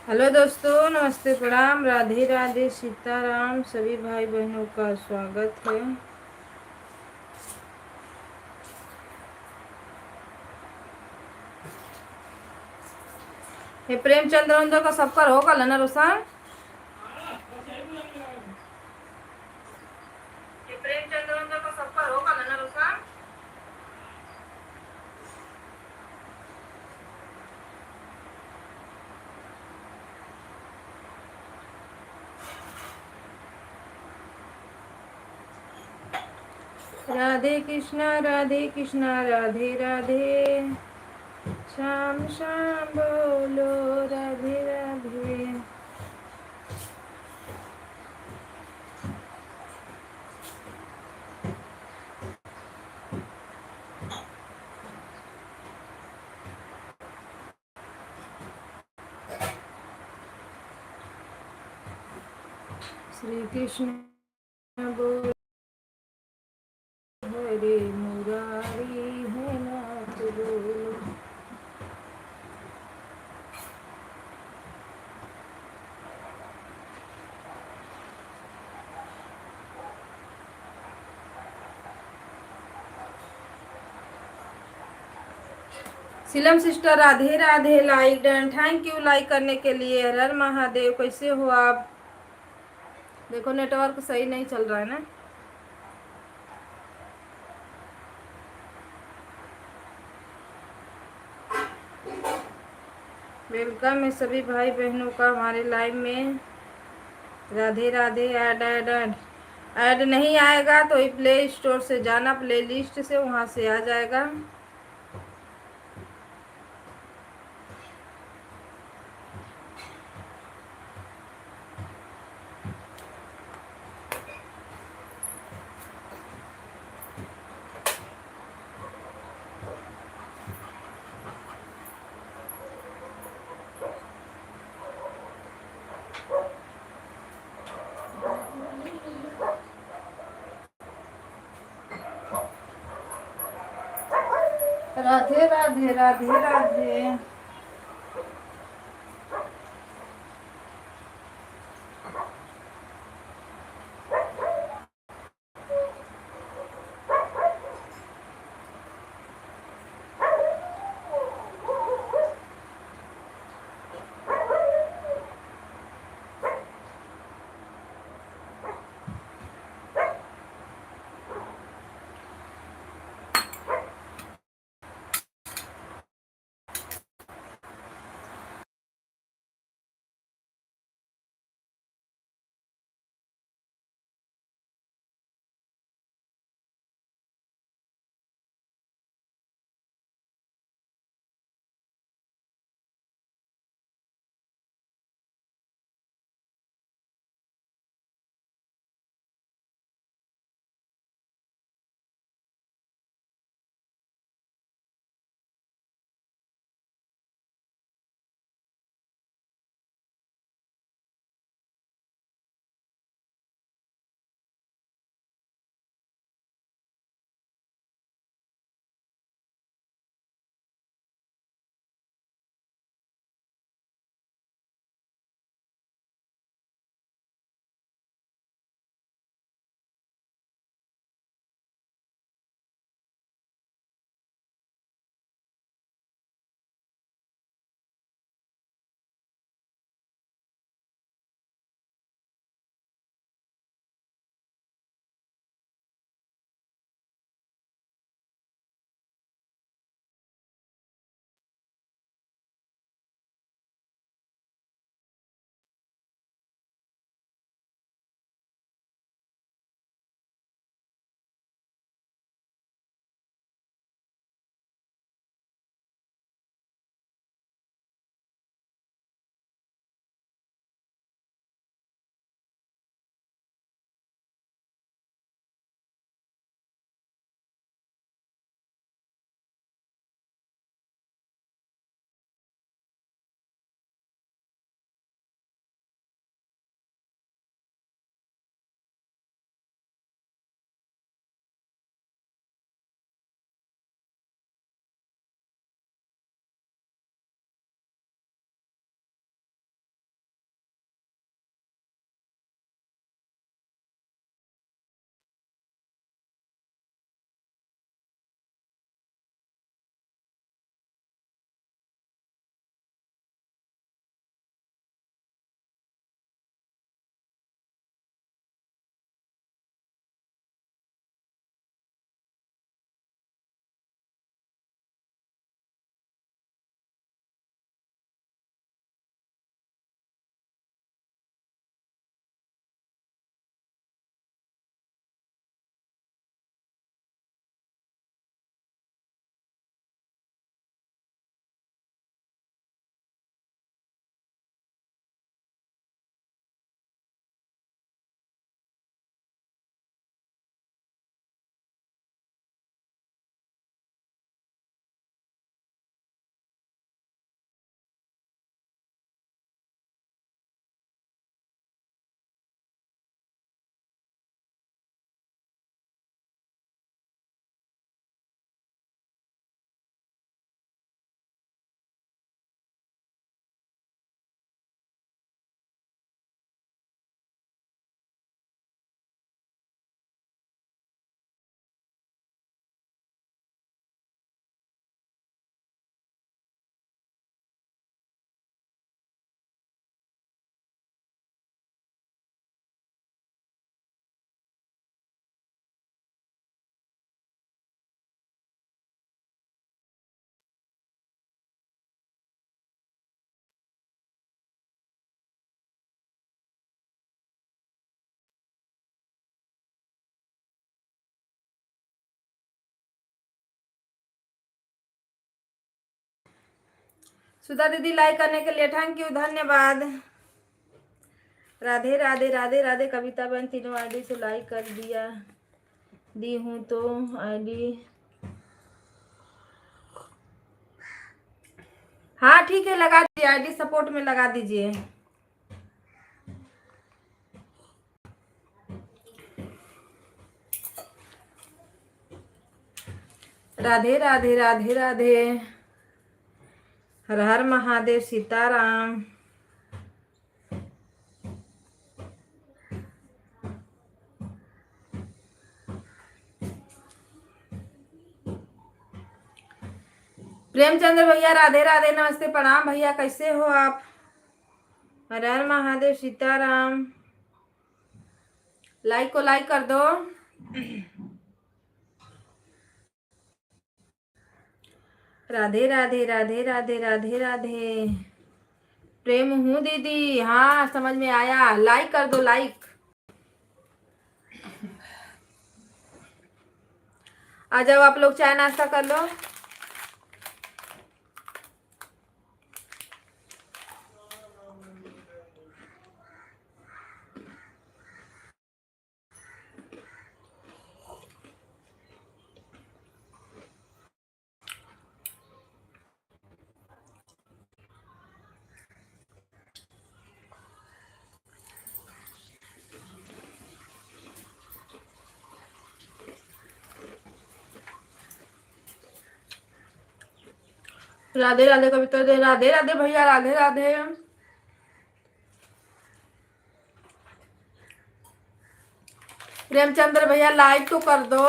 Hello दोस्तों, नमस्ते, प्रणाम, राधे राधे, सीताराम। सभी भाई बहनों का स्वागत है। ये प्रेमचंद्र उंदर का सबका होगा ना रोशन। ये प्रेमचंद्र उंदर का सबका होगा ना रोशन। राधे कृष्णा राधे कृष्णा राधे राधे, श्याम श्याम बोलो राधे राधे। श्री कृष्ण बोल हरे मुरारी है नाथ बोलो। Seelam sister Radhe Radhe, like done, thank you like करने के लिए। हर हर महादेव। कैसे हो आप? देखो नेटवर्क सही नहीं चल रहा है ना। वेलकम है सभी भाई बहनों का हमारे लाइव में। Radhe Radhe. Add add add add नहीं आएगा तो प्ले स्टोर से जाना, प्ले लिस्ट से, वहाँ से आ जाएगा। राधे राधे राधे राधे। सुधा दीदी लाइक करने के लिए थैंक यू, धन्यवाद। राधे राधे राधे राधे। कविता बहन तीनों आईडी से लाइक कर दी हूँ तो आईडी, हाँ ठीक है लगा दीजिए, आईडी सपोर्ट में लगा दीजिए। राधे राधे राधे राधे। हर हर महादेव, सीताराम। प्रेमचंद्र भैया राधे राधे, नमस्ते प्रणाम भैया, कैसे हो आप? हर हर महादेव, सीताराम। लाइक को लाइक कर दो। राधे राधे राधे राधे राधे राधे। प्रेम हूँ दीदी, हाँ समझ में आया, लाइक कर दो लाइक। आ जाओ आप लोग, चाय नाश्ता कर लो। राधे राधे कविता दे, राधे राधे भैया, राधे राधे। प्रेमचंद्र भैया लाइक तो कर दो।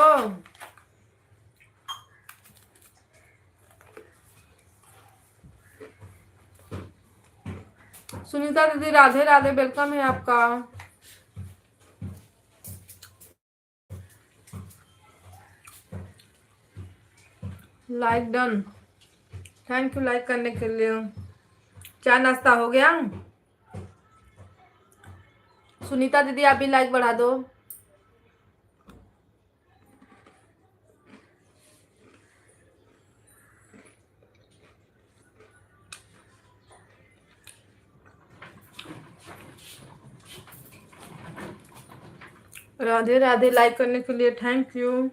सुनीता दीदी राधे राधे, वेलकम है आपका। Like done, thank you like करने के लिए। चाय नाश्ता हो गया? सुनीता दीदी आप भी लाइक बढ़ा दो। राधे राधे, लाइक करने के लिए थैंक यू।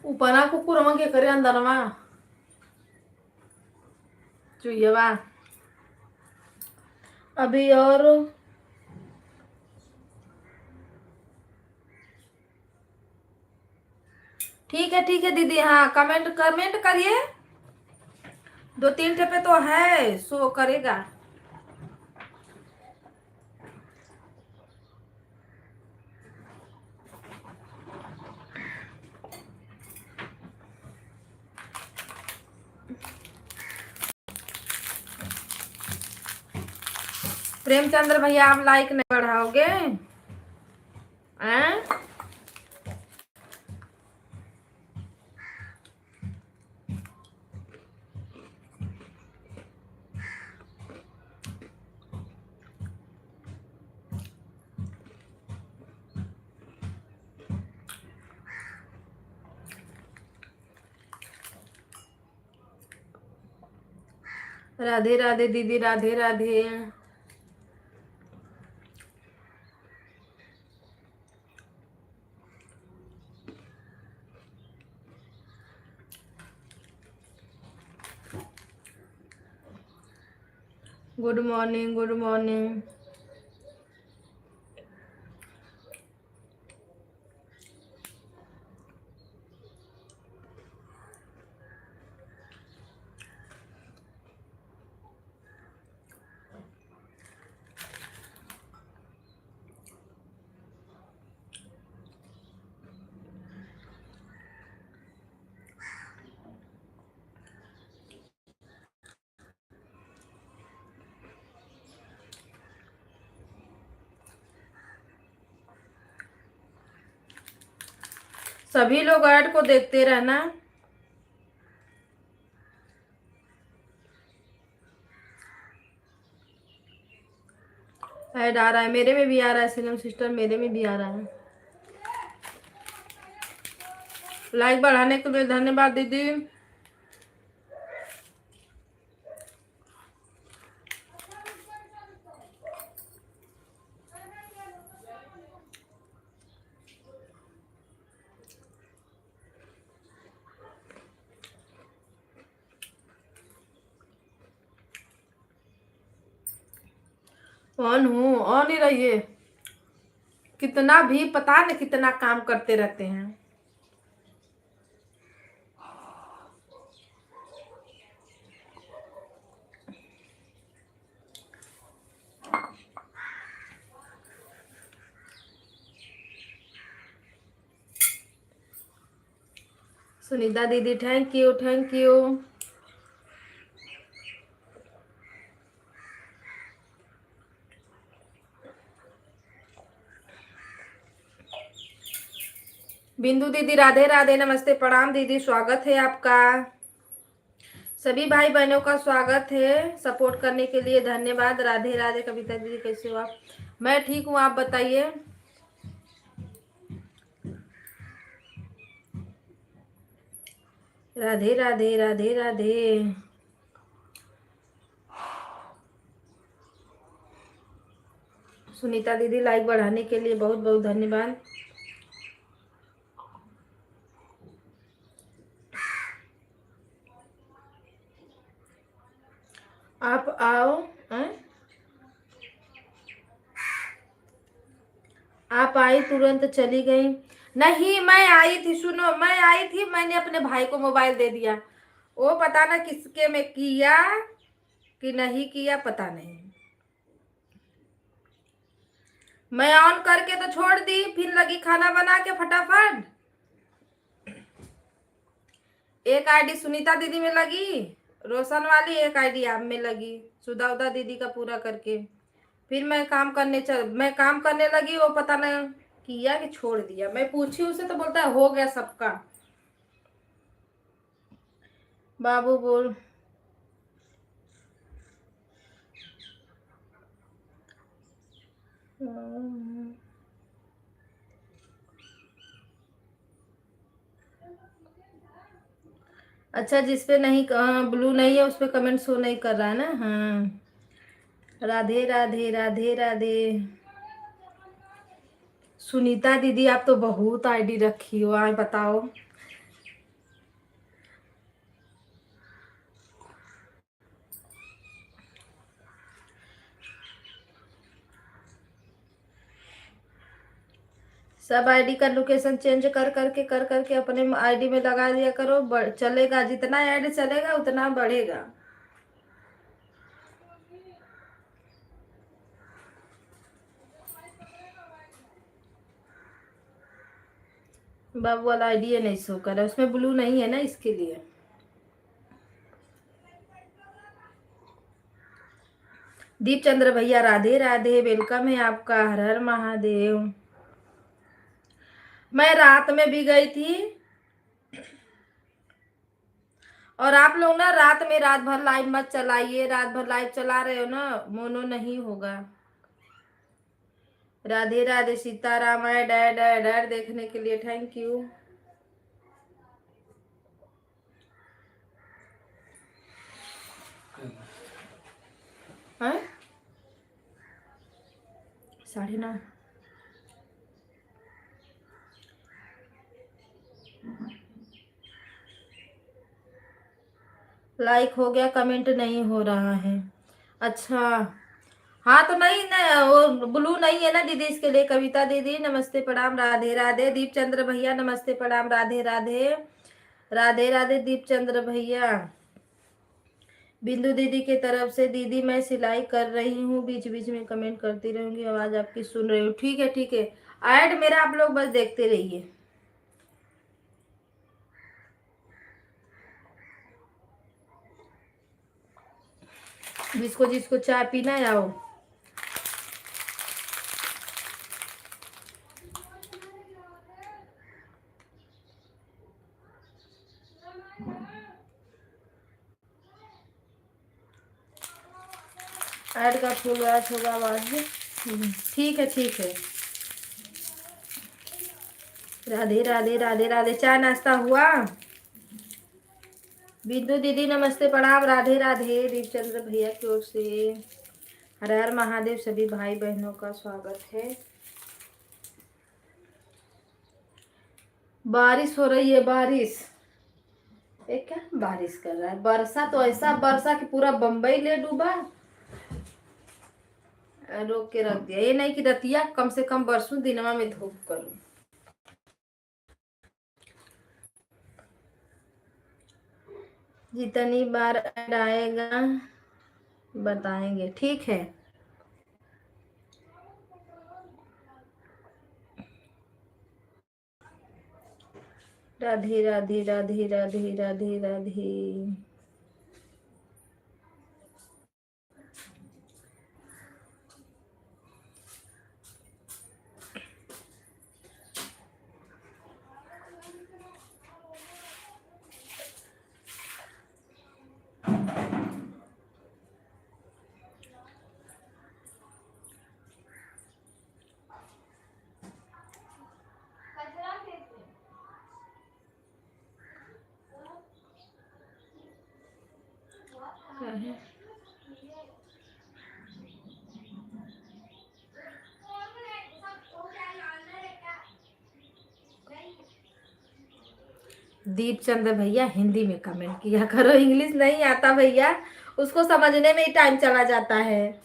ऊपर कुकुर के करे अंदर मा चुइए बा अभी। और ठीक है दीदी, हाँ कमेंट कमेंट करिए, 2-3 पे तो है शो करेगा। प्रेमचंद्र भैया आप लाइक नहीं बढ़ाओगे? राधे राधे दीदी, Radhe Radhe. Good morning, good morning. सभी लोग ऐड को देखते रहना। ऐड आ रहा है, मेरे में भी आ रहा है सिलम सिस्टर, मेरे में भी आ रहा है। लाइक बढ़ाने के लिए धन्यवाद दीदी। ऑन हूँ, ऑन ही रहिए। कितना भी पता न कितना काम करते रहते हैं। सुनीता दीदी थैंक यू, थैंक यू। बिंदु दीदी राधे राधे, नमस्ते प्रणाम दीदी, स्वागत है आपका। सभी भाई बहनों का स्वागत है, सपोर्ट करने के लिए धन्यवाद। राधे राधे। कविता दीदी कैसे हो आप? मैं ठीक हूँ, आप बताइए। राधे राधे, राधे राधे। सुनीता दीदी लाइक बढ़ाने के लिए बहुत बहुत धन्यवाद। आप आओ। आप आई तुरंत चली गई? नहीं, मैं आई थी, सुनो, मैं आई थी, मैंने अपने भाई को मोबाइल दे दिया। वो पता ना किसके में किया कि नहीं किया, पता नहीं। मैं ऑन करके तो छोड़ दी, फिर लगी खाना बना के फटाफट। एक आईडी सुनीता दीदी में लगी, रोशन वाली, एक आईडी आप में लगी, सुधा उदा दीदी का पूरा करके। फिर मैं काम करने लगी, वो पता नहीं किया कि छोड़ दिया। मैं पूछी उसे तो बोलता है हो गया सबका। बाबू बोल। अच्छा, जिसपे नहीं ब्लू नहीं है उस पे कमेंट शो नहीं कर रहा है ना। हाँ, राधे राधे, राधे राधे। सुनीता दीदी आप तो बहुत आईडी रखी हो, आज बताओ। सब आईडी का लोकेशन चेंज कर करके अपने आईडी में लगा दिया करो, चलेगा। जितना ऐड चलेगा उतना बढ़ेगा। बाबू वाला आईडी नहीं शो कर रहा है, उसमें ब्लू नहीं है ना, इसके लिए। दीप चंद्र भैया राधे राधे, वेलकम है आपका। हर हर महादेव। मैं रात में भी गई थी, और आप लोग ना रात भर लाइव मत चलाइए। रात भर लाइव चला रहे हो ना, मोनो नहीं होगा। Radhe Radhe, Sitaram. Add add add add देखने के लिए थैंक यू। है 9:30। लाइक हो गया, कमेंट नहीं हो रहा है। अच्छा, हाँ तो नहीं ना, वो ब्लू नहीं है ना दीदी, इसके लिए। कविता दीदी नमस्ते प्रणाम, राधे राधे। दीप चंद्र भैया नमस्ते प्रणाम, राधे राधे, राधे राधे। दीप चंद्र भैया। बिंदु दीदी के तरफ से, दीदी मैं सिलाई कर रही हूँ, बीच बीच में कमेंट करती रहूंगी, आवाज आपकी सुन रही हूँ। ठीक है ठीक है, ऐड मेरा आप लोग बस देखते रहिए। जिसको जिसको चाय पीना है आओ। ऐड का फुल वॉच होगा आवाज भी। ठीक है ठीक है। राधे राधे राधे राधे। चाय नाश्ता हुआ? बिंदु दीदी नमस्ते प्रणाम। राधे राधे। दीपचंद्र भैया की ओर से हर हर महादेव। सभी भाई बहनों का स्वागत है। बारिश हो रही है, बारिश। एक क्या बारिश कर रहा है? वर्षा तो ऐसा वर्षा कि पूरा बम्बई ले डूबा। रोक के रख दिया। ये नहीं कि रतिया कम से कम बरसों दिनवा में धूप करूं। जितनी बार ऐड आएगा बताएंगे, ठीक है। राधे राधे राधे राधे राधे राधे। दीपचंद्र भैया हिंदी में कमेंट किया करो, इंग्लिश नहीं आता भैया, उसको समझने में ही टाइम चला जाता है।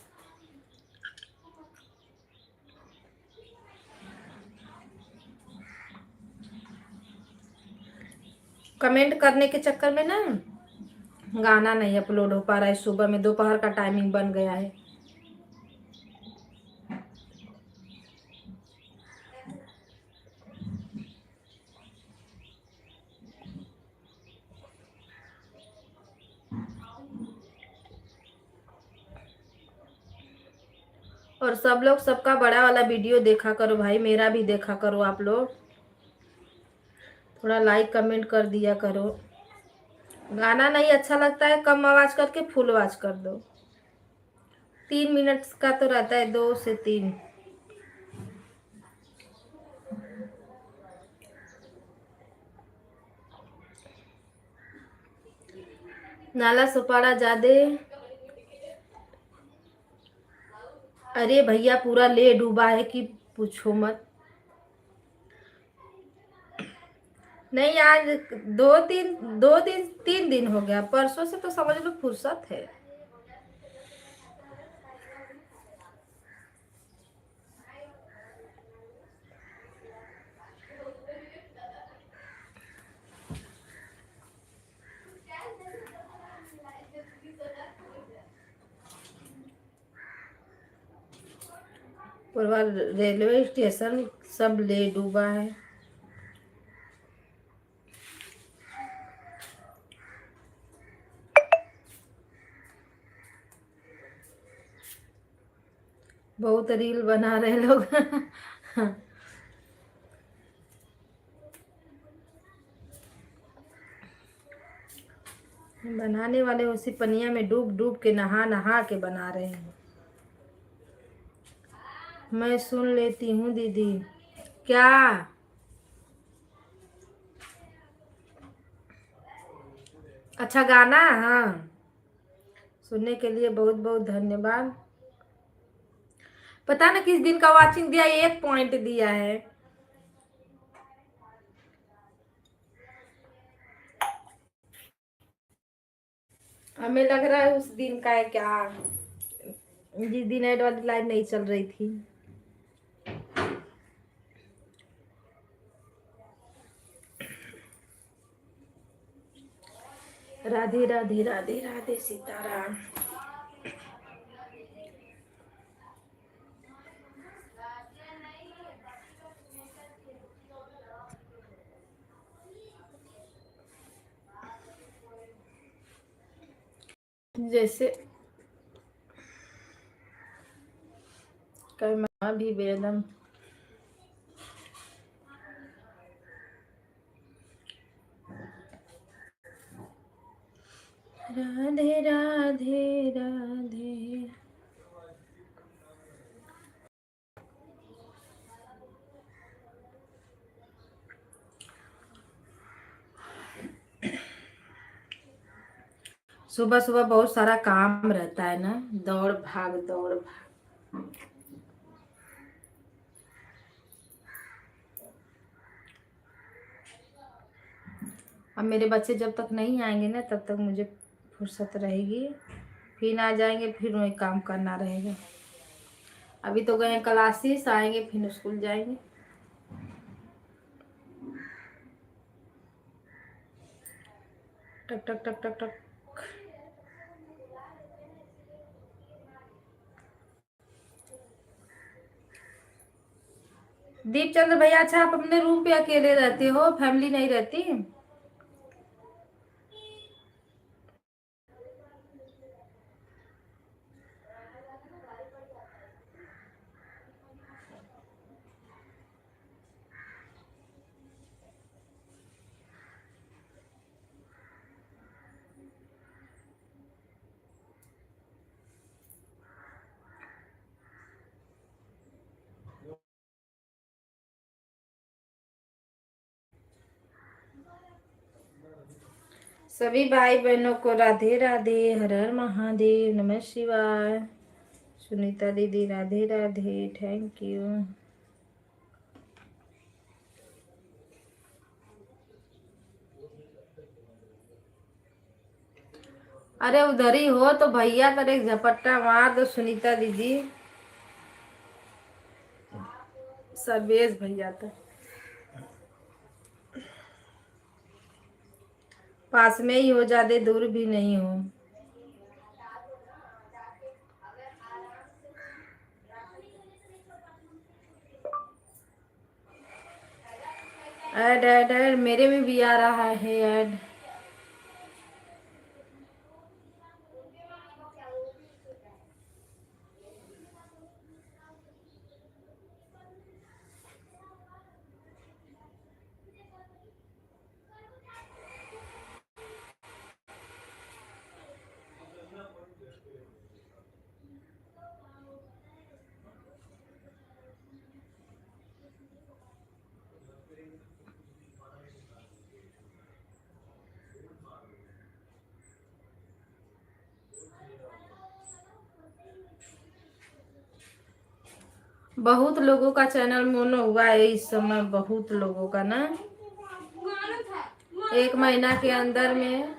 कमेंट करने के चक्कर में ना गाना नहीं अपलोड हो पा रहा है। सुबह में दोपहर का टाइमिंग बन गया है। और सब लोग सबका बड़ा वाला वीडियो देखा करो भाई, मेरा भी देखा करो आप लोग। थोड़ा लाइक कमेंट कर दिया करो। गाना नहीं अच्छा लगता है कम आवाज करके फुल आवाज कर दो। 3 मिनट का तो रहता है, 2 से 3। नाला सुपारा जादे। अरे भैया पूरा ले डूबा है कि पूछो मत। नहीं आज 3 दिन हो गया। परसों से तो समझ लो फुर्सत है। पूरा रेलवे स्टेशन सब ले डूबा है। बहुत रील बना रहे लोग। बनाने वाले उसी पनिया में डूब डूब के नहा नहा के बना रहे हैं। मैं सुन लेती हूँ दीदी। क्या? अच्छा गाना? हाँ, सुनने के लिए बहुत बहुत धन्यवाद। पता ना किस दिन का वाचिंग दिया, 1 पॉइंट दिया है। हमें लग रहा है उस दिन का है क्या, जिस दिन एड वाली लाइन नहीं चल रही थी। राधे राधे राधे राधे सीताराम। जैसे कर्मा भी वेदम। राधे राधे राधे। सुबह सुबह बहुत सारा काम रहता है ना, दौड़ भाग दौड़ भाग। अब मेरे बच्चे जब तक नहीं आएंगे ना तब तक मुझे फुर्सत रहेगी, फिर आ जाएंगे फिर वही काम करना रहेगा। अभी तो गए क्लासेस, आएंगे फिर स्कूल जाएंगे। टक टक टक टक टक। दीपचंद्र भैया, अच्छा आप अपने रूम पे अकेले रहते हो, फैमिली नहीं रहती? सभी भाई बहनों को राधे राधे, हर हर महादेव, नमः शिवाय। सुनीता दीदी राधे राधे, थैंक यू। अरे उधर ही हो तो भैया कर एक झपट्टा मार दो, सुनीता दीदी, सर्वेश भैया तो पास में ही हो, ज्यादा दूर भी नहीं हो। ऐड ऐड ऐड, मेरे में भी आ रहा है ऐड। बहुत लोगों का चैनल मोनो हुआ है इस समय, बहुत लोगों का ना, एक महीना के अंदर में।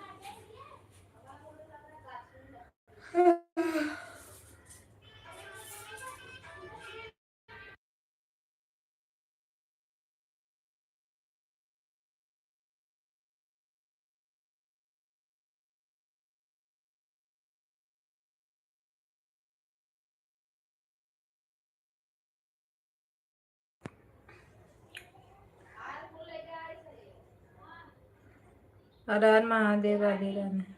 हर हर महादेव, राधे राधे।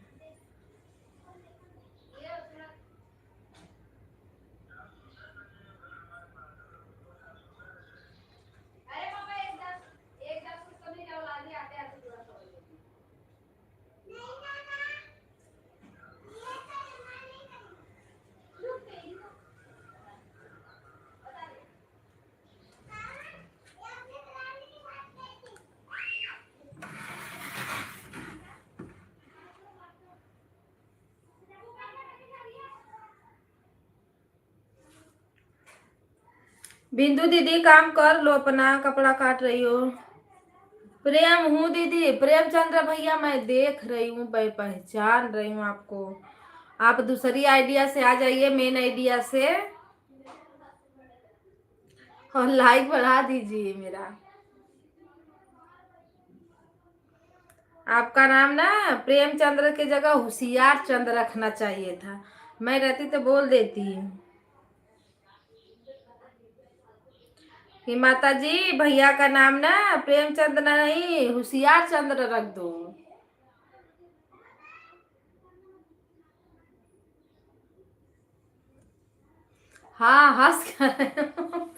बिंदु दीदी काम कर लो अपना, कपड़ा काट रही हो। प्रेम हूँ दीदी, प्रेमचंद्र भैया मैं देख रही हूँ, मैं पहचान रही हूँ आपको। आप दूसरी आइडिया से आ जाइए, मेन आइडिया से, और लाइक बढ़ा दीजिए मेरा। आपका नाम ना प्रेमचंद्र के जगह होशियार चंद्र रखना चाहिए था, मैं रहती तो बोल देती कि माता जी भैया का नाम ना प्रेमचंद्र नहीं होशियार चंद्र रख दो। हाँ, हंस क्या रहे हो?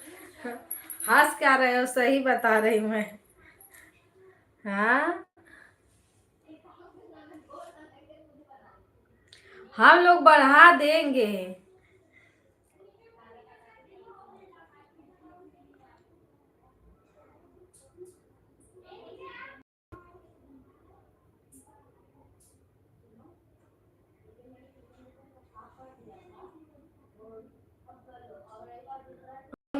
हंस क्या रहे हो, सही बता रही हूँ मैं। हाँ, हम लोग बढ़ा देंगे।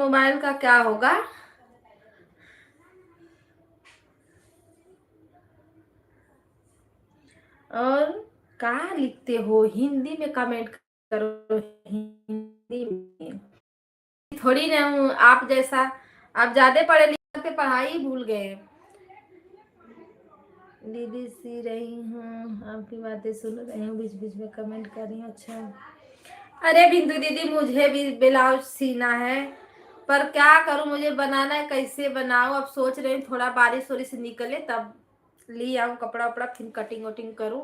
मोबाइल का क्या होगा? और कहाँ लिखते हो? हिंदी में कमेंट करो, हिंदी में। थोड़ी ना हूँ आप जैसा, आप ज्यादा पढ़े लिखे थे, पढ़ाई ही भूल गए। दीदी सी रही हूँ, आपकी बातें सुन रही हूँ, बीच बीच में कमेंट कर रही हूँ। अच्छा, अरे बिंदु दीदी मुझे भी ब्लाउज सीना है, पर क्या करूँ, मुझे बनाना है, कैसे बनाऊँ? अब सोच रही हूँ थोड़ा बारिश वारिश निकले तब ले आऊँ कपड़ा वपड़ा, फिर कटिंग वटिंग करूँ।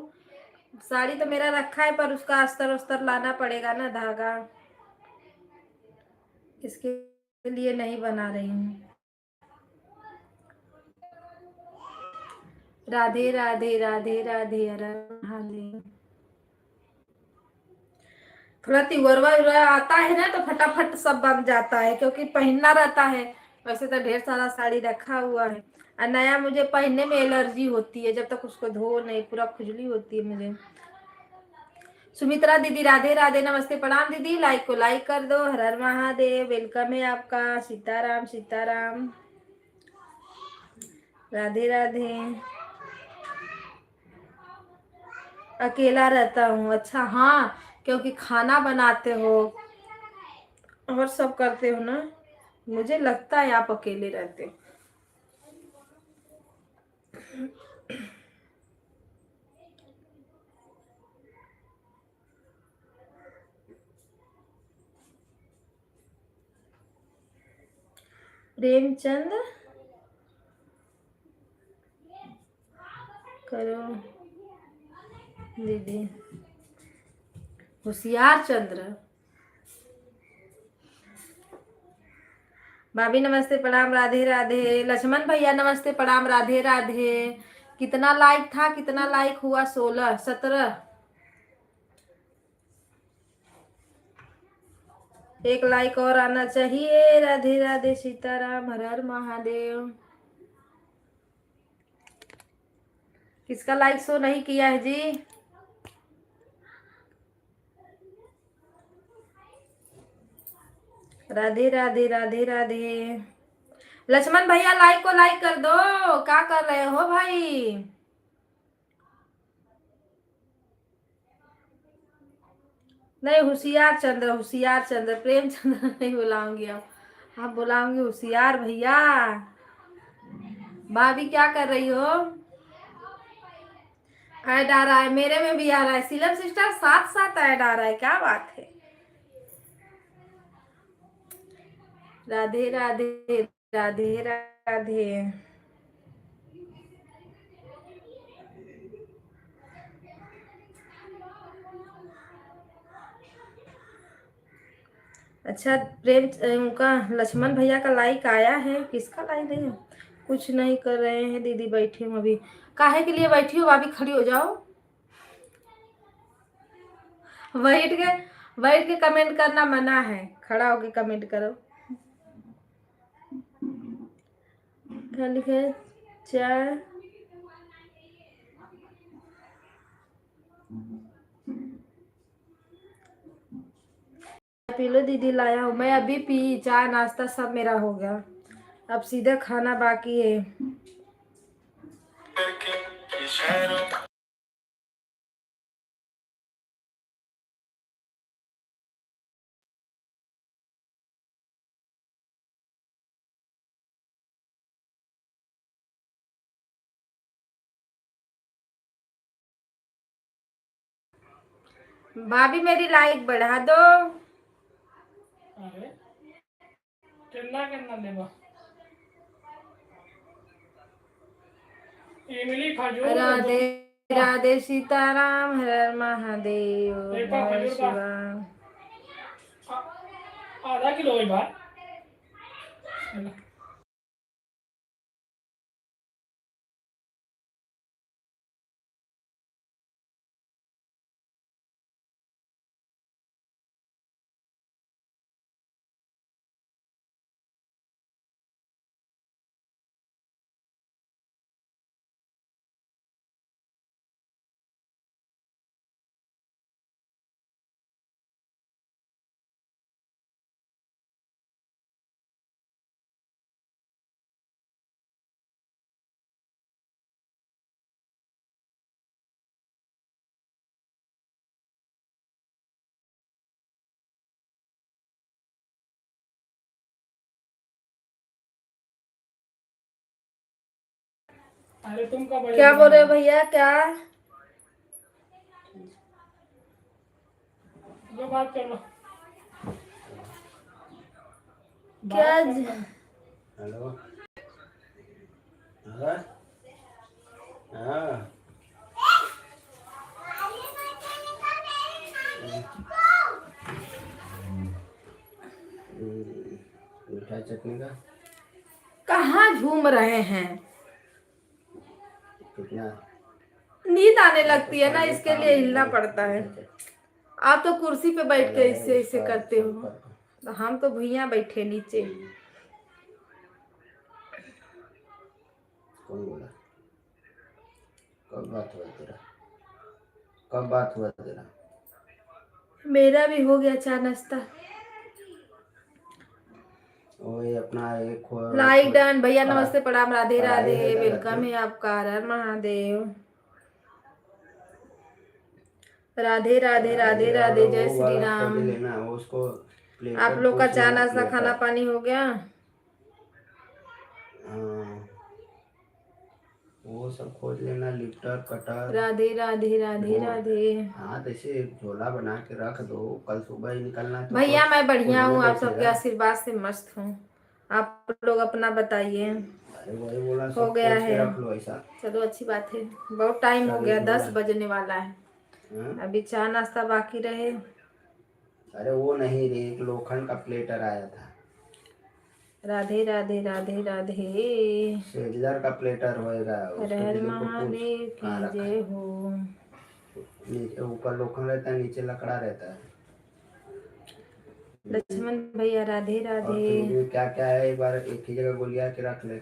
साड़ी तो मेरा रखा है, पर उसका अस्तर वस्तर लाना पड़ेगा ना, धागा, इसके लिए नहीं बना रही हूँ। राधे राधे राधे राधे, हर हर महादेव। थोड़ा तिवरवा उरवा आता है ना तो फटाफट सब बन जाता है, क्योंकि पहनना रहता है। वैसे तो ढेर सारा साड़ी रखा हुआ है, और नया मुझे पहनने में एलर्जी होती है, जब तक उसको धो नहीं, पूरा खुजली होती है मुझे। सुमित्रा दीदी राधे राधे, नमस्ते प्रणाम दीदी, लाइक को लाइक कर दो, हर हर महादेव, वेलकम है आपका, सीताराम सीताराम, राधे राधे। अकेला रहता हूँ? अच्छा हाँ, क्योंकि खाना बनाते हो और सब करते हो ना, मुझे लगता है आप अकेले रहते हो। प्रेमचंद करो दीदी, होशियार चंद्र, भाभी नमस्ते प्रणाम, राधे राधे, लक्ष्मण भैया नमस्ते प्रणाम, राधे राधे। कितना लाइक था, कितना लाइक हुआ? 16 17, एक लाइक और आना चाहिए। राधे राधे, सीताराम, हर हर महादेव। किसका लाइक शो नहीं किया है जी? राधे राधे राधे राधे। लक्ष्मण भैया लाइक को लाइक कर दो, क्या कर रहे हो भाई? नहीं, होशियार चंद्र, होशियार चंद्र, प्रेमचंद्र नहीं बुलाऊंगी अब, आप बुलाऊंगी होशियार भैया। भाभी क्या कर रही हो? ऐड आ रहा है, मेरे में भी आ रहा है, सीलम सिस्टर साथ साथ ऐड आ रहा है, क्या बात है। राधे राधे राधे राधे। अच्छा, प्रेम उनका लक्ष्मण भैया का लाइक आया है, किसका लाइक नहीं है? कुछ नहीं कर रहे हैं दीदी, बैठी हूँ अभी। काहे के लिए बैठी हो भाभी? खड़ी हो जाओ, बैठ के, बैठ के कमेंट करना मना है, खड़ा होके कमेंट करो। क्या लिखे? चाय पी लो दीदी, लाया हूँ मैं, अभी पी, चाय नाश्ता सब मेरा हो गया, अब सीधा खाना बाकी है। भाभी मेरी लाइक बढ़ा दो। अरे कितना कितना देबा? इमली खजूर राधे राधे, सीताराम, हर हर महादेव, जय शिवा। आधा किलो है भाई। अरे तुम कब बड़े क्या हो बोल रहे हो जाओगे? भैया? क्या लो बात कर लो, क्या बात कर लो। हेलो। हाँ हाँ। मीठा चटनी का कहाँ झूम रहे हैं? कितना? नींद आने मैं तो लगती है ना, कल ही इसके काम लिए है हिलना वो पड़ता है। मीठा चटनी। आप तो कुर्सी पे बैठ कल के है इससे इसे उसका करते हो, संपर्क। तो हम तो भैया बैठे नीचे। कौन बोला? कब बात हुआ तेरा? कब बात हुआ तेरा? मेरा भी हो गया चाय नाश्ता। वही अपना एक लाइक डन भैया, पढ़ा- नमस्ते, प्रणाम, राधे पढ़ाई है राधे, क्या घर पे? वेलकम है आपका, हर हर महादेव। राधे राधे पढ़ाई राधे और राधे, जय वो श्री वाला खोज राम। लेना, वो उसको आप प्लेटर लोग का पूछ चाय लेना, नाश्ता खाना प्लेटर। पानी हो गया? हाँ, वो सब खोज लेना, लिफ्टर कटर। राधे राधे राधे वो राधे। हाँ, तो ऐसे झोला बना के रख दो, कल सुबह ही निकलना है तो भैया मैं खुद बढ़िया में हूँ, आप सबके बैठेगा। आशीर्वाद से मस्त हूँ। आप लोग अपना बताइए। अरे वही बोला, हो सब गया खोज के है, रख लो ऐसा। चलो अच्छी बात है। बहुत टाइम हो सब गया, एक 10 झोला। बजने वाला है। हाँ? अभी चाय नाश्ता बाकी रहे। अरे वो नहीं रे, एक लोखंड का प्लेटर आया था। राधे राधे राधे राधे। सेजलर का प्लेटर होएगा, हर उसको हर दिलीप को पूछ महादेव कहाँ की रखा है। जय हो। नीचे ऊपर लोखंड रहता है, नीचे लकड़ा रहता है। लक्ष्मण भैया राधे और राधे। फ्रिज में क्या क्या है, एक बार एक ही जगह गोलिया के रख ले।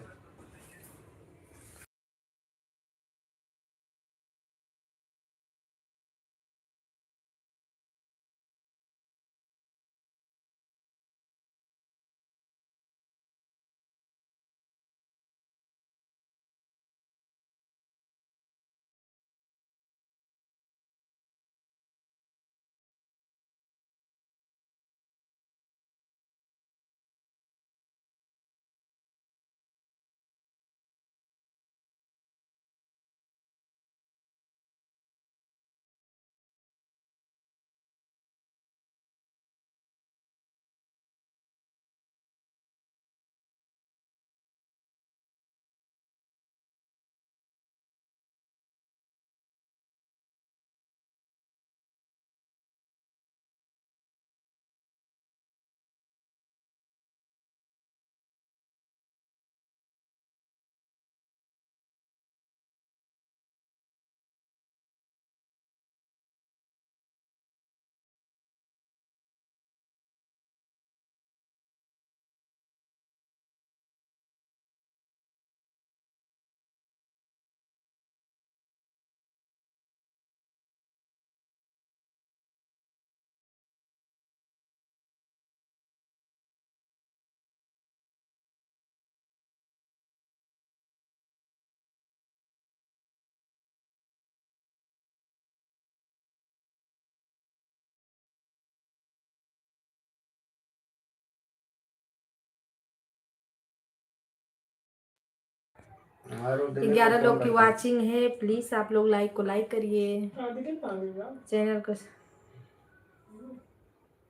और वो दिलीप को 11 फोन लोग की करता हूँ। वाचिंग है, प्लीज आप लोग लाइक को लाइक करिए, दिलीप कहाँ गया? चैनल को।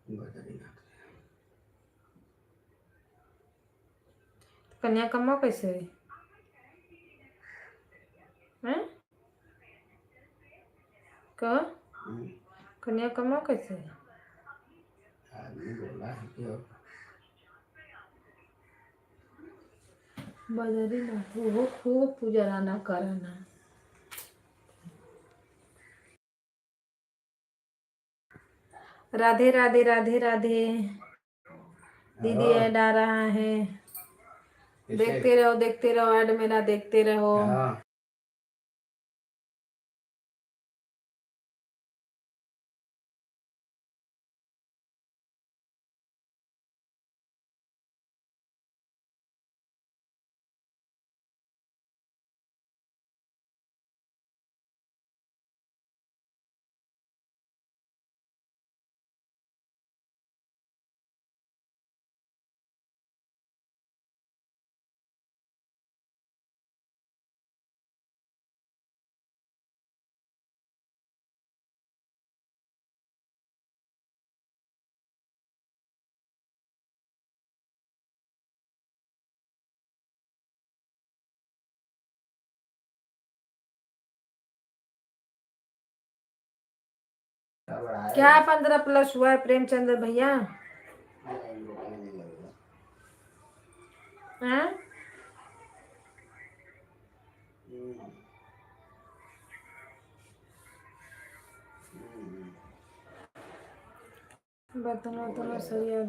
बदरीनाथ। कन्याकुमारी कैसे हुई हैं? कहाँ? कन्याकुमारी कैसे हुई? आदमी बोला है कि और बदरीनाथ वो खूब पूजा राना कराना। राधे राधे राधे राधे। दीदी हाँ, ऐड आ रहा है, किसे? देखते रहो ऐड मेरा, देखते रहो। हाँ। क्या 15+ हुआ है प्रेमचंद्र भैया? नहीं लगेगा। हैं? हम्म, हम्म, बर्तन हो वर्तन जाएगा। सही है।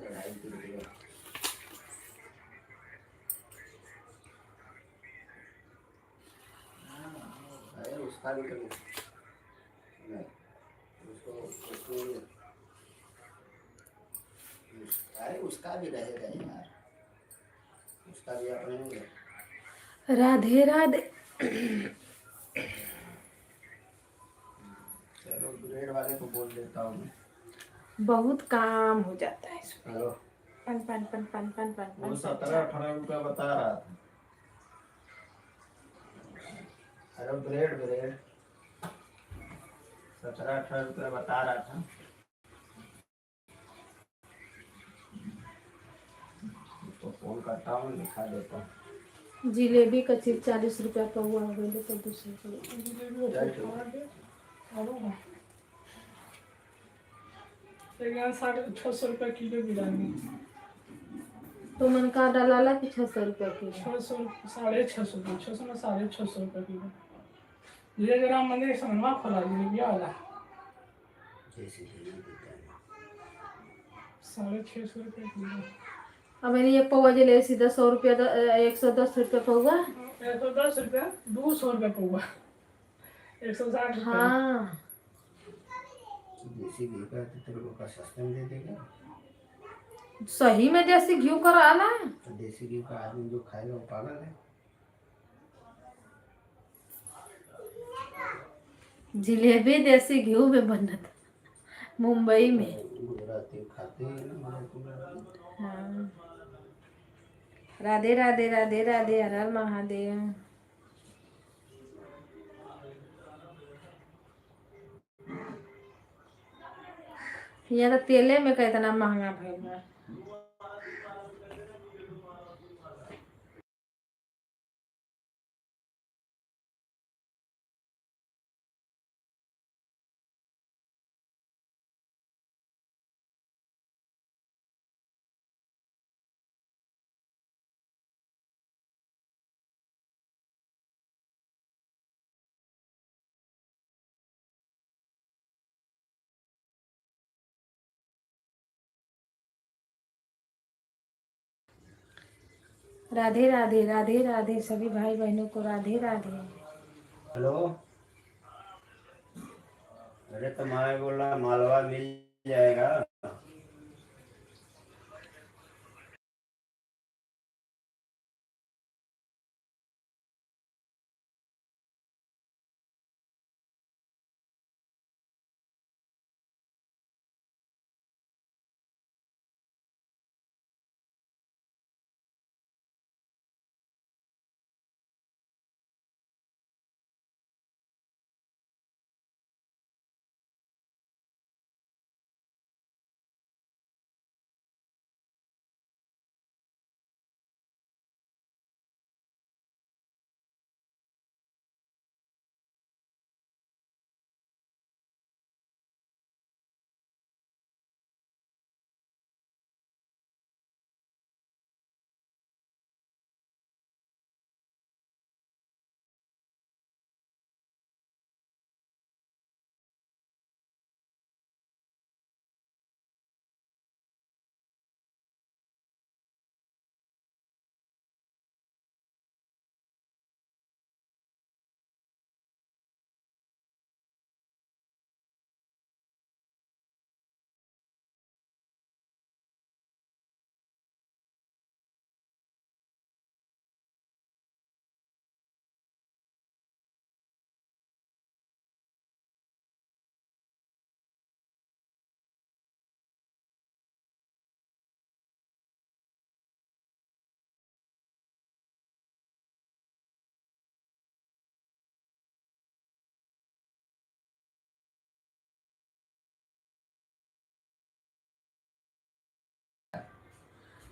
लड़ाई की रुपये। अरे उसका भी कभी नहीं, उसको उसको अरे उसका भी रहेगा यार, उसका भी अपने में राधे राधे। चलो ग्रेड वाले को बोल देता हूँ मैं। बहुत काम हो जाता है इसमें। हेलो, पन पन पन पन पन पन वो पन 17-18 रुपया बता रहा था। हेलो ग्रेड ग्रेड 17-18 रुपया बता रहा था। उसको फोन करता हूँ, लिखा देता हूँ। जिलेबी का चिप 40 रुपया पौवा हो गई तो दूसरे को। जिलेबी चल को ठीक खा है। के आरो ना। एक यहाँ 650 रुपया किलो गिराएंगे। तो मन का डाला कि 600 रुपया किलो। 600, 650 रुपये, 600 में 650 रुपये किलो। धीरे धीरे राम मंदिर समन्वा खोला जिलेबी वाला। जैसे ही देता है 650 रुपये किलो। अब मैंने ये पौवा जिले सीधा 100 रुपया 110 रुपया पौवा। 110 रुपया, 200 रुपये पौवा, 160 रुपये। हाँ देसी घी का तो तेरे को का सस्ते में दे देगा। सही में जैसे घी कर आना। तो देसी घी का आदमी जो खाएगा वो पागल है। जिलेबी देसी घी में बनत मुंबई में। गुजराती खाते हैं ना गुजराती। हाँ। राधे राधे राधे राधे, हर हर महादेव। यहाँ तो तेले में का इतना महंगा भइल बा। राधे राधे राधे राधे, सभी भाई बहनों को राधे राधे। हेलो, अरे तुम्हारे बोला मालवा मिल जाएगा।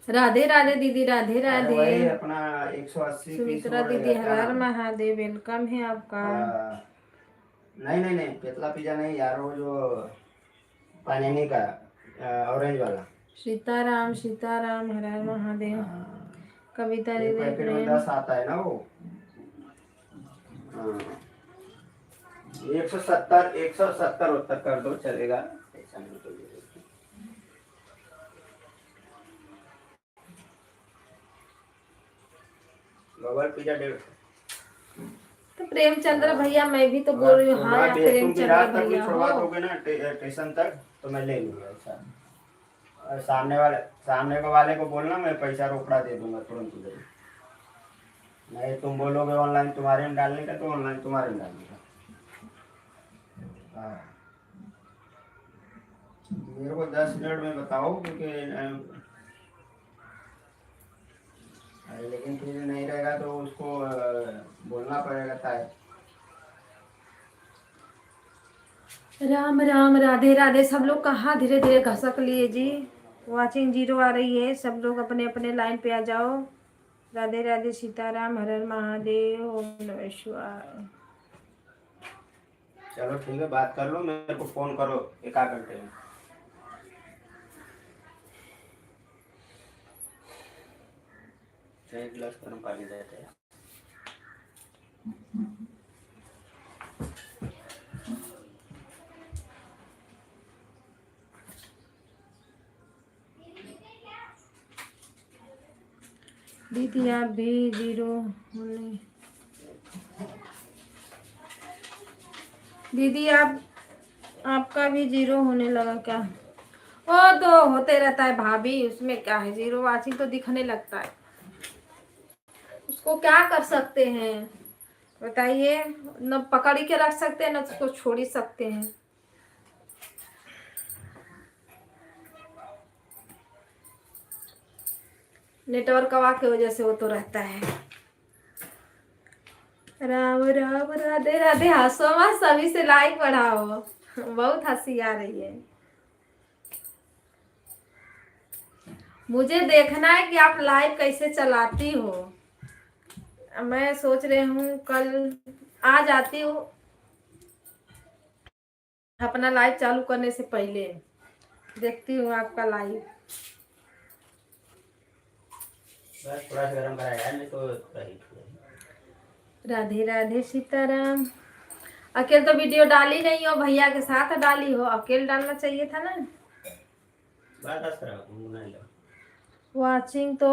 राधे राधे दीदी, राधे अरे राधे। वही अपना 180 पीस सुमित्रा वो दीदी, रहेगा, हर क्या हर नाम? महादेव, वेलकम है आपका। नहीं नहीं नहीं, पेतला पिज्जा नहीं यार, वो जो पानीनी का ऑरेंज वाला। सीताराम सीताराम, हर हर महादेव। कविता एक दीदी, पैकेट में प्रेम। 10 आता है ना वो। हाँ, 170 170 कर दो, चलेगा, ऐसा नहीं कोई जरूरत नहीं। Global pizza 150। तो प्रेमचंद्र भैया, मैं भी तो बोल अगर रही हूँ, हाँ, या तुम प्रेमचंद्र रात तक भी भैया छुड़वा हो। दोगे ना स्टेशन तक, तो मैं ले लूंगा ऐसा। और सामने के वाले को बोलना, मैं पैसा रोकड़ा दे दूंगा तुरंत उधर। नहीं, तुम बोलोगे ऑनलाइन तुम्हारे में डालने का, तो ऑनलाइन तुम्हारे में डालने का। हाँ, मेरे को 10 मिनट में बताओ, क्योंकि लेकिन फिर नहीं रहेगा तो उसको बोलना पड़ेगा था। राम राम, राधे राधे। सब लोग कहाँ धीरे धीरे घसक लिए जी। वाचिंग 0 आ रही है, सब लोग अपने अपने लाइन पे आ जाओ। राधे राधे, सीताराम, हर हर महादेव, ओम नमः शिवाय। चलो ठीक है, बात कर लो, मेरे को फोन करो 1 आध घंटे में। एक गिलास गर्म पानी देते हैं। दीदी आप भी 0 होने। दीदी आपका भी 0 होने लगा क्या? वो तो होते रहता है भाभी, उसमें क्या है, 0 वाचिंग तो दिखने लगता है, उसको क्या कर सकते हैं बताइए। न पकड़ के रख सकते हैं, न उसको छोड़ ही सकते हैं। नेटवर्क कवा की वजह से वो तो रहता है। राम राम, राधे राधे। हंसो मत, सभी से लाइक बढ़ाओ, बहुत हंसी आ रही है। मुझे देखना है कि आप लाइव कैसे चलाती हो। मैं सोच रही हूँ कल आ जाती हूँ अपना लाइव चालू करने से पहले, देखती हूँ आपका लाइव। बस थोड़ा सा गर्म करा यार, नहीं तो रही। राधे राधे, सीताराम। अकेले तो वीडियो डाली नहीं हो, भैया के साथ डाली हो, अकेले डालना चाहिए था ना। बात दस करा तुम नहीं लो। वाचिंग तो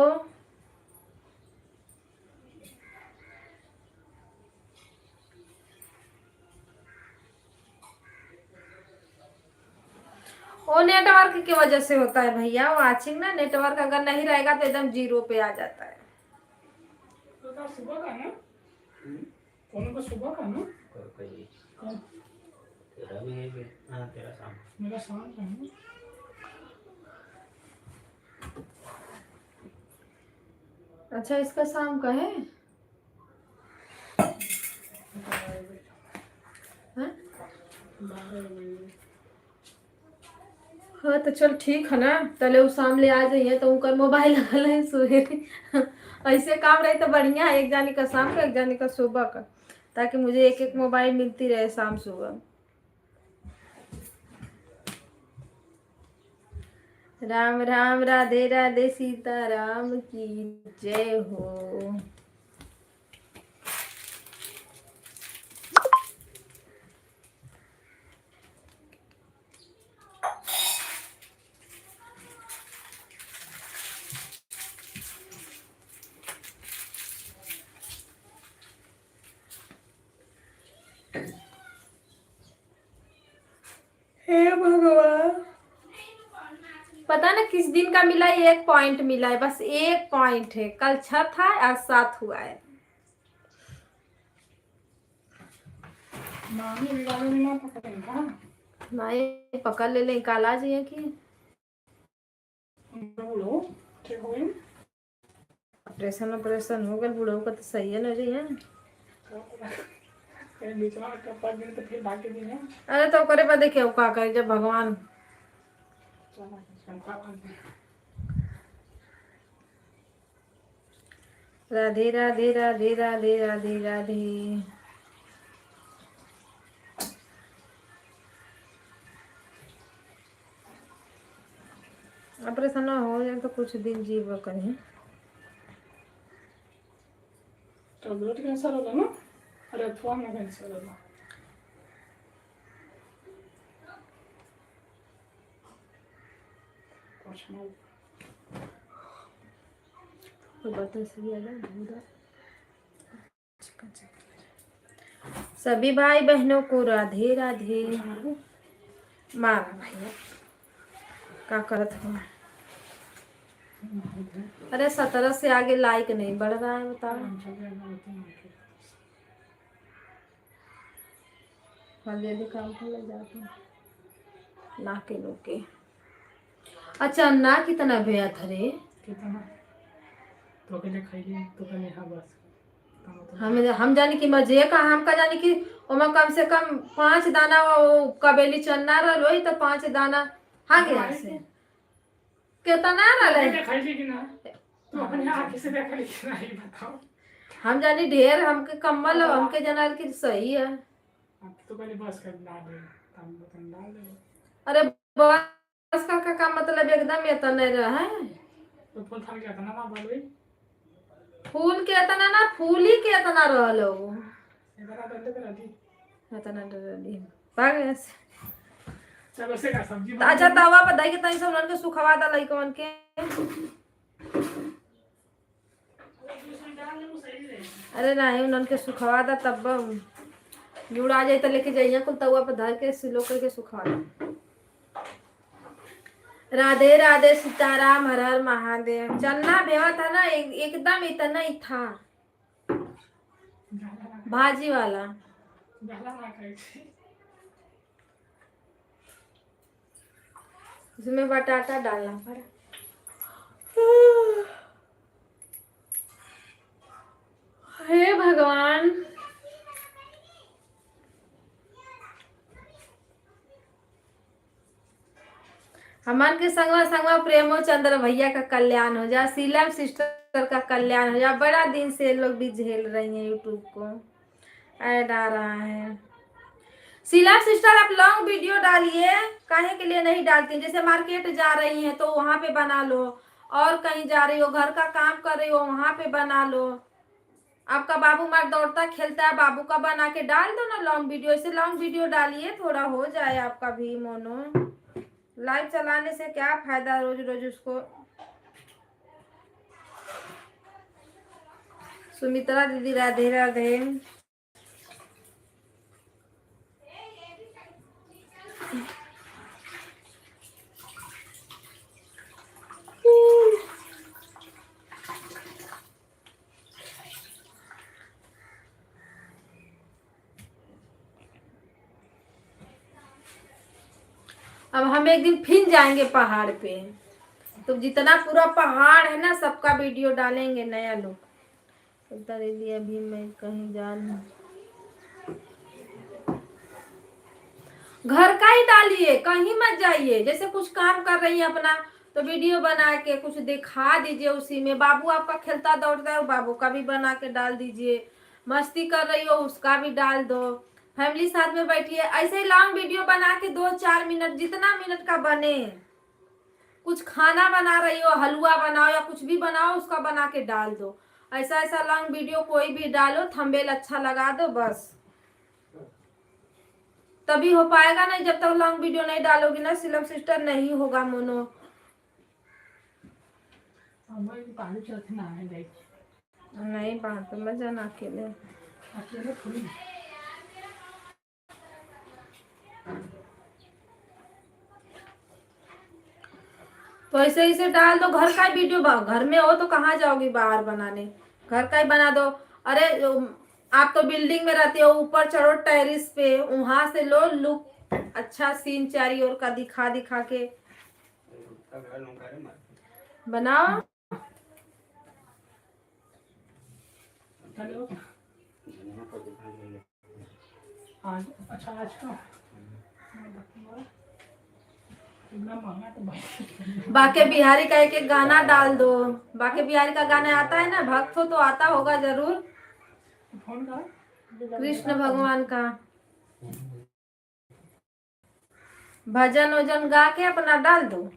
वो नेटवर्क की वजह से होता है भैया, वाचिंग ना, नेटवर्क अगर नहीं रहेगा तो एकदम 0 पे आ जाता है। तो सुबह का ना, फोन को सुबह का ना, कोई कौन? तेरा भी है कि? हाँ, तेरा शाम। मेरा शाम का है। अच्छा, इसका शाम का है। हाँ? 12 बजे। हाँ तो चल ठीक है ना, तले वो सामने आ जाइए तो उनका मोबाइल लगल है सोए। ऐसे काम रहे तो बढ़िया है, एक जाने का शाम का, एक जाने का सुबह का, ताकि मुझे एक एक मोबाइल मिलती रहे शाम सुबह। राम राम, राधे राधे, सीताराम की जय हो। हे भगवान, पता ना किस दिन का मिला है, 1 पॉइंट मिला है, बस 1 पॉइंट है। कल 6 था, आज 7 हुआ है। मामी निकालो नहीं पकड़ेगा। नहीं पकड़ ले ले, काला जी है कि बोलो ठीक हो गई। ऑपरेशन हो गया बूढ़ो का, तो सही है ना जी है। निचला टप्पा गिर तो फिर बाकी दिन है। अरे तो करे पर देखिए वो का करे, जब भगवान। राधे राधे राधे राधे राधे राधे। ऑपरेशन हो जाए तो कुछ दिन जीव कहीं। टैबलेट कैंसर होला ना? अरे अथवा में कैंसर होला। कुछ नहीं। बर्तन से भी आजा भूरा। सभी भाई बहनों को राधे राधे। मारा भैया का करत हो? अरे 17 से आगे लाइक नहीं बढ़ रहा है, बताओ। जल्दी काम कर ले जाते ना के लोके। अच्छा ना कितना भैया था रे? कितना तो के लिए खाइए तो के लिए हाँ बस हम जाने की मजे का, हम का जाने की ओमा कम से कम 5 दाना वो कबेली चन्ना रहो ही तो 5 दाना हाँ गया से कितना रहे खाइए कि ना तो अपने आंख से देख ली कि नहीं बताओ। हम जानी ढेर हमके कम्मल हमके जनाल की सही है। तो पहले बस कर डाल दे तब बटन डाल दे। अरे बस का मतलब एकदम ये तो नहीं रहा है। तो फूल थाल क्या था ना बोल फूल के इतना ना फूल ही के इतना रहलो इतना दंड कर दी इतना डरली भाग ऐसे। चलो से का सब्जी अच्छा तवा पर दही के तनी सब के सुखवा दा लइकवन के। अरे नहीं उनन के सुखवा दा तब जुड़ा जाए तो लेके जाइए कुल तवा पर धर के सिलो करके सुखवा दा। राधे राधे सीताराम हर हर महादेव। चन्ना भेवा था ना एकदम इतना ही था भाजी वाला। इसमें बटाटा डालना पड़ा। हे भगवान हमार के संगवा संगवा प्रेमो चंद्र भैया का कल्याण हो जा, सीलम सिस्टर का कल्याण हो जा। बड़ा दिन से लोग भी झेल रही हैं यूट्यूब को ऐड आ रहा है। सीलम सिस्टर आप लॉन्ग वीडियो डालिए, काहे के लिए नहीं डालती? जैसे मार्केट जा रही हैं तो वहां पे बना लो, और कहीं जा रही हो घर का काम कर रही हो वहां पे बना लो। आपका बाबू मार दौड़ता खेलता है, बाबू का बना के डाल दो ना लॉन्ग वीडियो। ऐसे लॉन्ग वीडियो डालिए, थोड़ा हो जाए आपका भी मोनो। लाइव चलाने से क्या फायदा रोज रोज उसको। सुमित्रा दीदी राधे राधे। अब हम एक दिन फिर जाएंगे पहाड़ पे, तो जितना पूरा पहाड़ है ना सबका वीडियो डालेंगे नया लोग। दीदी अभी मैं कहीं जा रही हूँ। घर का ही डालिए, कहीं मत जाइए। जैसे कुछ काम कर रही है अपना तो वीडियो बना के कुछ दिखा दीजिए उसी में। बाबू आपका खेलता दौड़ता है, बाबू का भी बना के डाल दीजिए। मस्ती कर रही हो उसका भी डाल दो। फैमिली साथ में बैठिए, ऐसे ही लॉन्ग वीडियो बना के 2-4 मिनट जितना मिनट का बने। कुछ खाना बना रही हो, हलवा बनाओ या कुछ भी बनाओ, उसका बना के डाल दो। ऐसा ऐसा लॉन्ग वीडियो कोई भी डालो, थंबनेल अच्छा लगा दो बस। तभी हो पाएगा ना, जब तक लॉन्ग वीडियो नहीं डालोगी ना सिलम सिस्टर नहीं होगा मोनो। पानी चलते ना है नहीं बात तो मजा ना अकेले अकेले थोड़ी। तो ऐसे ऐसे डाल दो। घर का वीडियो घर में हो तो कहाँ जाओगी बाहर बनाने, घर का ही बना दो। अरे आप तो बिल्डिंग में रहते हो, ऊपर चढ़ो टेरिस पे, वहां से लो लुक अच्छा सीन चारी ओर का दिखा दिखा के बनाओ। आज अच्छा आज का इतना महंगा तो भाई बाके बिहारी का एक एक गाना डाल दो। बाके बिहारी का गाना आता है ना, भक्त हो तो आता होगा जरूर। फोन का कृष्ण भगवान का भजन वजन गा के अपना डाल दो।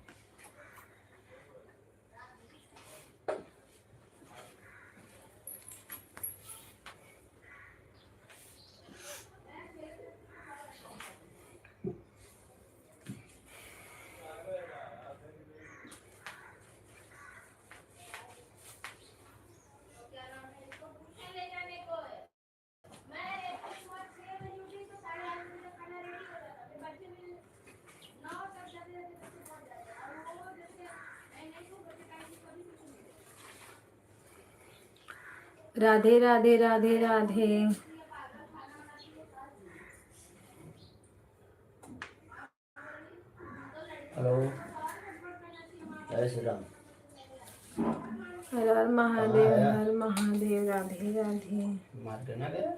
राधे राधे राधे राधे। हेलो, जय श्री राम। हर हर महादेव, हर महादेव, राधे राधे। मार्केट ना गया।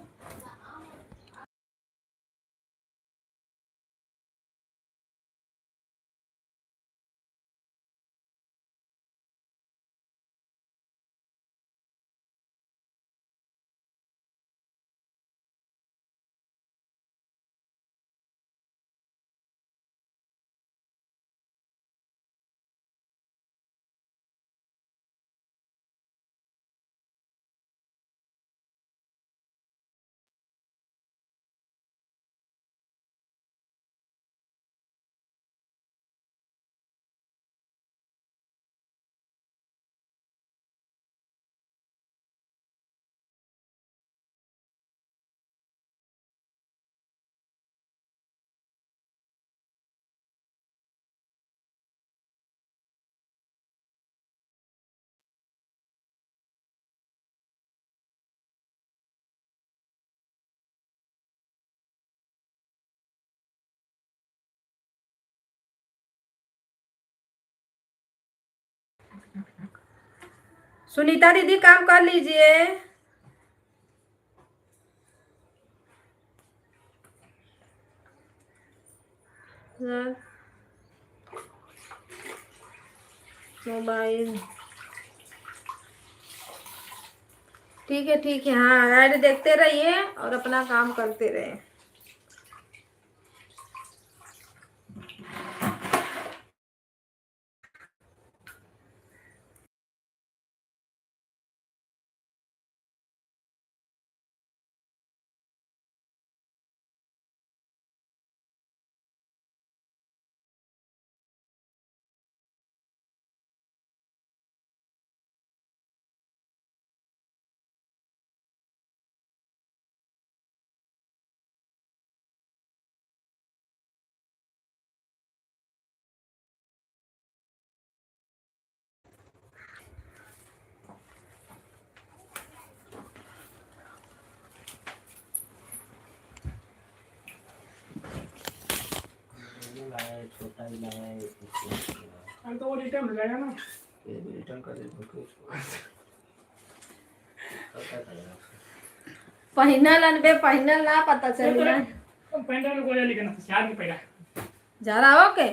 सुनीता दीदी काम कर लीजिए। मोबाइल ठीक है। हाँ, ऐड देखते रहिए और अपना काम करते रहिए। छोटा ही लाया है, हम तो वो रिटर्न हो जाएगा ना। ये भी रिटर्न कर दे तो उसको क्या करेगा उसको? पहिनल अनबे पहिनल ना पता चली ना। पेंटर को ले लेना याद नहीं पड़ा। जा रहा हो के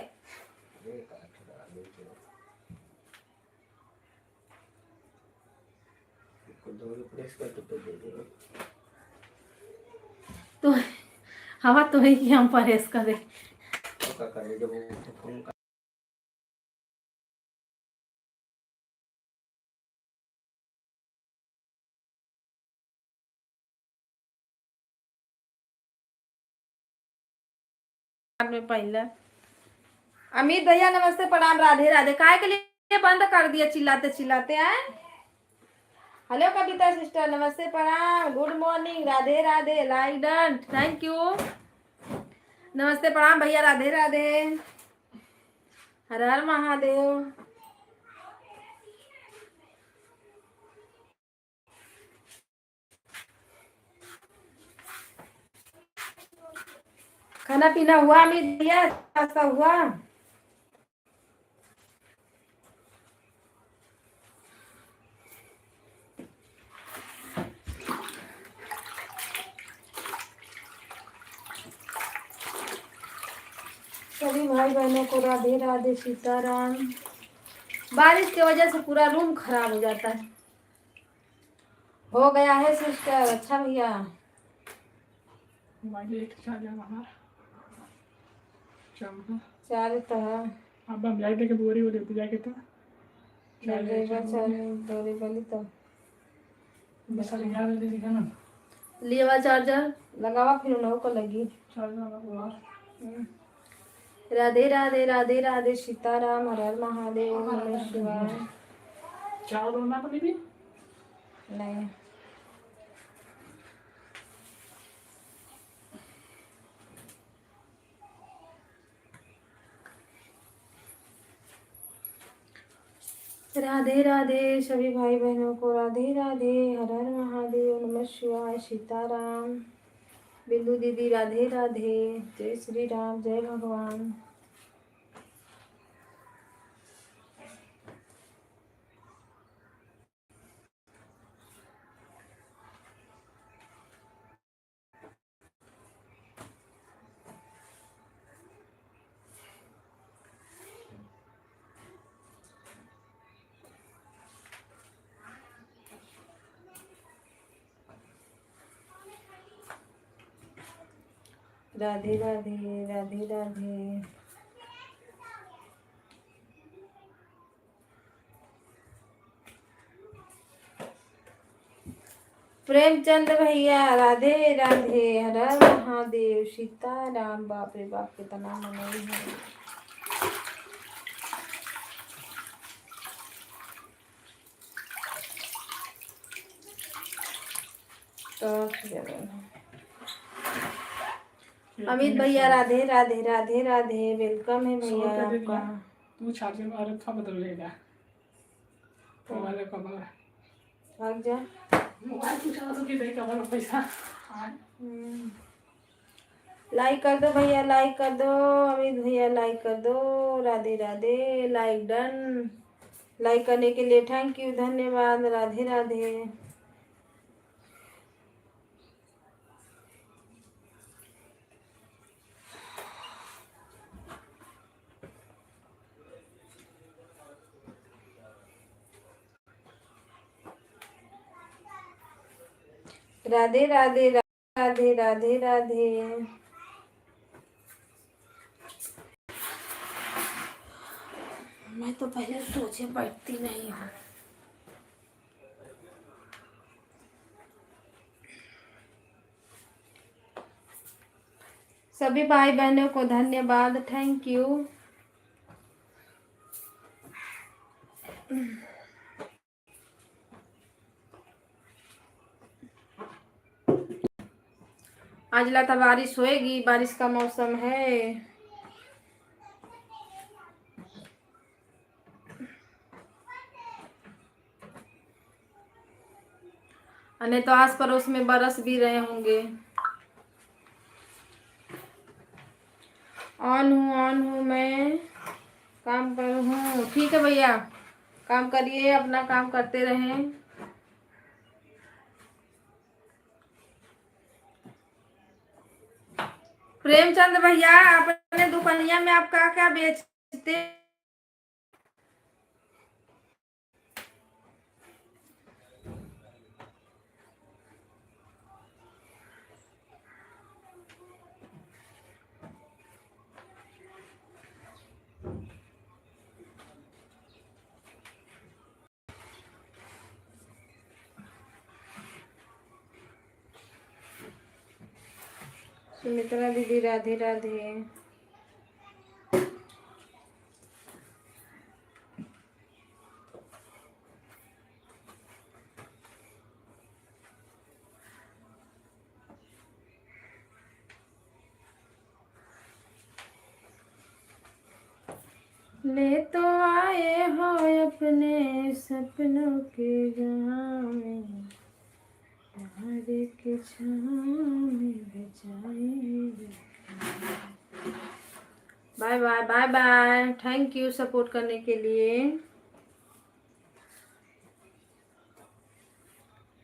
दो प्रेस कर तो दे देगा। तो हवा तो ही कि हम परहेज करें। तो क्या करे जब वो फोन का में पहले अमित भैया नमस्ते प्रणाम राधे राधे। काय के लिए बंद कर दिया चिल्लाते चिल्लाते आए। हेलो कविता सिस्टर नमस्ते प्रणाम, good morning, Radhe Radhe, like done, thank you, नमस्ते प्रणाम भैया, राधे राधे, हर हर महादेव। खाना पीना हुआ अमित भैया, नाश्ता हुआ? सभी भाई बहनों को राधे राधे सीताराम। बारिश की वजह से पूरा रूम खराब हो जाता है। हो गया है सिस्टर। अच्छा भैया, मोबाइल लेके चल जा बाहर। चल चार तो है अब हम जाए के बोरी बोरी पूजा के तो लगेगा चल दौरी वाली तो बस यार ले दिखा ना लिया चार्जर लगावा फिर उन्हों को लगी। चल जा बाहर। राधे राधे राधे राधे सीताराम, हर हर महादेव, ओम नमः शिवाय। चावल रोना पड़ी भी नहीं राधे राधे सभी भाई बहनों को राधे राधे, हर हर महादेव, नमः शिवाय, सीताराम। बिंदु दीदी राधे राधे, जय श्री राम, जय भगवान। राधे राधे राधे राधे। प्रेमचंद भैया राधे राधे, हर हर महादेव, सीताराम। बाप रे बाप कितना मनोई है। तो अमित भैया राधे राधे राधे राधे, वेलकम है भैया आपका। तू चार्जर में रखा बदल लेगा मोबाइल का कवर भाग जा मोबाइल पूछा तो कि देगा वाला पैसा। लाइक कर दो भैया, लाइक कर दो अमित भैया, लाइक कर दो। Radhe Radhe, like done. Like करने के लिए थैंक यू, धन्यवाद। राधे राधे। राधे राधे राधे राधे राधे। मैं तो पहले सोचे बैठती नहीं हूँ। सभी भाई बहनों को धन्यवाद, थैंक यू। आज लता बारिश होएगी, बारिश का मौसम है। नहीं तो आस पड़ोस में बरस भी रहे होंगे। ऑन हूँ मैं, काम कर हूँ। ठीक है भैया, काम करिए, अपना काम करते रहें। प्रेमचंद भैया अपने दुकानिया में आप क्या क्या बेचते? सुमित्रा दीदी राधे राधे। ले तो आए हो अपने सपनों के गाँव में, प्यार के छाँव में बचाएंगे। Bye bye bye bye, thank you support करने के लिए।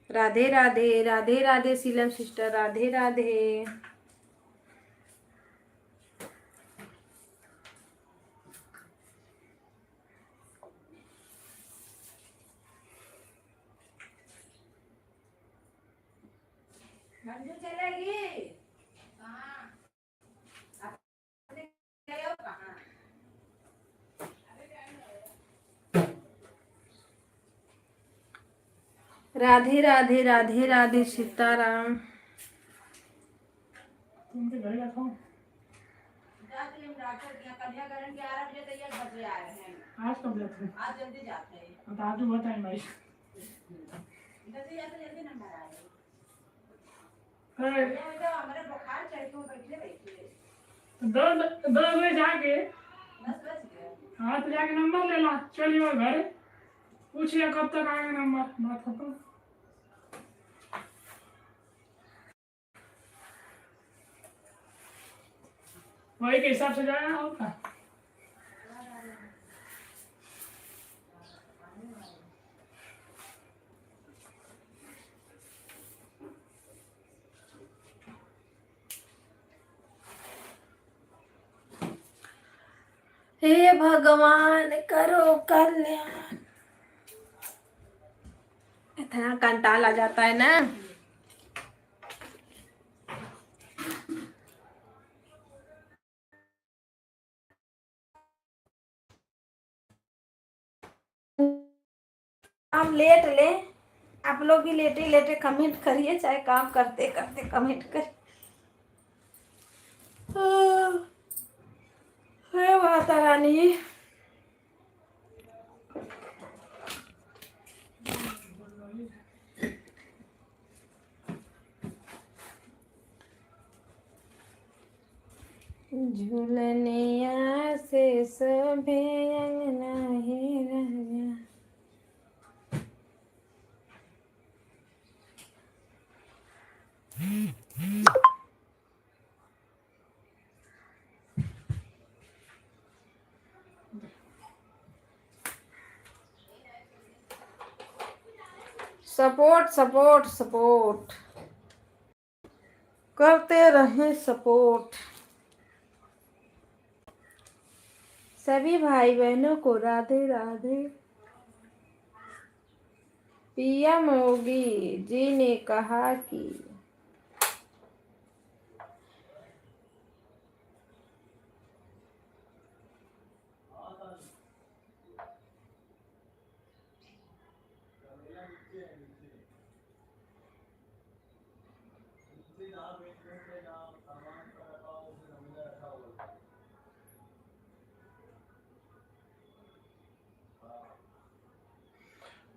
राधे राधे राधे राधे सीलम सिस्टर, राधे राधे। मंजू चलेगी कहाँ? गए हो कहाँ? राधे राधे राधे राधे सीताराम। तुम तो घर रखो। आज कब जाते हैं? आज जल्दी जाते हैं। तो आज बहुत टाइम भाई। जल्दी जाते जल्दी नंबर आ गए। अरे हमारे बुखार चढ़ के बैठे बैठे 10 बजे जाके 10 बज गए। हाँ तो जाके नंबर ले ला, चलिए वो घर पूछिए कब तक आएगा नंबर, बात खत्म। वही के हिसाब से जाना होगा। हे भगवान करो कल्याण। इतना कंटाल आ जाता है ना। हम लेट ले, आप लोग भी लेटे लेटे कमेंट करिए, चाहे काम करते करते कमेंट करिए। हे माता रानी। झूलनिया से सभे अंगना हे राजा। सपोर्ट सपोर्ट सपोर्ट करते रहें सपोर्ट। सभी भाई बहनों को राधे राधे। पीएम मोदी जी ने कहा कि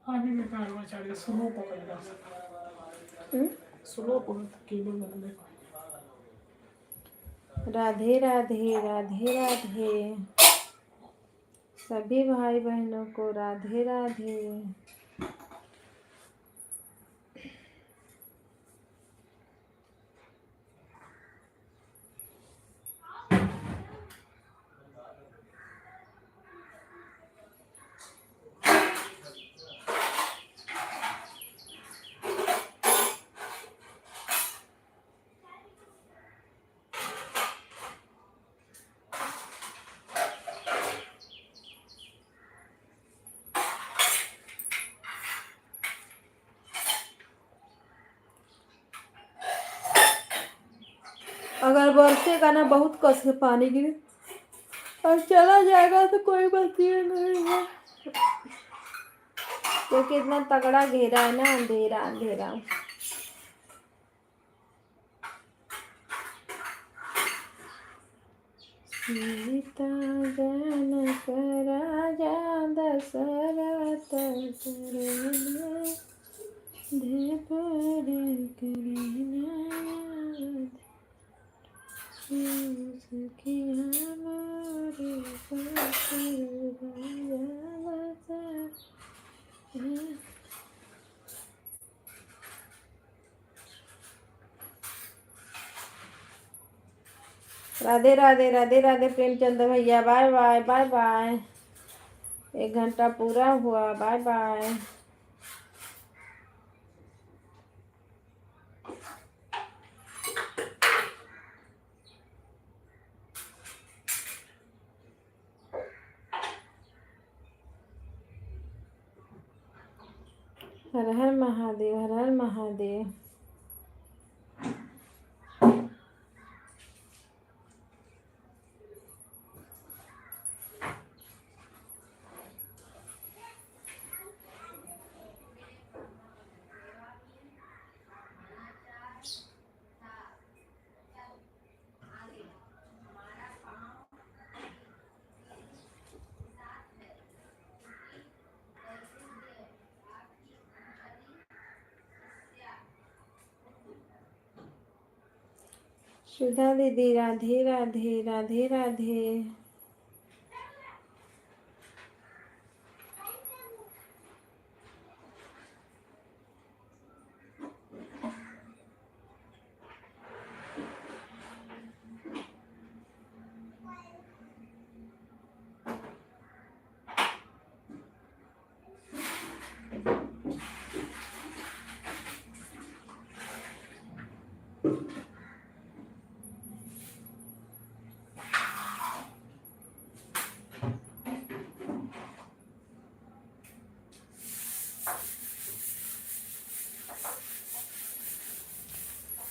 आगे में कारवा चढ़ के स्लो पकड़ेगा, स्लो पकड़ केबल बदले। राधे राधे राधे राधे। सभी भाई बहनों को राधे राधे। अगर बरसेगा ना बहुत कस के पानी गिरे और चला जाएगा तो कोई बची नहीं है, क्योंकि इतना तगड़ा घेरा है ना, अंधेरा अंधेरा। सीता जनक राजा दशरथ करेना धेपर करेना सखिया मोरे राधे राधे राधे राधे। प्रेमचंद भैया बाय बाय बाय बाय। 1 घंटा पूरा हुआ, बाय बाय। हर हर महादेव, हर हर महादेव। सुधा दीदी राधे राधे राधे राधे।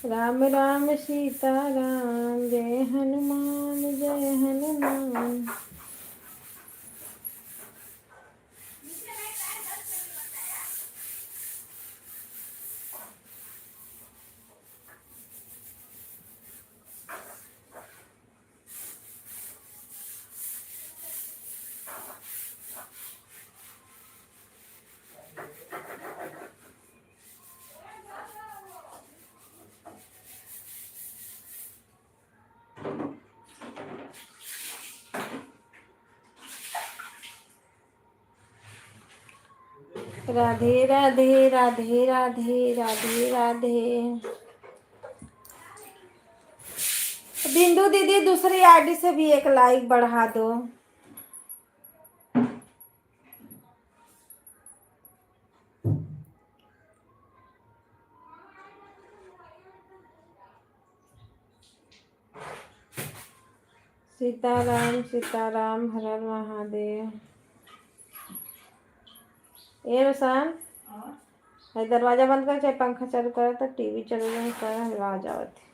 राम राम सीता राम, जय हनुमान जय हनुमान। राधे राधे राधे राधे राधे राधे। बिंदु दीदी दूसरी आईडी से भी एक लाइक बढ़ा दो। सीताराम हर हर महादेव। ये रोशन, है दरवाजा बंद कर, चाहे पंखा चालू कर, तो टीवी चालू कर, आवाज आवत है।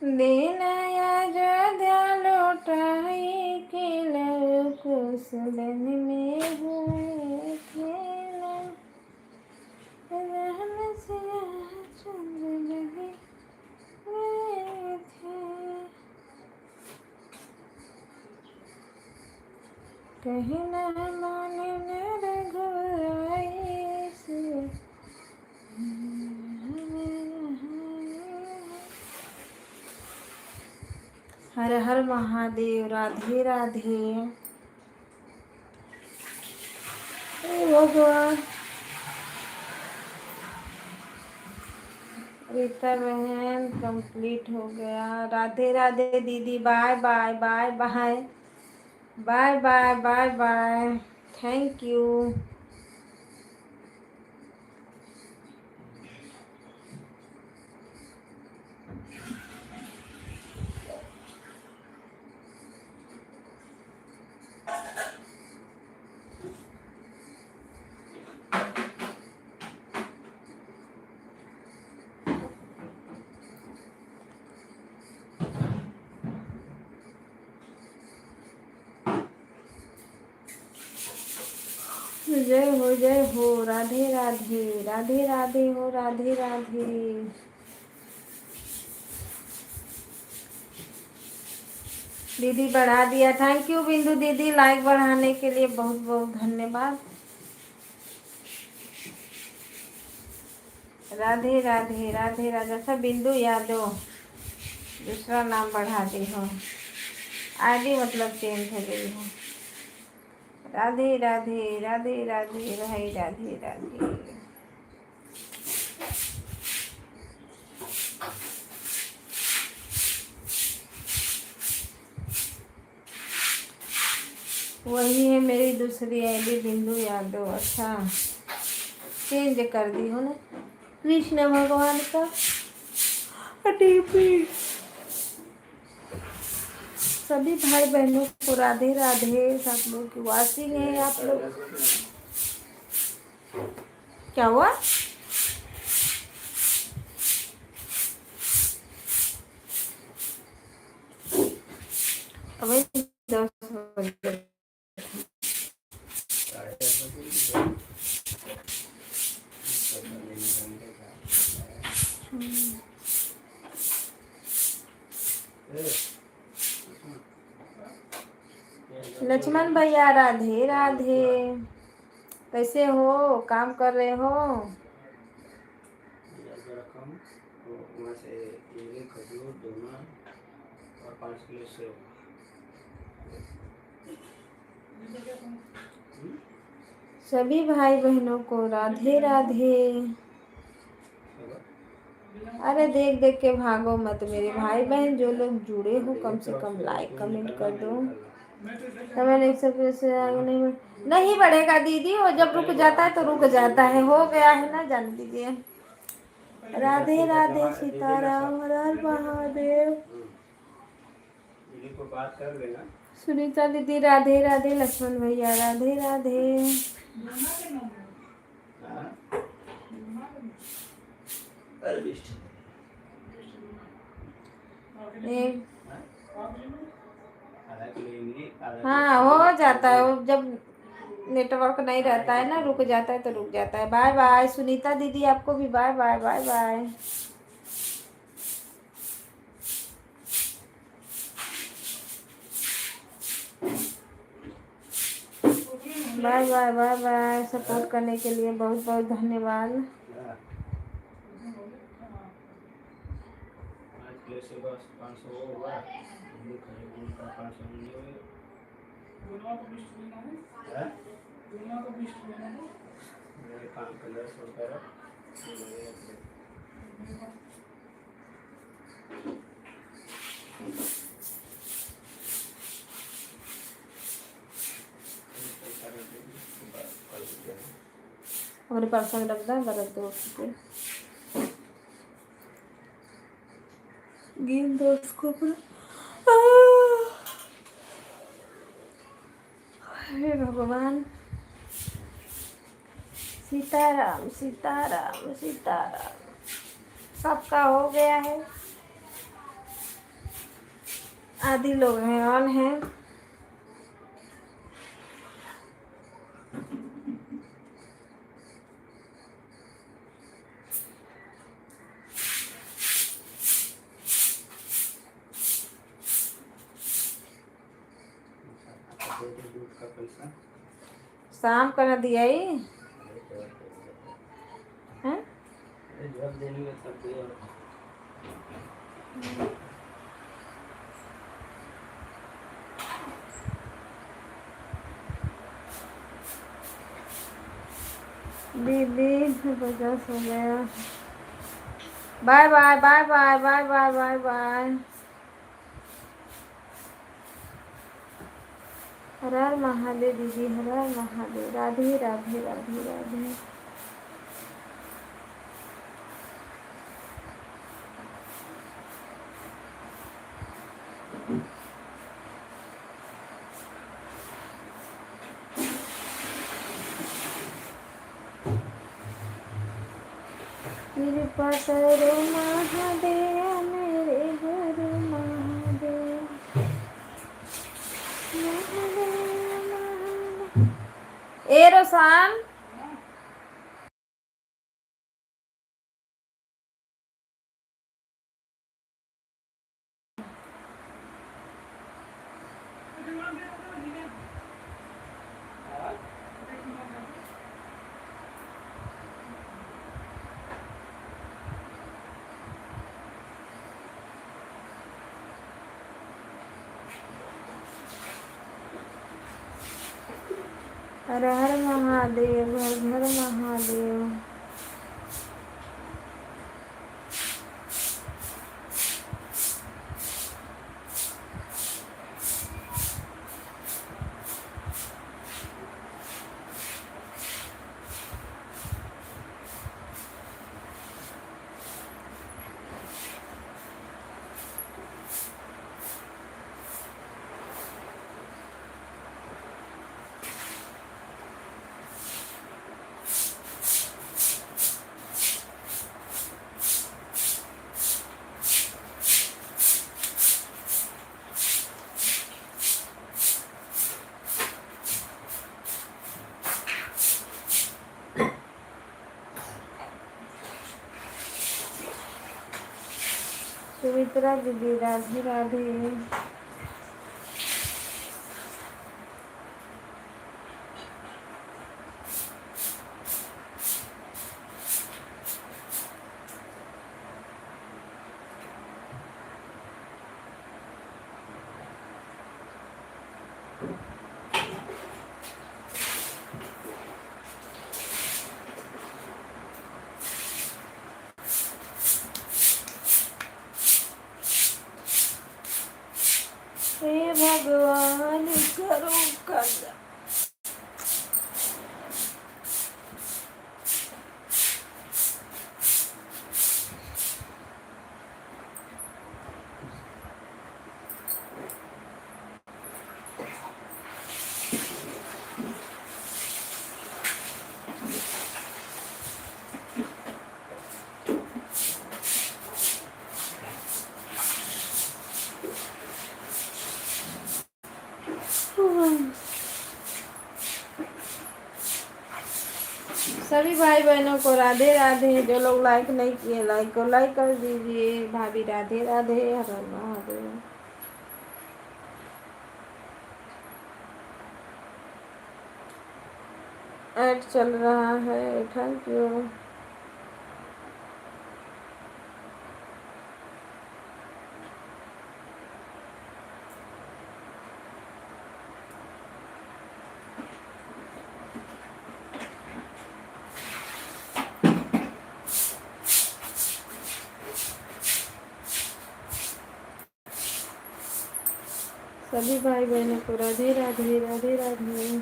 दिन अयोध्या लौटाई के कुशलन में हुए खेला, रहन से चंद्र लगे गए थे। कहीं न माने न रघुराई से। हर हर महादेव। राधे राधे। भगवान रीता बहन कंप्लीट हो गया। राधे राधे दीदी। Bye bye bye bye bye bye bye bye. Thank you. जय हो। राधे राधे राधे राधे हो। राधे राधे। दीदी बढ़ा दिया। थैंक यू बिंदु दीदी, लाइक बढ़ाने के लिए बहुत बहुत धन्यवाद। राधे राधे राधे राधे। सब बिंदु यादव दूसरा नाम बढ़ा दी हो, आईडी मतलब चेंज हो गई हो। राधे राधे राधे राधे भाई। राधे राधे। वही है मेरी दूसरी आईडी बिंदु यादव। अच्छा, चेंज कर दी हो ना। कृष्ण भगवान का डीपी। सभी भाई बहनों को राधे राधे। सब लोग वासी हैं आप लोग। क्या हुआ? अभी 10 बजे। 10:30 बजे लक्ष्मण भैया राधे राधे, कैसे हो, काम कर रहे हो? रकम तो वहाँ से केले खजूर दोना और 5 किलो सेव। सभी भाई बहनों को राधे राधे। अरे देख देख के भागो मत मेरे भाई बहन, जो लोग जुड़े हो कम से कम लाइक कमेंट कर दो। तो मैंने एक सब से आगे नहीं बढ़ेगा दीदी, वो जब रुक जाता है तो रुक जाता है, हो गया है ना, जान दीजिए। राधे राधे, सीताराम, हर हर महादेव। दीदी को बात कर लेना। सुनीता दीदी राधे राधे, लक्ष्मण भैया राधे राधे। हाँ? एक आधा किलो इमली, हाँ हो जाता है, वो जब नेटवर्क नहीं रहता है ना, रुक जाता है तो रुक जाता है। बाय बाय सुनीता दीदी, आपको भी bye bye bye bye. Bye bye bye bye, support करने के लिए बहुत बहुत धन्यवाद। 5 किलो से बस 500 होगा। इमली खजूर का 500 नहीं होगा। हाँ? मेरे काम का 10 रुपये रख। हमारे पास रख दो, बरत दो उसके गेंद दो उसको अपना। हे भगवान, सीताराम सीताराम सीताराम। सबका हो गया है, आधी लोग हैं ऑन है। दूध का पैसा शाम का न दिया ही हैं? जब देंगे तब दे। दीदी 50 हो गया। Bye bye bye bye bye bye bye bye. हर हर महादेव दीदी, हर हर महादेव। राधे राधे राधे राधे। कृपा करो महादेव, मेरे गुरु महादेव। ए रोसान, हर हर महादेव, हर हर महादेव। सुमित्रा दीदी राधे राधे। हे भगवान करो कल्याण। सभी भाई बहनों को राधे राधे। जो लोग लाइक नहीं किए लाइक को लाइक कर दीजिए। भाभी राधे राधे। हर हर महादेव। ऐड चल रहा है, थैंक यू। सभी भाई बहनों को राधे राधे राधे राधे।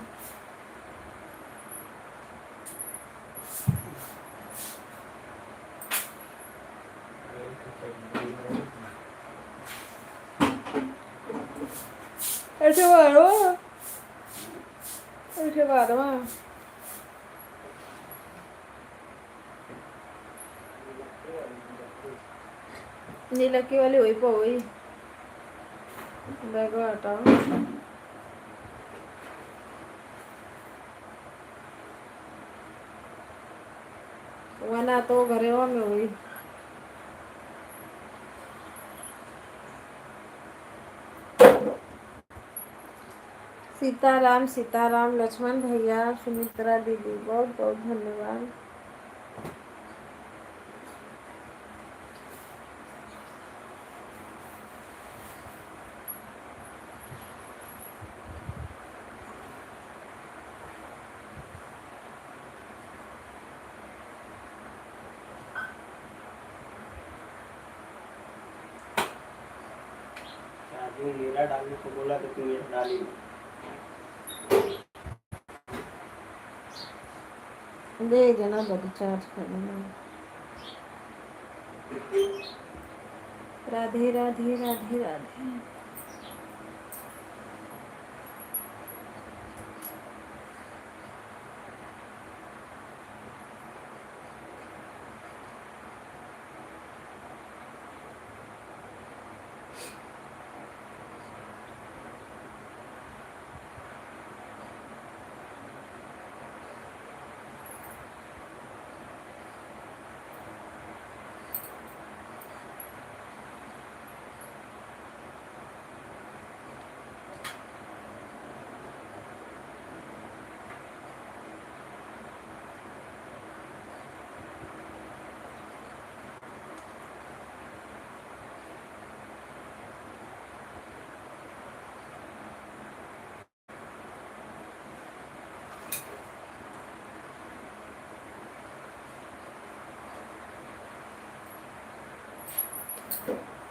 ऐसे मारो, ऐसे मारो। नीलक्की वाली हुई पो हुई बैग हटाओ। वरना तो घरे में हुई। सीताराम सीताराम। लक्ष्मण भैया, सुमित्रा दीदी, बहुत बहुत धन्यवाद। शादी में मेरा डालने को बोला तो तुम मेरा डाली नहीं। दे देना, बड़ी चार्ज कर देना। राधे राधे राधे राधे।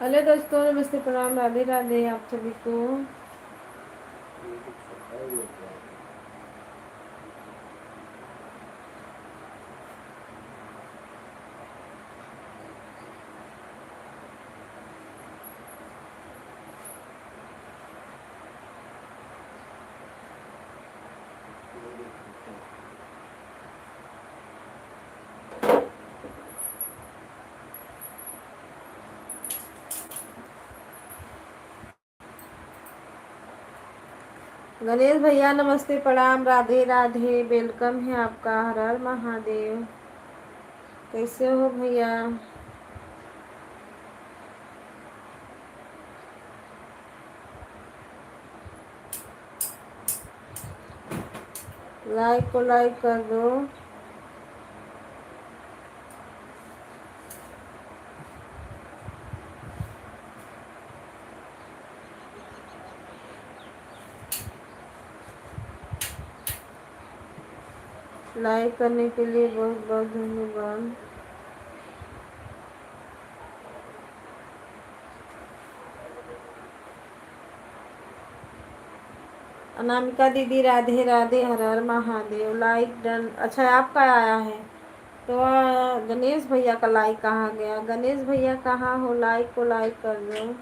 हेलो दोस्तों, नमस्ते, प्रणाम, राधे राधे आप सभी को। गणेश भैया नमस्ते, प्रणाम, राधे राधे। वेलकम है आपका। हर हर महादेव। कैसे हो भैया? लाइक को लाइक कर दो। लाइक करने के लिए बहुत बहुत धन्यवाद। अनामिका दीदी राधे राधे, हर हर महादेव। Like done. अच्छा आपका आया है तो गणेश भैया का लाइक कहाँ गया? गणेश भैया कहाँ हो? लाइक को लाइक कर दो।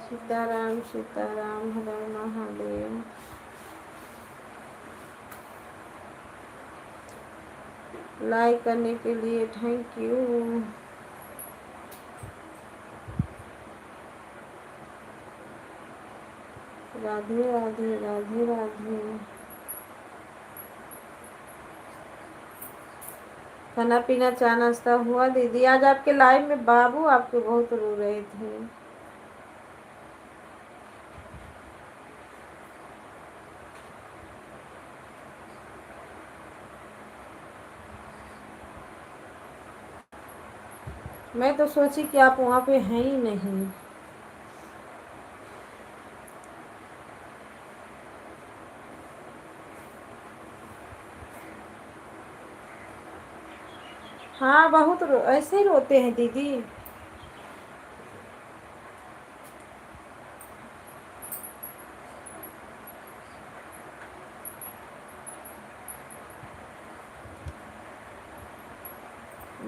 सीताराम सीताराम, हर हर महादेव। लाइक करने के लिए थैंक यू। राधे राधे राधे राधे। खाना पीना चाय नाश्ता हुआ दीदी? आज आपके लाइव में बाबू आपके बहुत रो रहे थे। मैं तो सोची कि आप वहाँ पे हैं ही नहीं। हाँ बहुत ऐसे ही रोते हैं दीदी।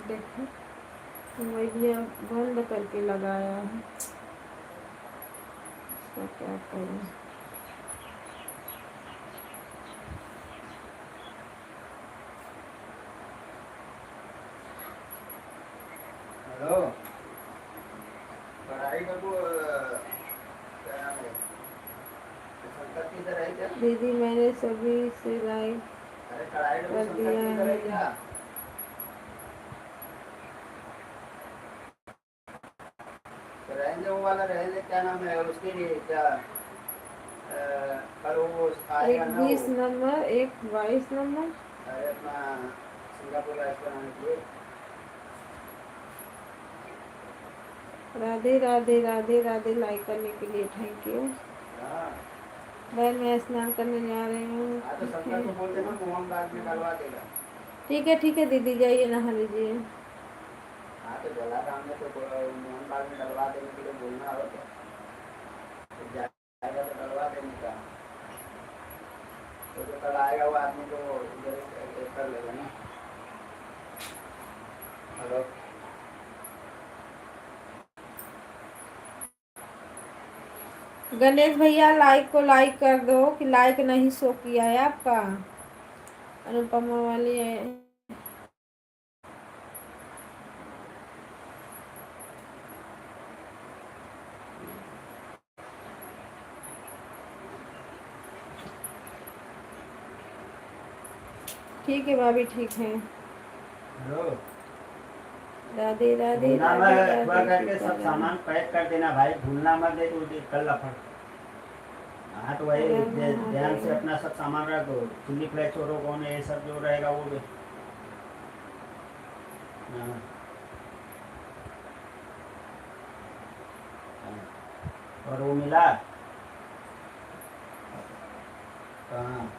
देखो मीडिया बंद करके लगाया है, इसका क्या करूँ। हेलो, कढ़ाई का वो क्या नाम है, शंकर किधर है क्या? दीदी मैंने सभी से लाइक अरे कढ़ाई का वो कर शंकर दिया किधर है है। क्या? तो रहेंगे वो वाला रहेंगे, क्या नाम है, और उसके लिए क्या कल वो आएगा एक ना वो, 20 नंबर, एक 22 नंबर। अरे अपना सिंगापुर राइस बनाने के लिए। राधे राधे राधे राधे। लाइक करने के लिए थैंक यू। हाँ बहन मैं स्नान करने जा रही हूँ। हाँ, तो ठीक शंकर है को बोल देना मोहन बाग में डलवा देगा। ठीक है दीदी जाइए नहा लीजिए। हाँ तो जलाराम में तो मोहन बाग में डलवा देने के लिए बोलना हो क्या, तो जाएगा तो डलवा देने का, तो जो कल आएगा वो आदमी तो इधर कर लेगा ना। हेलो, गणेश भैया लाइक को लाइक कर दो कि लाइक नहीं शो किया है आपका। अनुपमा वाली है। ठीक है भाभी ठीक है। हेलो, राधे राधे भूलना राधे मत, थोड़ा राधे करके सब सीताराम। सामान पैक कर देना भाई, भूलना मत, दे तो कल लफड़। हाँ तो वही हर हर ध्यान से महादेव। अपना सब सामान रख दो, चिल्ली फ्लेक्स और कौन है ये सब जो रहेगा वो भी। हाँ हाँ। और वो मिला हाँ,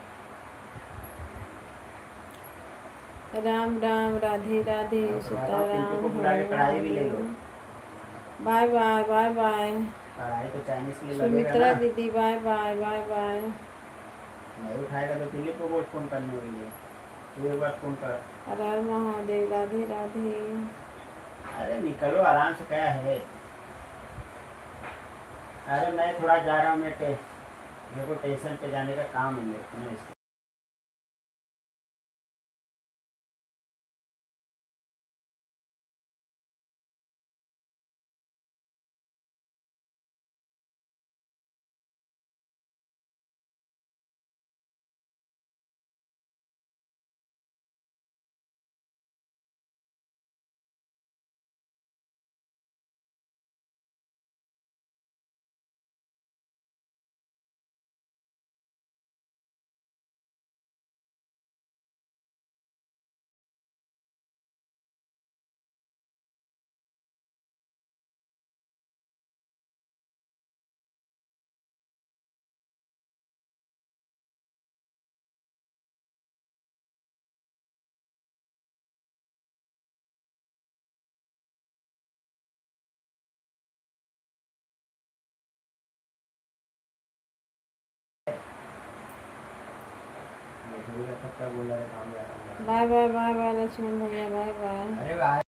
राम राम राधे राधे तो मैं कहता हूँ पिंटू सीताराम, को हर बुला के हर कढ़ाई भी ले लो। Mahadev. Bye bye bye bye. कढ़ाई तो चाइनीज के लिए लगेगा सुमित्रा ना। दीदी बाय बाय बाय बाय। नहीं उठाएगा तो दिलीप को बोल फोन करने के लिए, तू एक बार फोन कर। हर हर महादेव राधे राधे। अरे निकलो आराम से, क्या है। अरे मैं थोड़ा जा रहा हूँ, मेरे को स्टेशन पे जाने का काम है मेरे को। बोला तब क्या बोला है काम जा रहा हूँ। Bye bye bye bye Lakshman भैया, बाय बाय। अरे भाई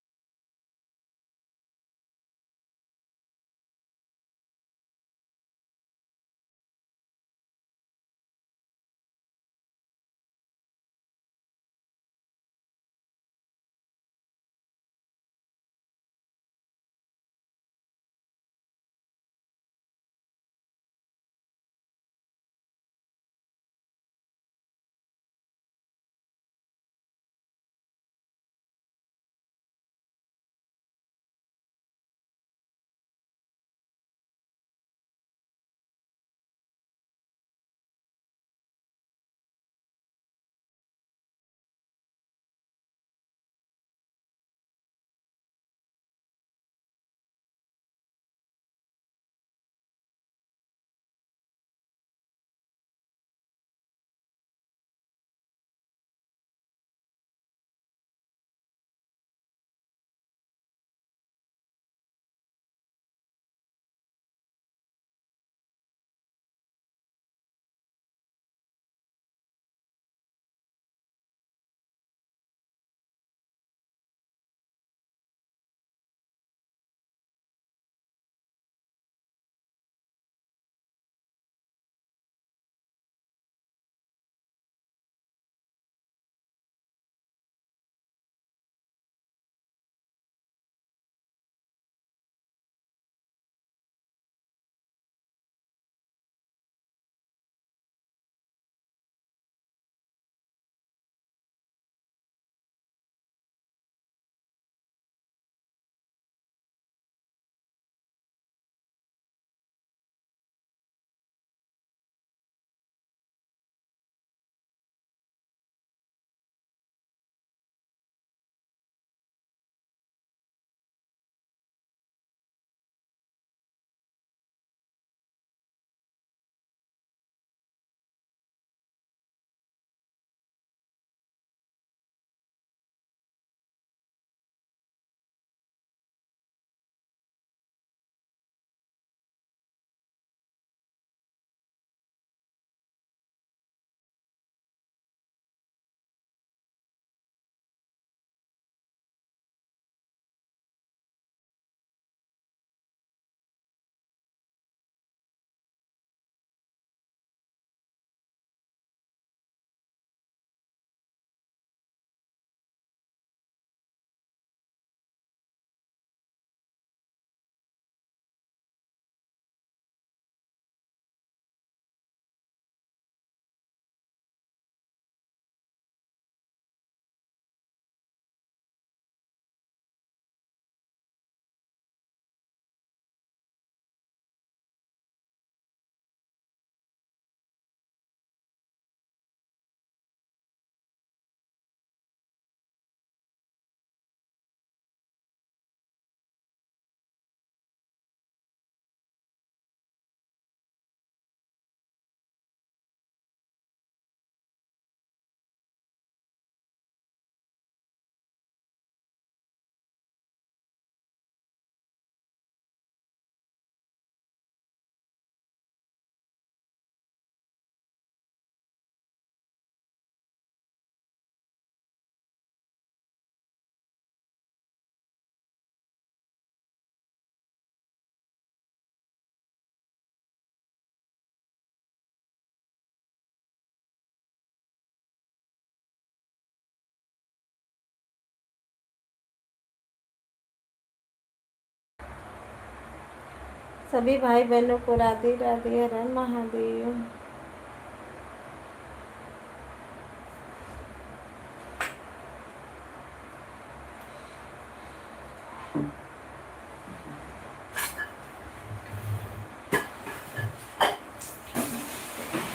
सभी भाई बहनों को राधे राधे, हर हर महादेव।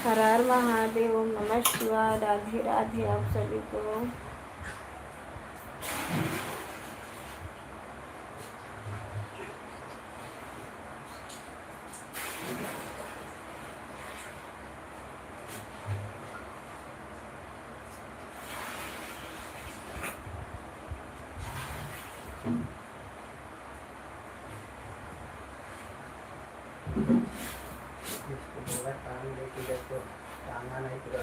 हर हर महादेव, ओम नमः शिवाय, राधे राधे आप सभी को। इसको पूरा काम लेके जब तो टांगा नहीं पूरा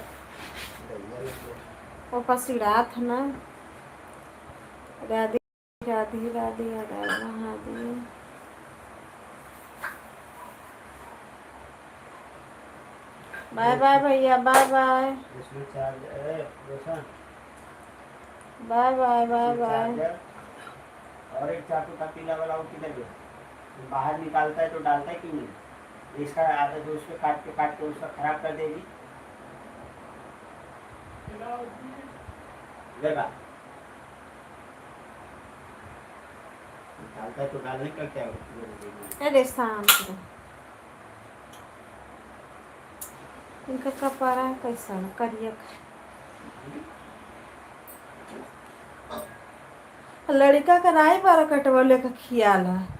दैया लग गया। पापा सिड़ा था ना। राधे राधे राधे राधे महादेव। बाय बाय भैया, बाय बाय इसमें चार्जर रोशन, बाय बाय बाय इसमें बाय। चार्जर और एक चाकू का पीला वाला वो किधर गया? तो बाहर निकालता है तो डालता है कि नहीं? इसका आधा जो उसको काट के उसका खराब कर देगी। देखा, डालता है तो डालने का क्या हो? अरे शांत इनका कपड़ा कैसा करिया लड़का का राय बार कटवले का खियाल है।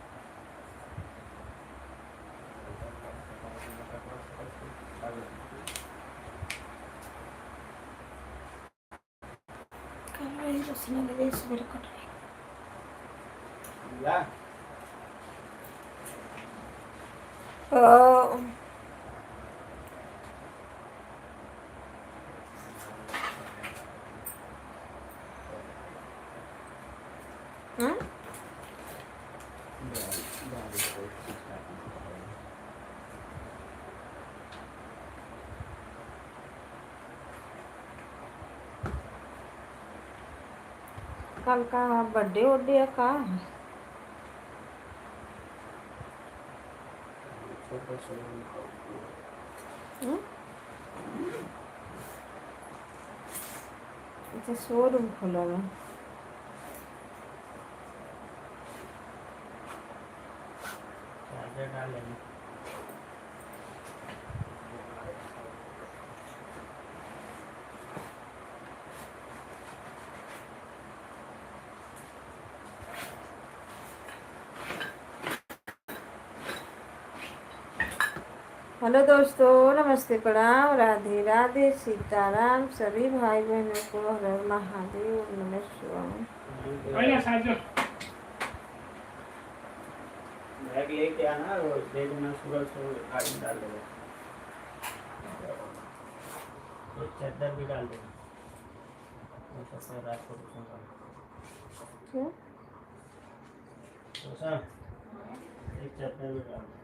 या कल का बर्थडे वड्डे है का? अच्छा शोरूम खोला है। चार्जर डाल लेंगे। हेलो दोस्तों, नमस्ते, प्रणाम, राधे राधे, सीताराम। सभी भाई बहनों को हर हर महादेव, नमः शिवाय। भैया चार्जर बैग लेके आना और दे देना, सूरज को गाड़ी में डाल देगा। एक चादर भी डाल देना, तो रात को क्या? रोशन, एक चादर भी डाल दो।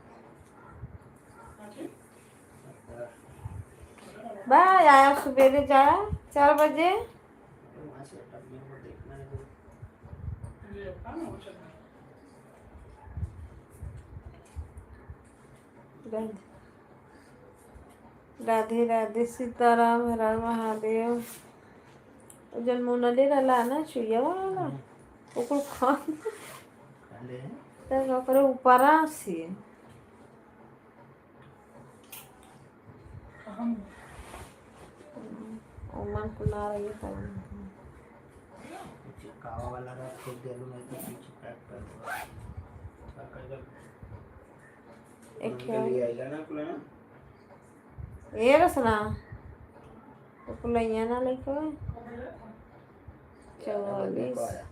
बाय, आया सवेरे जाया 4 बजे। वहाँ से टपने को देखना है तो ये का ना हो चल राधे राधे, सीताराम, हर हर महादेव। जन मुनले रला ना चुया वाला ओकर खान डाले हैं। तक ओकर ऊपरा से हम ओमन कुला रही था। चिपकावा वाला रख के दे लूँ, नहीं तो पीछे पैक कर दूँगा। एक उनके लिए आएगा ना कुला ना? ये रसना तो कुलैया ना लेके 44।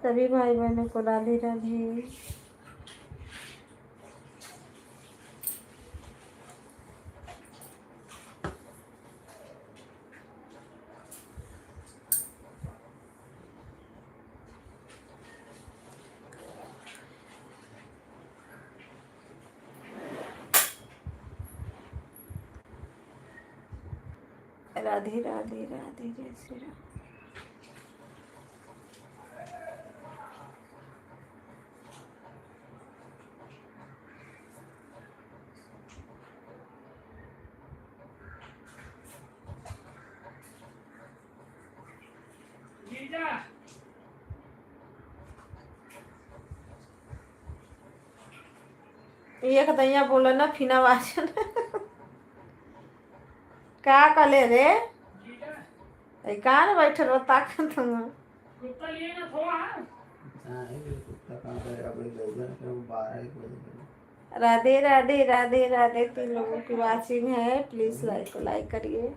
सभी भाई बहनों को राधे राधे। राधे राधे राधे, जय श्री राम। जीजा ये कतैया बोला ना फिना वाचन का कले रे जीजा कान बैठल बता तुम कुत्ता लिए ना थोड़ा हाँ, ये कुत्ता कहाँ करेगा भाई, गई है वो 12 1 बजे। राधे राधे राधे राधे। 3 लोगों की वाचिंग है, प्लीज लाइक करिए।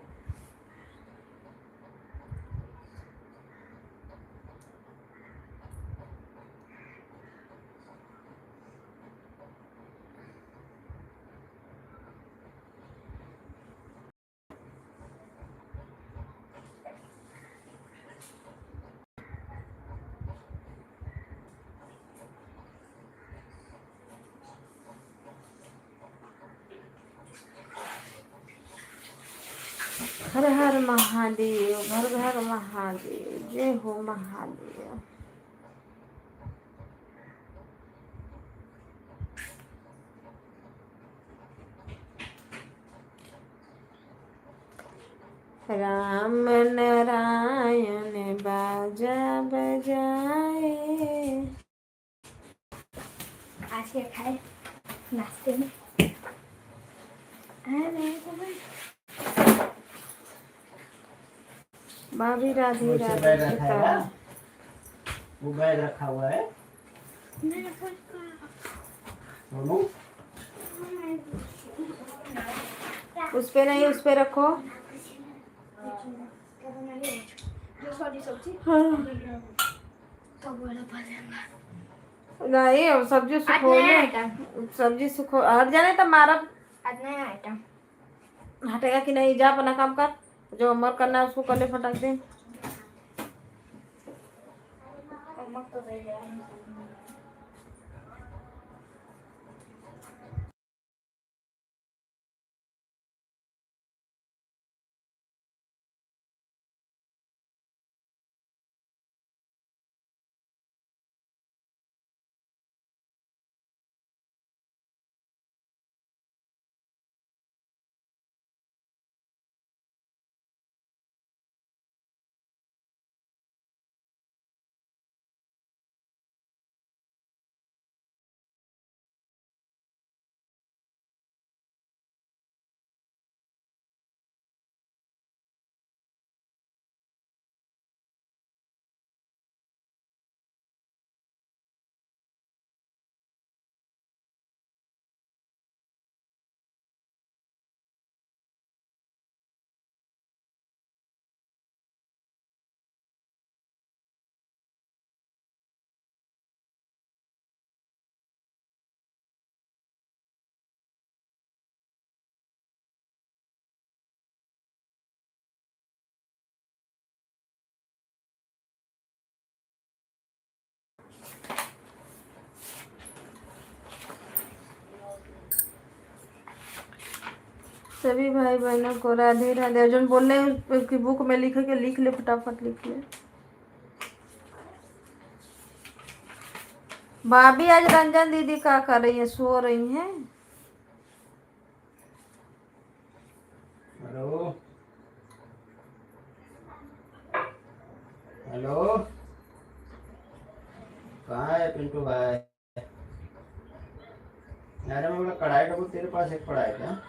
हर हर महादेव, घर घर महादेव, जय हो महादेव। राम नारायण बाजा बजाए। आज क्या खाए नाश्ते में? भाभी राधे मुझसे राधे बैग रखा है सीता। ना? वो बैग रखा हुआ है सोनू। उस पे नहीं, उस पे रखो। जो सॉरी सब्जी हाँ। तो बोला पसंद नहीं अब सब्जी आज सुखो नया ले, आइटम, सब्जी सुखो हट जाने तो मारा आज नया आइटम। हटेगा कि नहीं। जा अपना काम कर, जो होमवर्क करना है उसको कर ले फटाक दे। अम्मा तो रह गया है। सभी भाई बहनों को राधे राधे। अर्जुन बोल रहे कि बुक में लिखे के लिख ले, फटाफट लिख ले। भाभी आज रंजन दीदी क्या कर रही है, सो रही हैं। हेलो हेलो, कहाँ है पिंटू भाई? अरे मैं बोला कढ़ाई का वो तेरे पास एक पड़ा है क्या?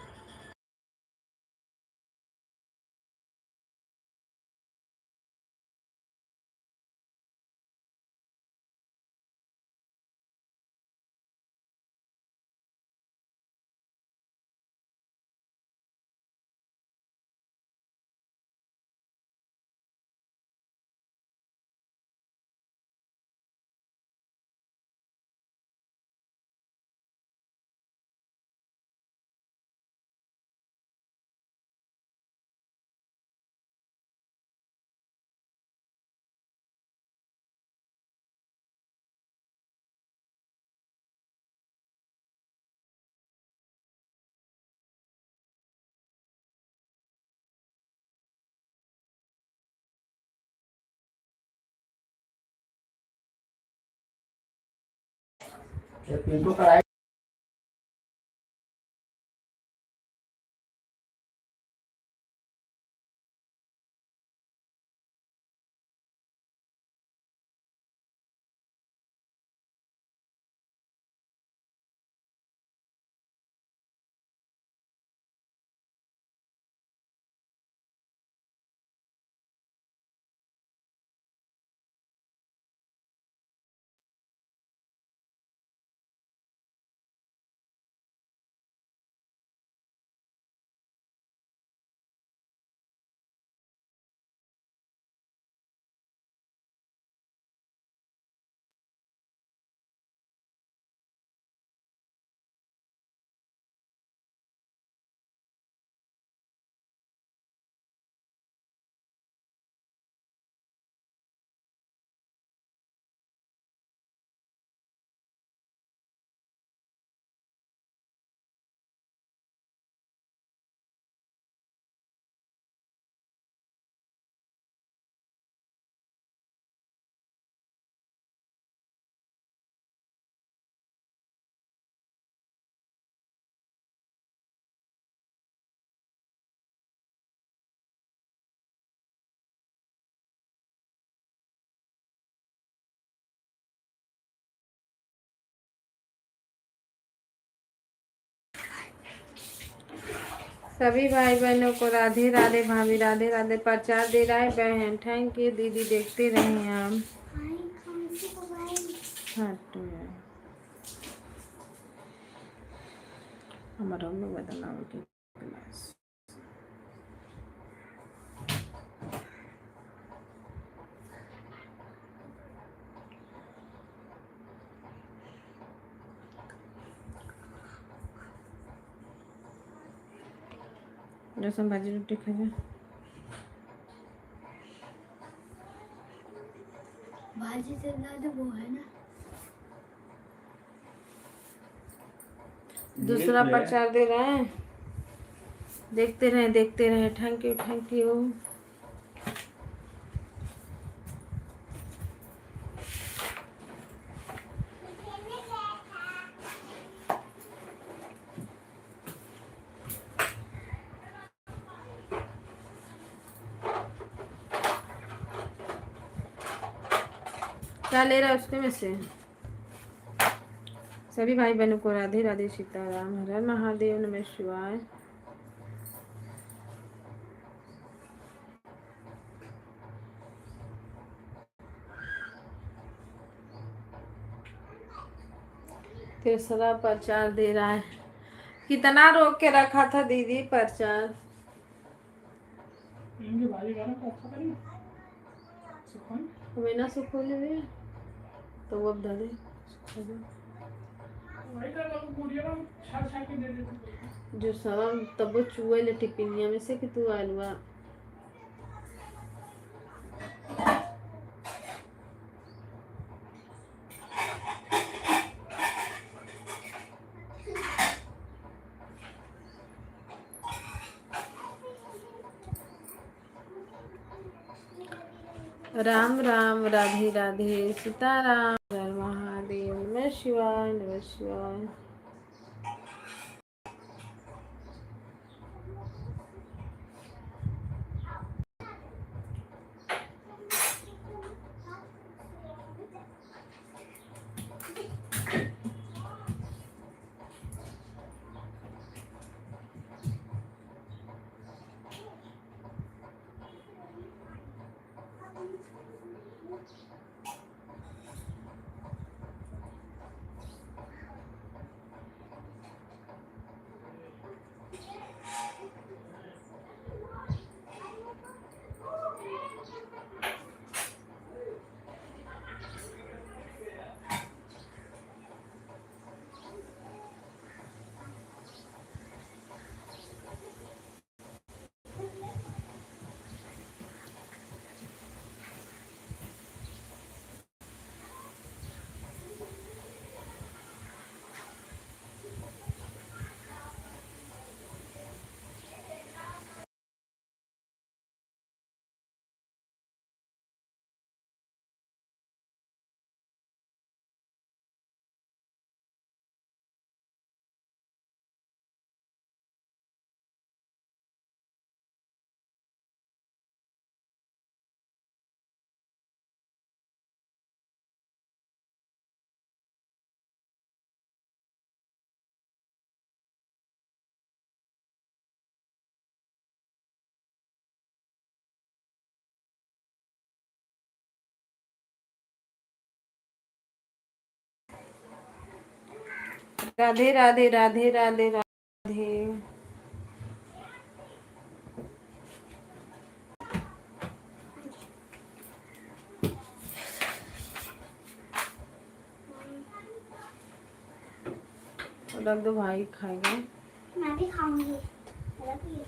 ये पिंटू कढ़ाई सभी भाई बहनों को राधे राधे। भाभी राधे राधे प्रचार दे रहा है बहन। थैंक यू दीदी, देखते रहें आप। हटो यार, हमारा लोग बदलाव के क्लास। रसम भाजी रोटी खा जा। भाजी से ज्यादा वो है ना, दूसरा प्रचार दे रहा है, देखते रहें देखते रहें। Thank you thank you. क्या ले रहा है उसके में से? सभी भाई बहनों को राधे राधे, सीताराम, हर हर महादेव, नमः शिवाय। तीसरा प्रचार दे रहा है। कितना रोक के रखा था दीदी प्रचार? इनकी भाजी का ना अच्छा करी सुखन बिना सुखोले हुए तो वो अब डाले। वही कर लो गुड़िया ना छा छा के दे देते। जो सवा तब वो चूहे ले टिपिनिया में से कि तू आलुआ। राम राम, राधे राधे, सीताराम, हर महादेव, नमः शिवाय, नमः शिवाय। राधे राधे राधे राधे राधे। रख दो भाई खाएंगे। मैं भी खाऊंगी। मेरा भी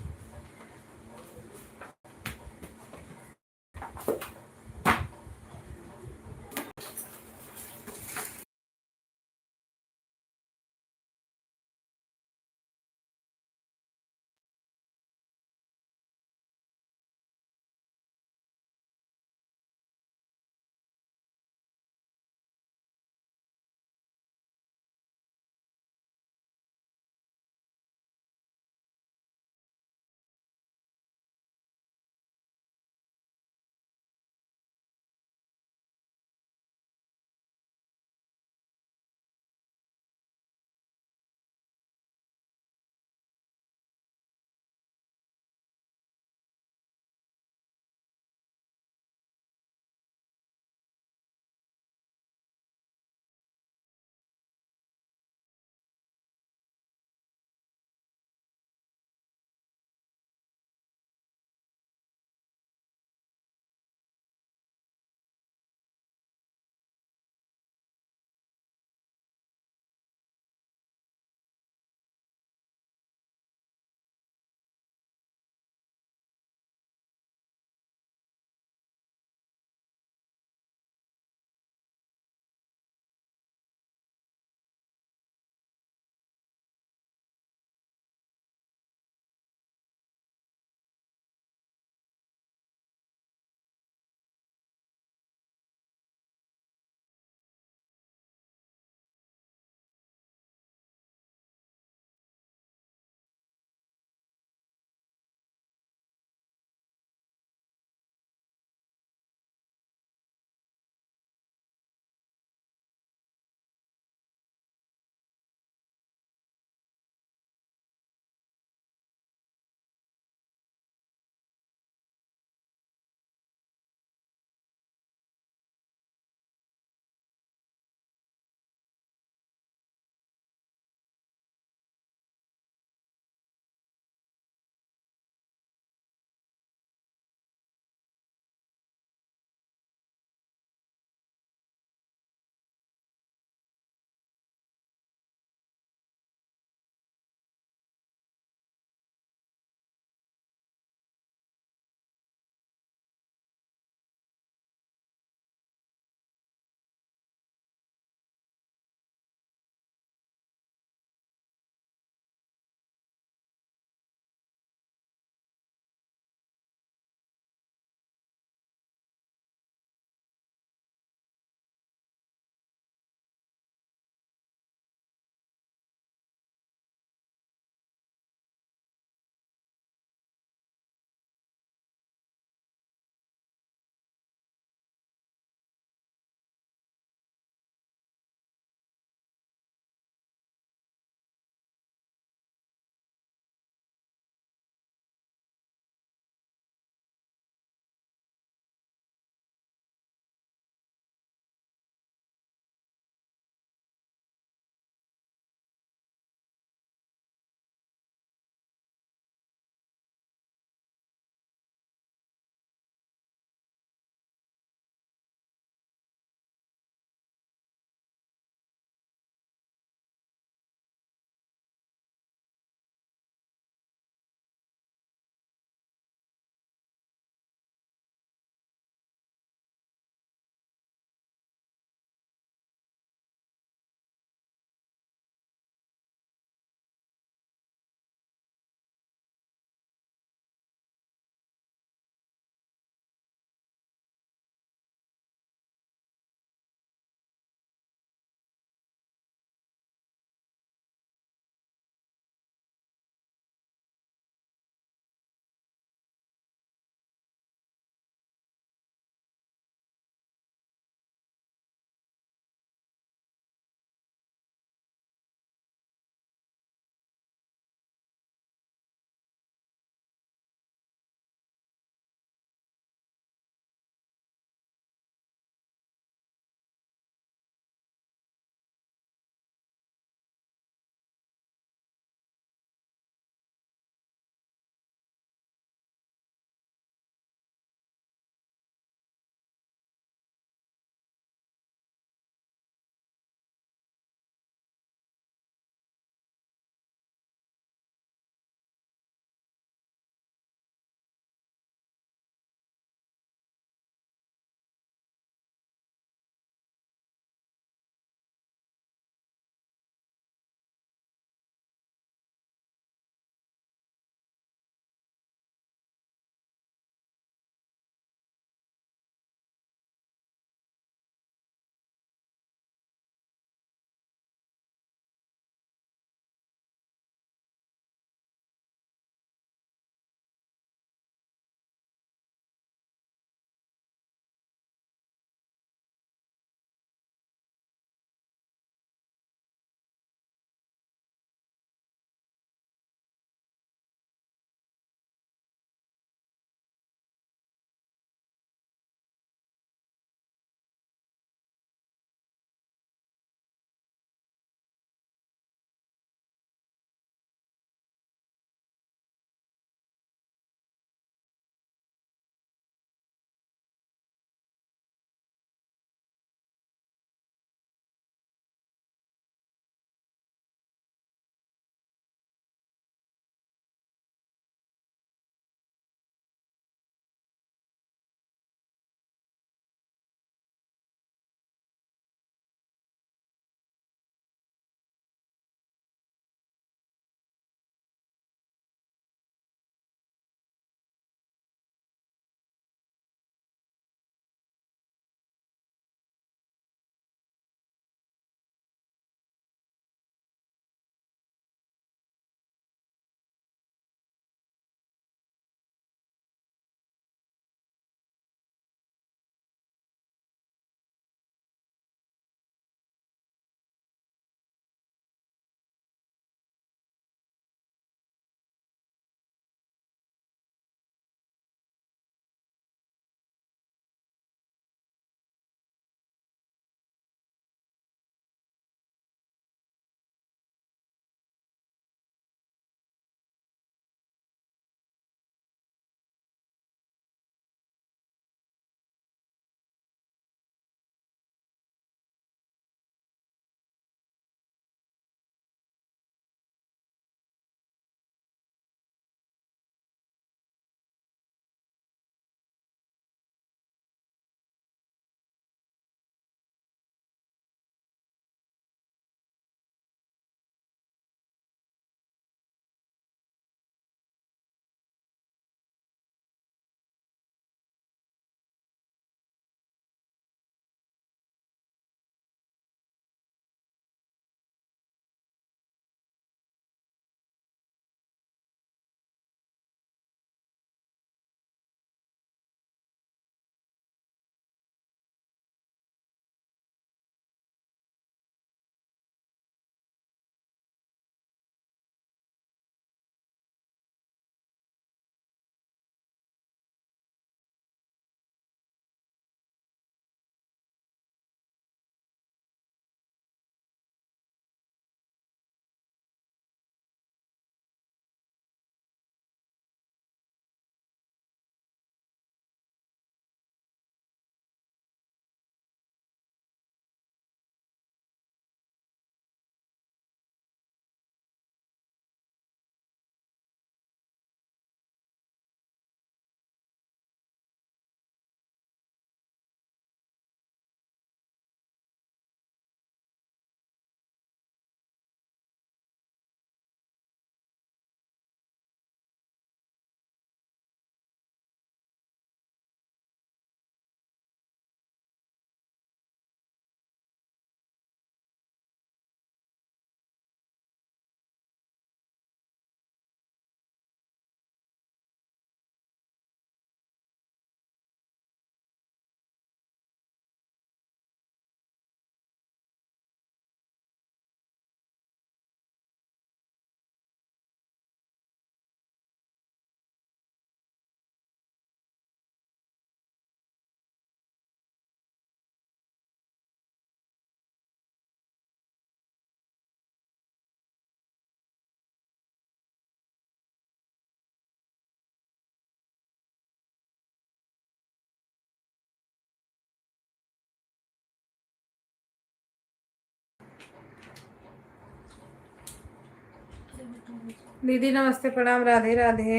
दीदी नमस्ते प्रणाम राधे राधे।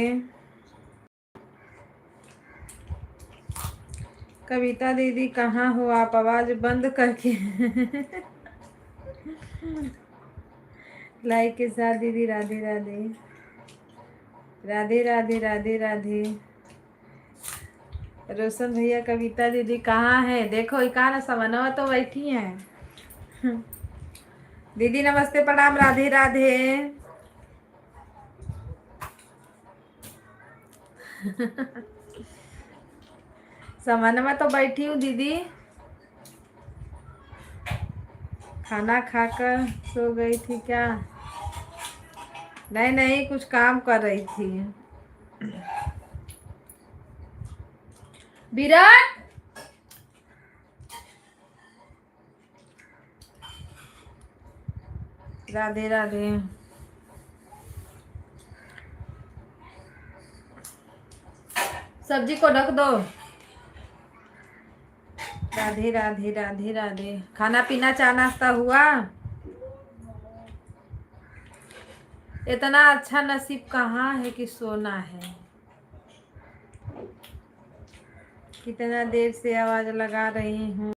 कविता दीदी कहाँ हो आप, आवाज बंद करके लाइक के साथ दीदी राधे राधे राधे राधे राधे राधे। रोशन भैया कविता दीदी कहाँ है, देखो इकाना समनवा तो बैठी हैं। दीदी नमस्ते प्रणाम राधे राधे। समनवा तो बैठी हूँ दीदी, खाना खाकर सो गई थी क्या? नहीं नहीं, कुछ काम कर रही थी। विराट राधे राधे। सब्जी को ढक दो। राधे राधे राधे राधे। खाना पीना चाय नाश्ता हुआ? इतना अच्छा नसीब कहाँ है कि सोना है। कितना देर से आवाज लगा रही हूँ।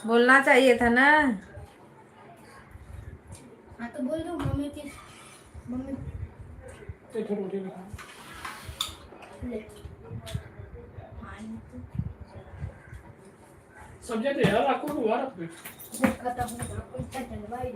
बोलना चाहिए था ना। हाँ तो बोल दो मम्मी की, मम्मी देखो रोटी दिखा। ले। सब्जी तो यार आपको हुआ रख दे। खत्म हो गया, कोई चटनी भाई।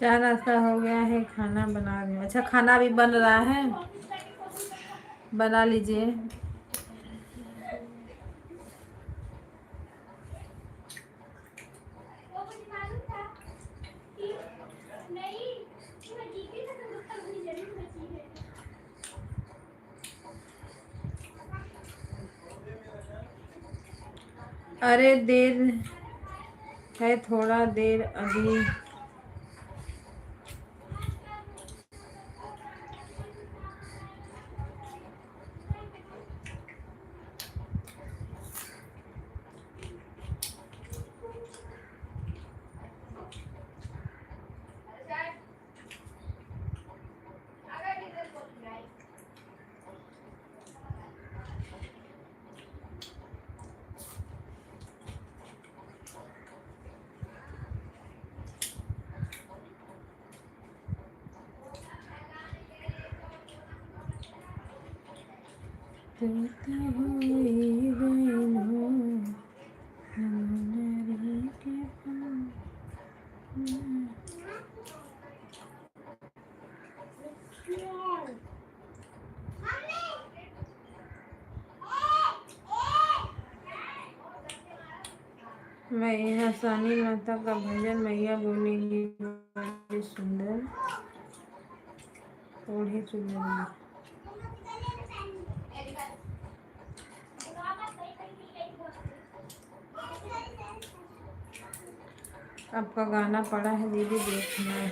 चाय नाश्ता हो गया है, खाना बना रही हूँ। अच्छा खाना भी बन रहा है, बना लीजिए। अरे देर है, थोड़ा देर अभी। मैया सानी माता का भजन मैया बोलेगी बड़ी सुंदर ओढ़े चुनरी। आपका गाना पड़ा है दीदी, देखना है।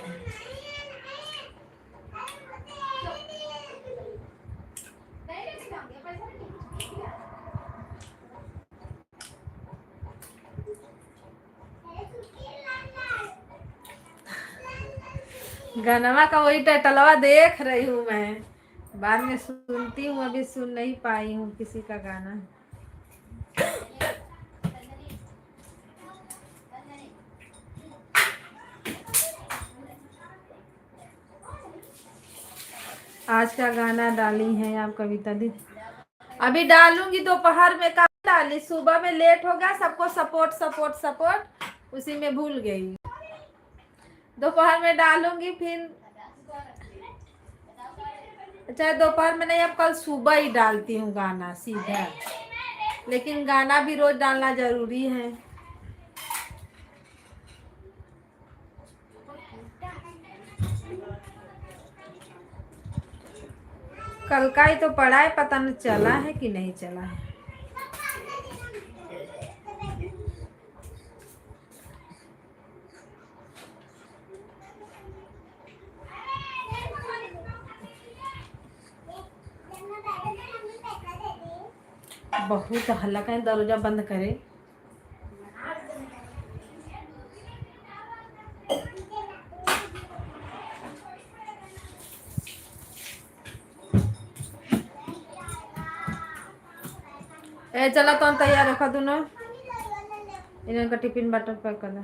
गानवा का वही टाइटलवा देख रही हूँ मैं, बाद में सुनती हूँ, अभी सुन नहीं पाई हूँ किसी का गाना। आज का गाना डाली है आप कविता दी? अभी डालूंगी दोपहर में, कहाँ डाली, सुबह में लेट हो गया, सबको सपोर्ट सपोर्ट सपोर्ट, उसी में भूल गई। दोपहर में डालूंगी फिर। अच्छा दोपहर में नहीं, अब कल सुबह ही डालती हूँ गाना सीधा, लेकिन गाना भी रोज डालना जरूरी है। कल का ही तो पड़ा है, पता नहीं चला है कि नहीं चला है। बहुत हल्ला करें, दरवाजा बंद करे। ए चला तो तैयार रखा दोनों, इनका टिफिन बटर पैक कर दो।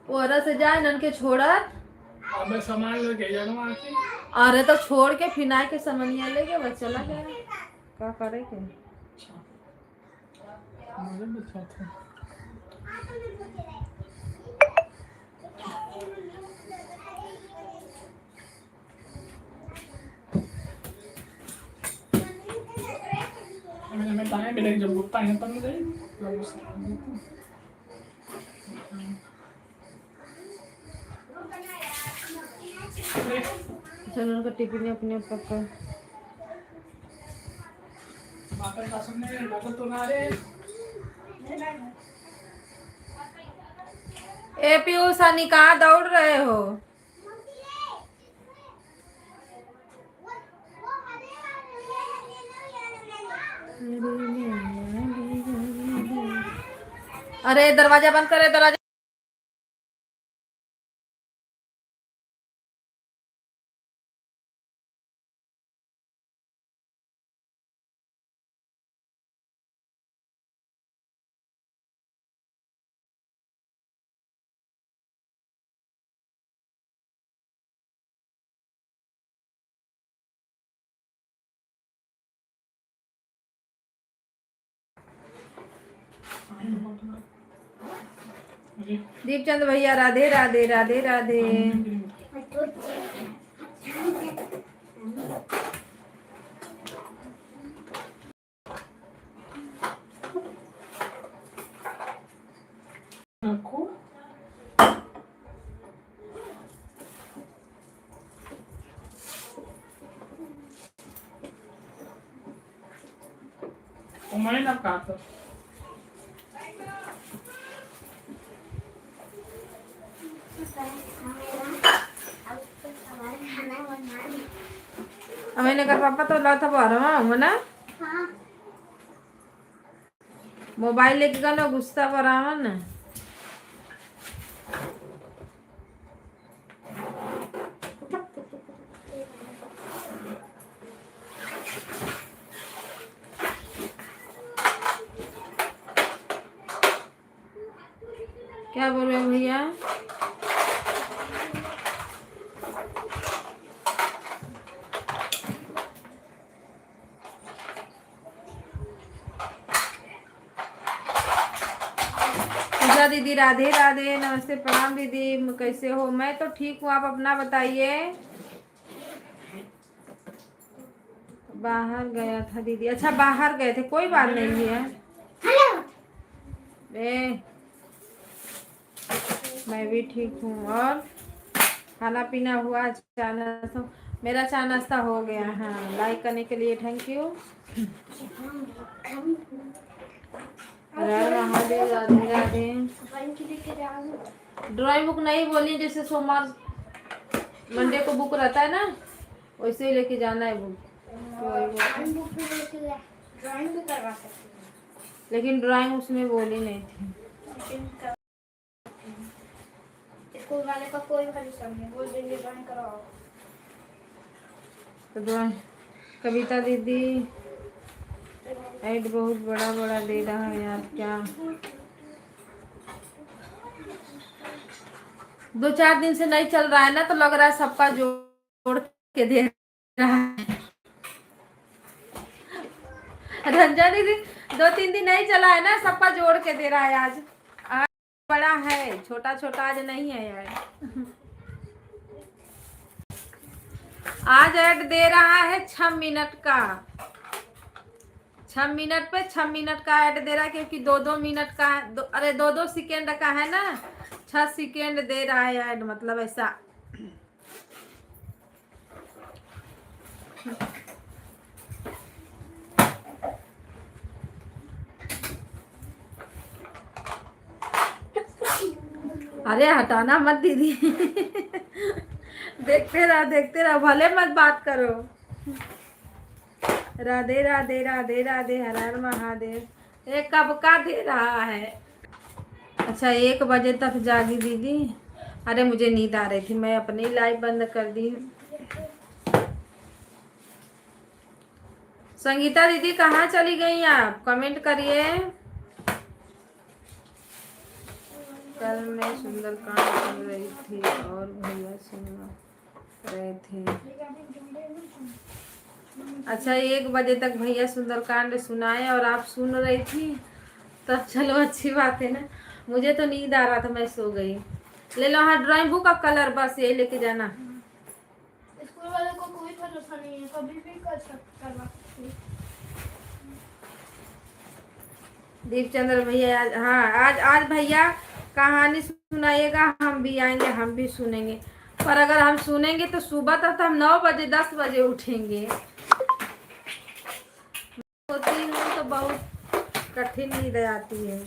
ओरा से जाए नन के छोड़त अब मैं सामान लेके जाऊँ आके। अरे तो छोड़ के फिना के समनिया लेके बस चला गया। क्या करे के मुझे भी था। मैं ताने मिले जब गुप्ता है तब मुझे चलो उनका टिफिन अपने पक्का। बाकर का सुनने बाकर तो ना रे। ए पीयूष अनी कहाँ दौड़ रहे हो? अरे दरवाजा बंद करे, दरवाजा। दीपचंद भैया राधे राधे राधे राधे। रखो तो मैं ना काटो। मैंने कहा पापा तो ला था बारह हो ना, मोबाइल लेके गया ना गुस्सा पर ना। क्या बोल रहे हो भैया? पूजा दीदी राधे राधे, नमस्ते प्रणाम दीदी, कैसे हो? मैं तो ठीक हूँ, आप अपना बताइए। बाहर गया था दीदी। अच्छा बाहर गए थे, कोई बात नहीं है। मैं भी ठीक हूँ। और खाना पीना हुआ? चाय नाश्ता? मेरा चाय नाश्ता हो गया। हाँ, लाइक करने के लिए thank you. Radhe Radhe Radhe. Drawing book नहीं बोली, जैसे सोमवार मंडे को बुक रहता है ना, वैसे ही लेके जाना है बुक। ड्राइंग भी करवा सकती हूँ, लेकिन ड्राइंग उसमें बोली नहीं थी। स्कूल वाले का कोई परिश्रम नहीं, बोल देंगे ड्राइंग कराओ। तो ड्राइंग कविता दीदी ऐड बहुत बड़ा बड़ा दे रहा है यार, क्या 2-4 दिन से नहीं चल रहा है ना, तो लग रहा है सबका जोड़ के दे रहा है। रंजा दीदी 2-3 दिन नहीं चला है ना, सबका जोड़ के दे रहा है। आज बड़ा है, छोटा छोटा आज नहीं है यार। आज ऐड दे रहा है 6 मिनट का, 6 मिनट पे 6 मिनट का ऐड दे रहा है, क्योंकि 2-2 मिनट का अरे 2-2 सेकेंड का है ना, 6 सेकेंड दे रहा है ऐड, मतलब ऐसा। अरे हटाना मत दीदी। देखते रहो भले मत बात करो। राधे राधे राधे राधे, हर हर महादेव। ये कब का दे रहा है? अच्छा 1 बजे तक जागी दीदी। अरे मुझे नींद आ रही थी, मैं अपनी लाइव बंद कर दी। संगीता दीदी कहाँ चली गई आप? कमेंट करिए। कल मैं सुंदरकांड सुन रही थी और भैया सुन रहे थे। अच्छा 1 बजे तक भैया सुंदरकांड सुनाए और आप सुन रही थी, तो चलो अच्छी बात है ना। मुझे तो नींद आ रहा था, मैं सो गई। ले लो, हाँ ड्राइंग बुक का कलर बस यही लेके जाना। स्कूल वाले को कोई भरोसा नहीं है, कभी भी करवा सकते हैं। दीपचंद्र भैया आज, हाँ आज भैया कहानी सुनाइएगा, हम भी आएंगे, हम भी सुनेंगे। पर अगर हम सुनेंगे तो सुबह तक तो हम 9 बजे 10 बजे उठेंगे। होती हूँ तो बहुत कठिन नींद आती है।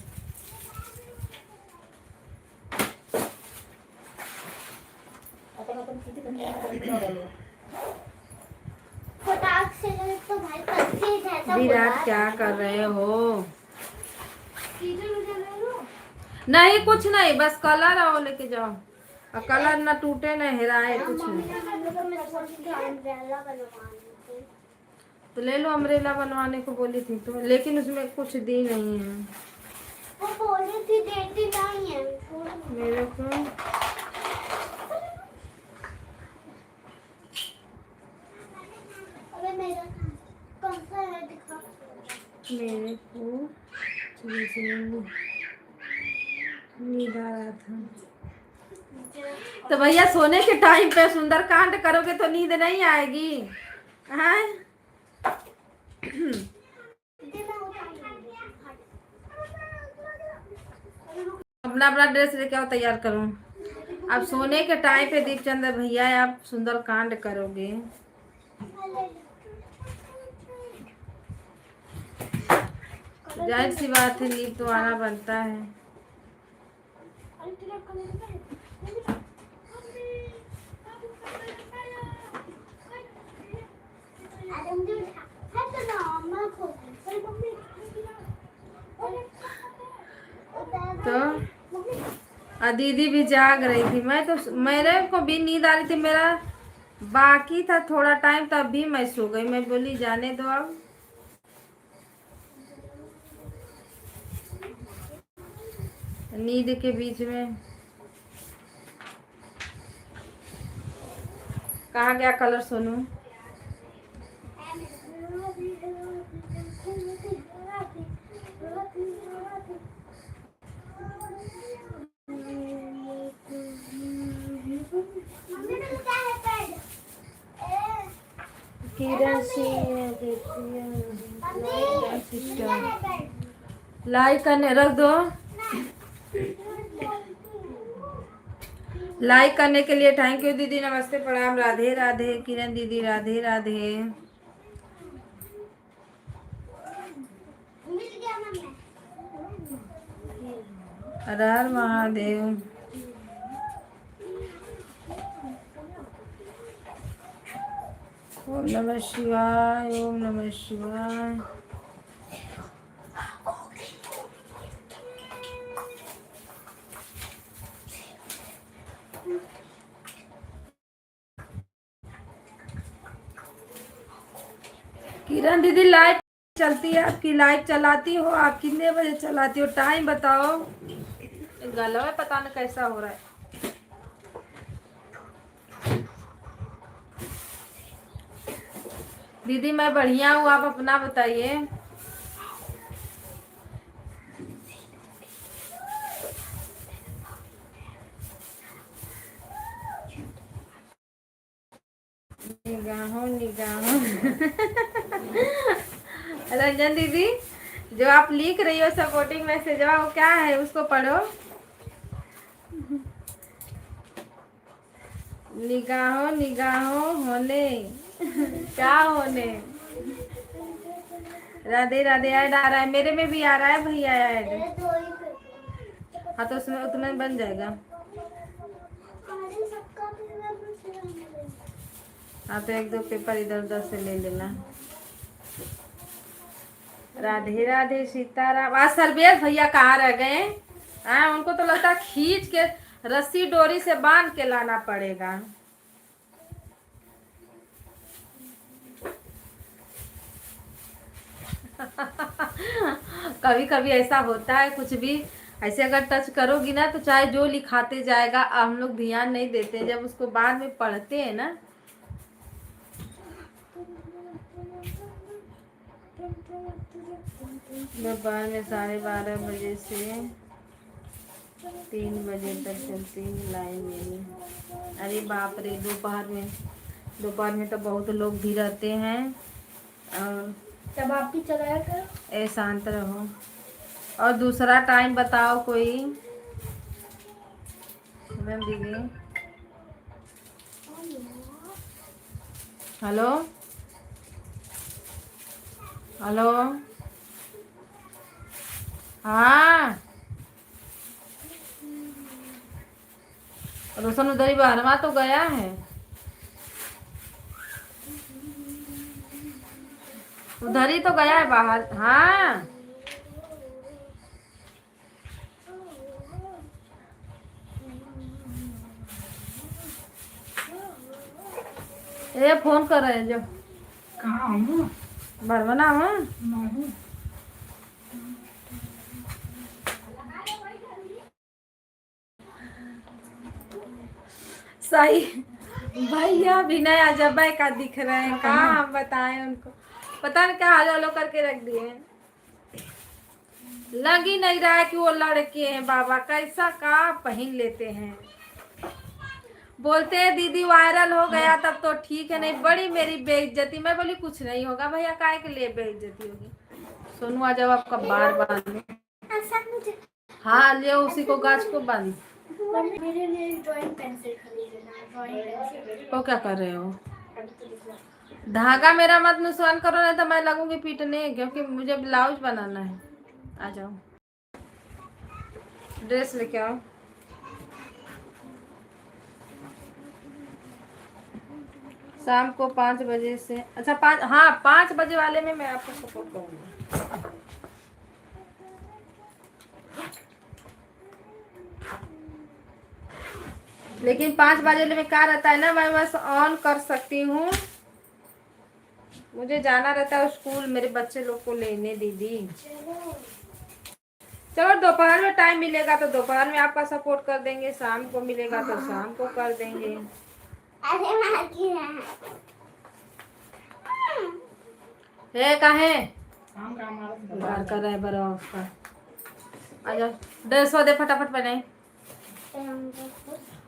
फटाक से तो भाई पक्षी जैसा विराट क्या कर रहे हो? कीचड़ मुझे ले लो। नहीं कुछ नहीं, बस कलर आओ लेके जाओ। और कलर ना टूटे ना हेराए, कुछ नहीं। तो ले लो, अम्ब्रेला बनवाने को बोली थी तो, लेकिन उसमें कुछ दी नहीं है। वो बोली थी देती नहीं है मेरे को अबे मेरा कौन सा है दिखा। मेरे को नींद आ रहा था। तो भैया सोने के टाइम पे सुंदरकांड करोगे तो नींद नहीं आएगी? हैं? अपना अपना ड्रेस लेके आओ, तैयार करो। अब सोने के टाइम पे दीपचंद्र भैया आप सुंदरकांड करोगे। जाहिर सी बात है, नींद तो आना बनता है। तो दीदी भी जाग रही थी, मैं तो मेरे को भी नींद आ रही थी, मेरा बाकी था थोड़ा टाइम, तब भी मैं सो गई। मैं बोली जाने दो अब। नींद के बीच में कहाँ गया कलर सोनू? किरण लाइक करने रख दो। लाइक करने के लिए थैंक यू दीदी। नमस्ते, प्रणाम, राधे राधे। किरण दीदी राधे राधे। हर हर महादेव। ओम नमः शिवाय, ओम नमः शिवाय। किरण दीदी लाइट चलती है आपकी? लाइट चलाती हो आप? कितने बजे चलाती हो? टाइम बताओ। गला में पता नहीं कैसा हो रहा है। दीदी मैं बढ़िया हूँ, आप अपना बताइए। निगाहों निगाहों। रंजन दीदी जो आप लिख रही हो सपोर्टिंग मैसेज, वो क्या है उसको पढ़ो। निगाहों निगाहों होने क्या होने? राधे राधे। ऐड आ रहा है, मेरे में भी आ रहा है भैया ऐड। हाँ तो उसमें उतना बन जाएगा। हाँ तो 1-2 पेपर इधर उधर से ले लेना। राधे राधे सीताराम। आज सर्वेश भैया कहाँ रह गए? हाँ, उनको तो लगता है खींच के रस्सी डोरी से बांध के लाना पड़ेगा। कभी कभी ऐसा होता है, कुछ भी ऐसे अगर टच करोगी ना तो चाहे जो लिखाते जाएगा हम लोग ध्यान नहीं देते, जब उसको बाद में पढ़ते हैं ना। दोपहर में 12:30 बजे से 3 बजे तक चलती है लाइन मेरी। अरे बाप रे, दोपहर में तो बहुत लोग भी रहते हैं। और तब आप भी चलाया करो। ए शांत रहो। और दूसरा टाइम बताओ कोई मैम दीदी। Hello hello. हाँ, रोशन उधर ही बाहरवा तो गया है, उधर ही तो गया है बाहर। हाँ, ये फोन कर रहे हैं जो कहाँ हूँ? बरवना हूँ। नहीं। सही भैया विनय अजब का दिख रहे हैं, कहाँ हम बताएं उनको, पता नहीं क्या हलो हलो करके रख दिए हैं। लग ही नहीं रहा है कि वो लड़के हैं बाबा, कैसा का पहन लेते हैं। बोलते हैं दीदी वायरल हो गया तब तो ठीक है, नहीं बड़ी मेरी बेइज्जती। मैं बोली कुछ नहीं होगा भैया, काहे के लिए बेइज्जती होगी। सोनू आ जाओ, आपका बार बांध। हाँ ले उसी को गाछ को बांध। मेरे लिए ड्राइंग पेंसिल खरीदना, ड्राइंग पेंसिल। तो क्या कर रहे हो? धागा मेरा मत नुकसान करो, नहीं तो मैं लगूंगी पीटने, क्योंकि मुझे ब्लाउज बनाना है। आ जाओ, ड्रेस लेके आओ। शाम को 5 बजे से, अच्छा 5, हाँ 5 बजे वाले में मैं आपको सपोर्ट करूंगी। लेकिन 5 बजे में क्या रहता है ना, मैं बस ऑन कर सकती हूँ, मुझे जाना रहता है स्कूल, मेरे बच्चे लोग को लेने दीदी। चलो दोपहर में टाइम मिलेगा तो दोपहर में आपका सपोर्ट कर देंगे, शाम को मिलेगा तो शाम को कर देंगे। हे काहे काम का हमारा बाहर कर रहा है बड़ा उसका। आ जाओ, ड्रेस दे फटाफट पहने,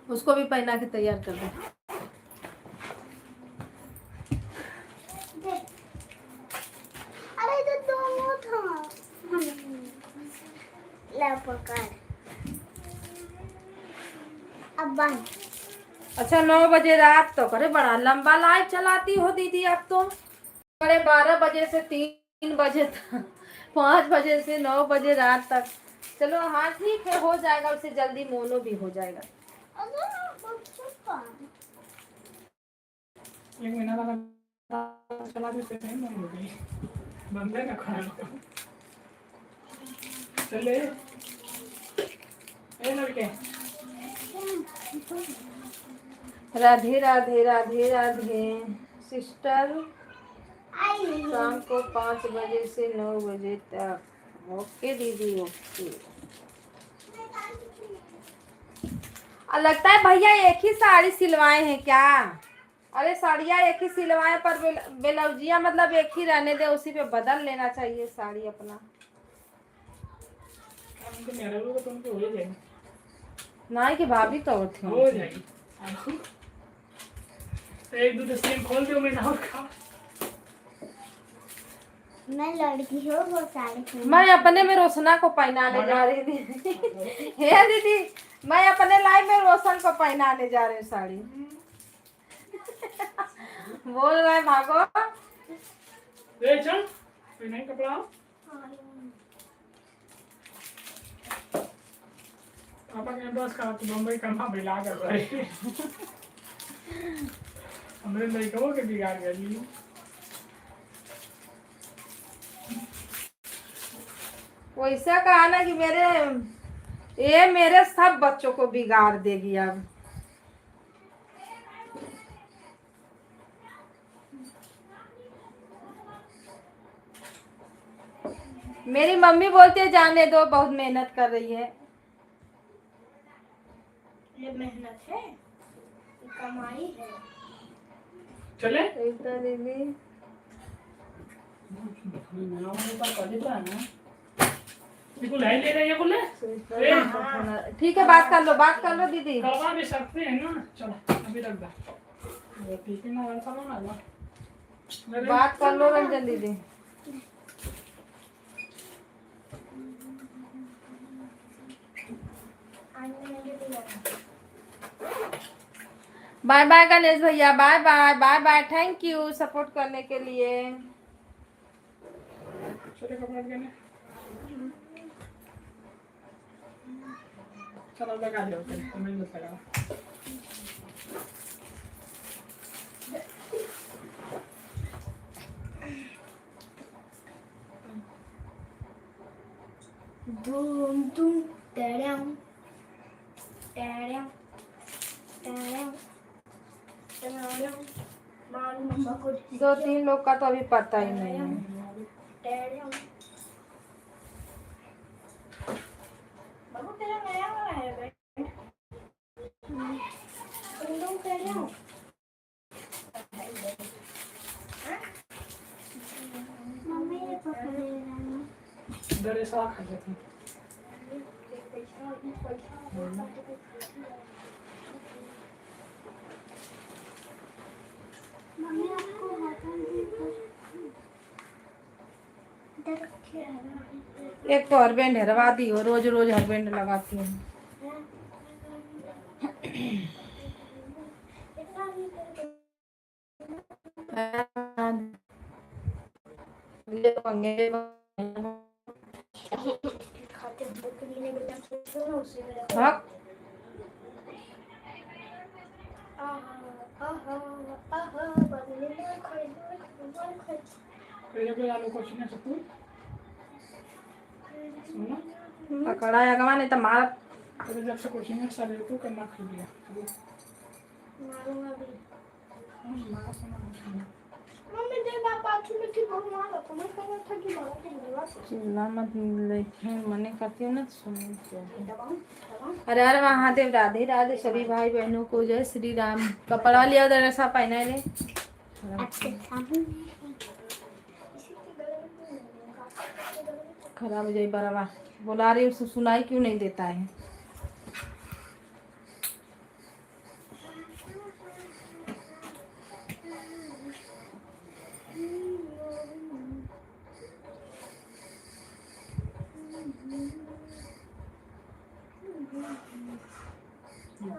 उसको भी पहना के तैयार कर दे। अरे तो दोनों था। ले पकड़। अब बंद। अच्छा 9 बजे रात तक, अरे बड़ा लंबा लाइव चलाती हो दीदी आप तो। अरे 12 बजे से 3 बजे तक, 5 बजे से 9 बजे रात तक। चलो हाँ ठीक है, हो जाएगा, उससे जल्दी मोनो भी हो जाएगा। एक महीना लगा चला देते हैं, नहीं हो गई बंदे ना खा लो। चले ए लड़के। राधे राधे राधे राधे सिस्टर। शाम को 5 बजे से 9 बजे तक। ओके दीदी ओके। लगता है भैया एक ही साड़ी सिलवाए हैं क्या? अरे साड़ियाँ एक ही सिलवाए, पर ब्लाउजिया मतलब एक ही रहने दे, उसी पे बदल लेना चाहिए साड़ी अपना। तो मेरे लोग तो उनको हो जाएगी, नहीं कि भाभी तो थे हो जाएगी। तो एक दो स्क्रीन खोल दो, मैं और खा। मैं लड़की हूँ, वो साड़ी। मैं अपने में रोशना को पहनाने जा रही थी। हे दीदी, मैं अपने लाइफ में रोशन को पहनाने जा रही हूँ साड़ी। बोल रहा है भागो। ले चल, कोई नहीं कपड़ा। पापा के बस का तो बम्बई करना बिला कर रहे। हमरे लड़कों के बिगाड़ गई। वैसा कहा ना कि ये मेरे सब बच्चों को बिगाड़ देगी अब। मेरी मम्मी बोलती है जाने दो, बहुत मेहनत कर रही है। ये मेहनत है, ये कमाई है। चले एकता दीदी बिल्कुल ले रही है बोले ठीक है, बात कर लो दीदी। करवा भी सकते हैं ना। चलो अभी रख दो, ठीक है ना, ऐसा ना ना बात कर लो रंजन दीदी। बाय बाय गणेश भैया, bye bye bye bye. Thank you support करने के लिए। छोटे कपड़े के ने चलो लगा दो, फिर मैं मत लगा। धूम धूम टेड़म टेड़म टेड़म टेड़म। मालूम मम्मा को 2-3 लोग का तो अभी पता ही नहीं है। टेड़म। बाबू तेरा नया वाला है भाई। तुम टेड़म। मम्मी ने पकड़ लिया। डरे सा खा जाते हैं। मम्मी आपको एक तो हरबैंड हरवा दी हो, रोज रोज हरबैंड लगाती हूँ। हाँ कोई आलू को छूने से तू सुनो, पकड़ा या गवा नहीं तो मार। तेरे जब से कोचिंग में सारे तू करना खरीद लिया। मारूंगा भी। मारा सुना मम्मी देख बाप आँखों में की बहुत मार रहा था। मैं कह रहा था कि बड़ा चिल्ला चिल्ला मत, लेकिन मने करती हूँ ना तो सुनो क्या है। दबाऊं दबाऊं। हर हर महादेव, राधे राधे सभी भाई बहनों को जय श्री राम। कपड़ा लिया उधर ऐसा पहना ले। आपके सामने इसी के गले में खराब हो जाए बराबर। बुला रही हूँ, सुनाई क्यों नहीं देता है।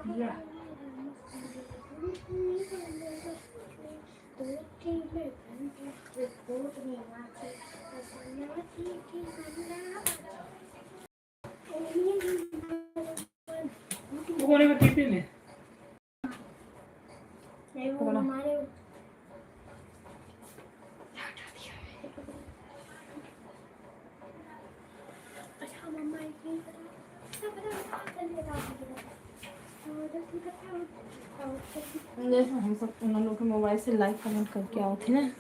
दिया वो कोने में टीपी ने नहीं वो हमारे अच्छा मम्मा इतनी हम सब उन लोगों के मोबाइल से लाइक कमेंट करके आओ थे ना।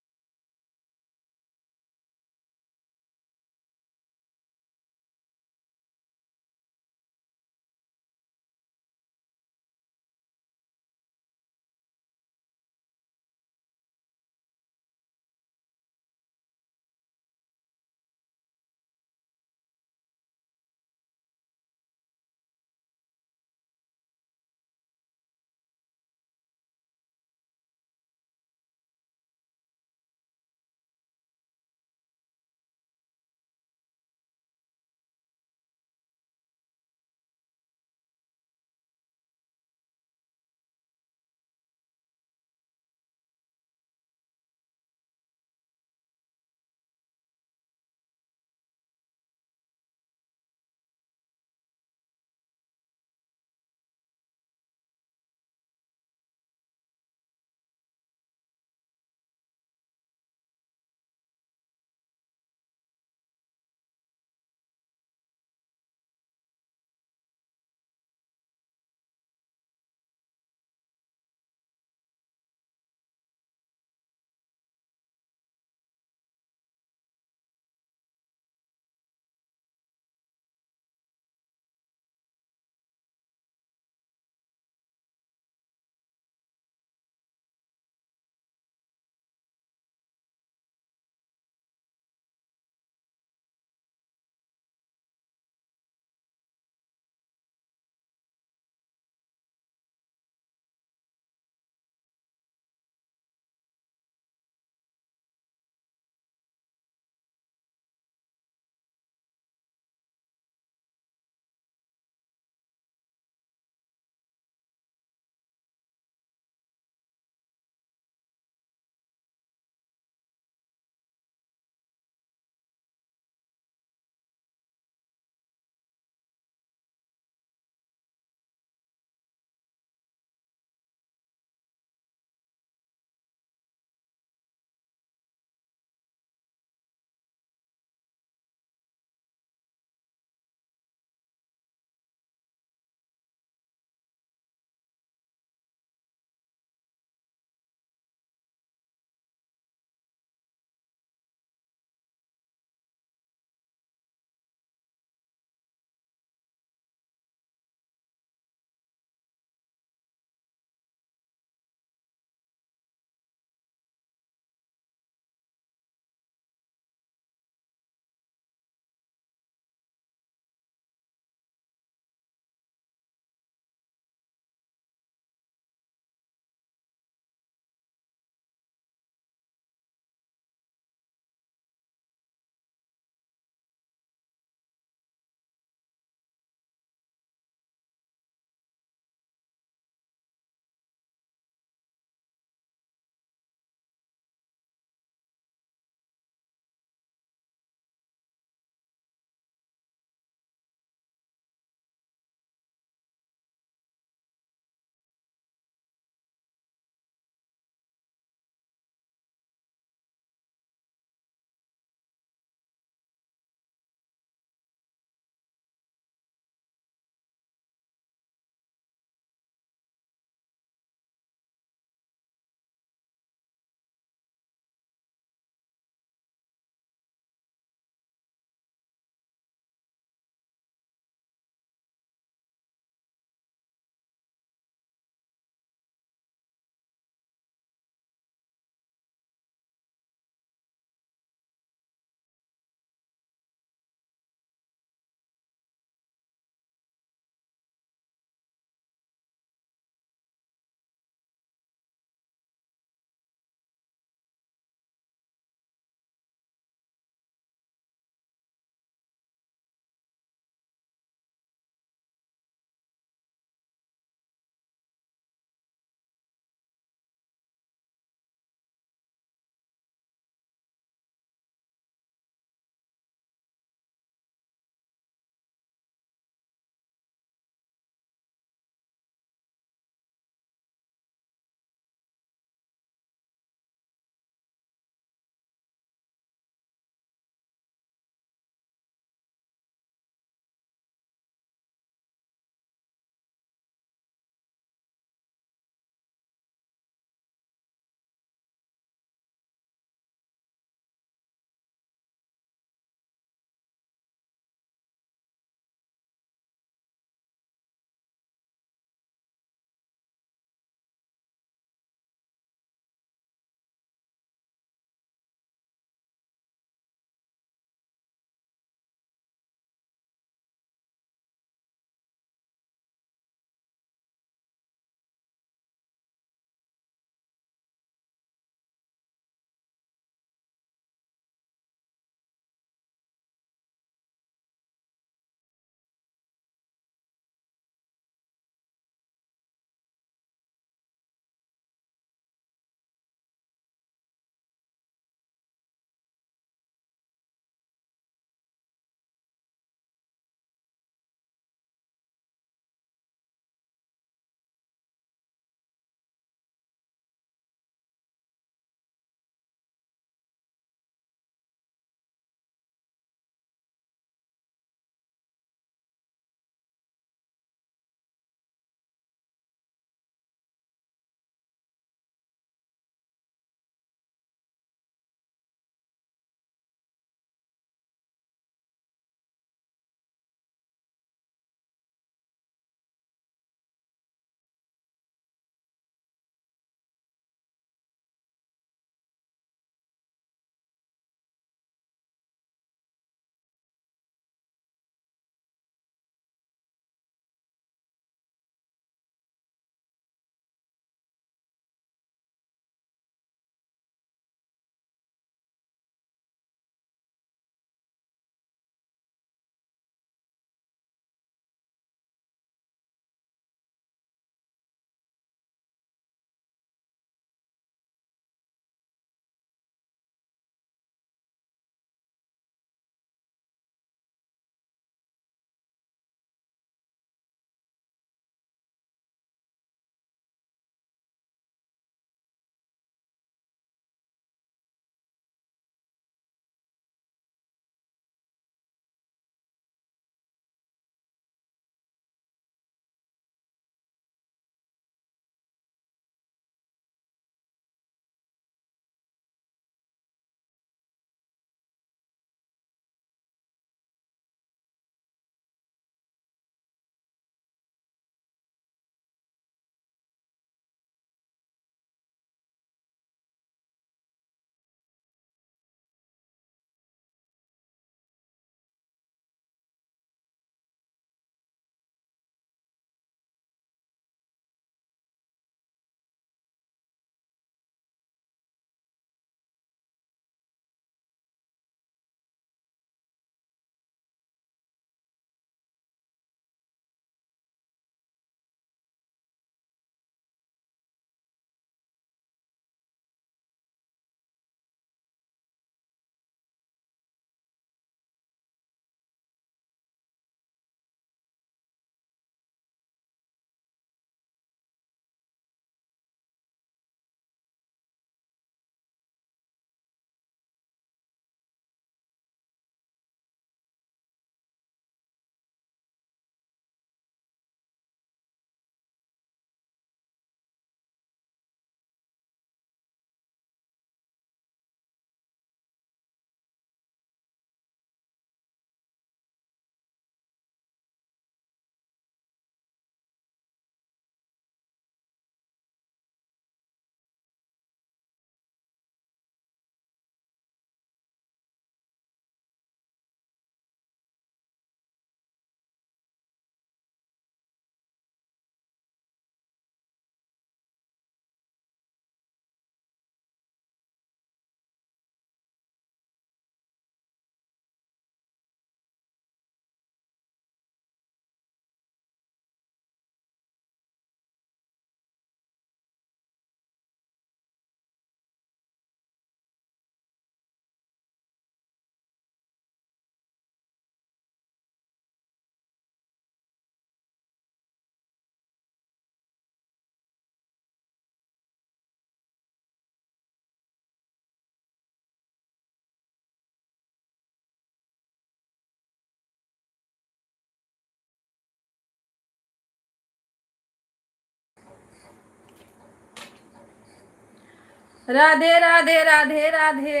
राधे राधे राधे राधे।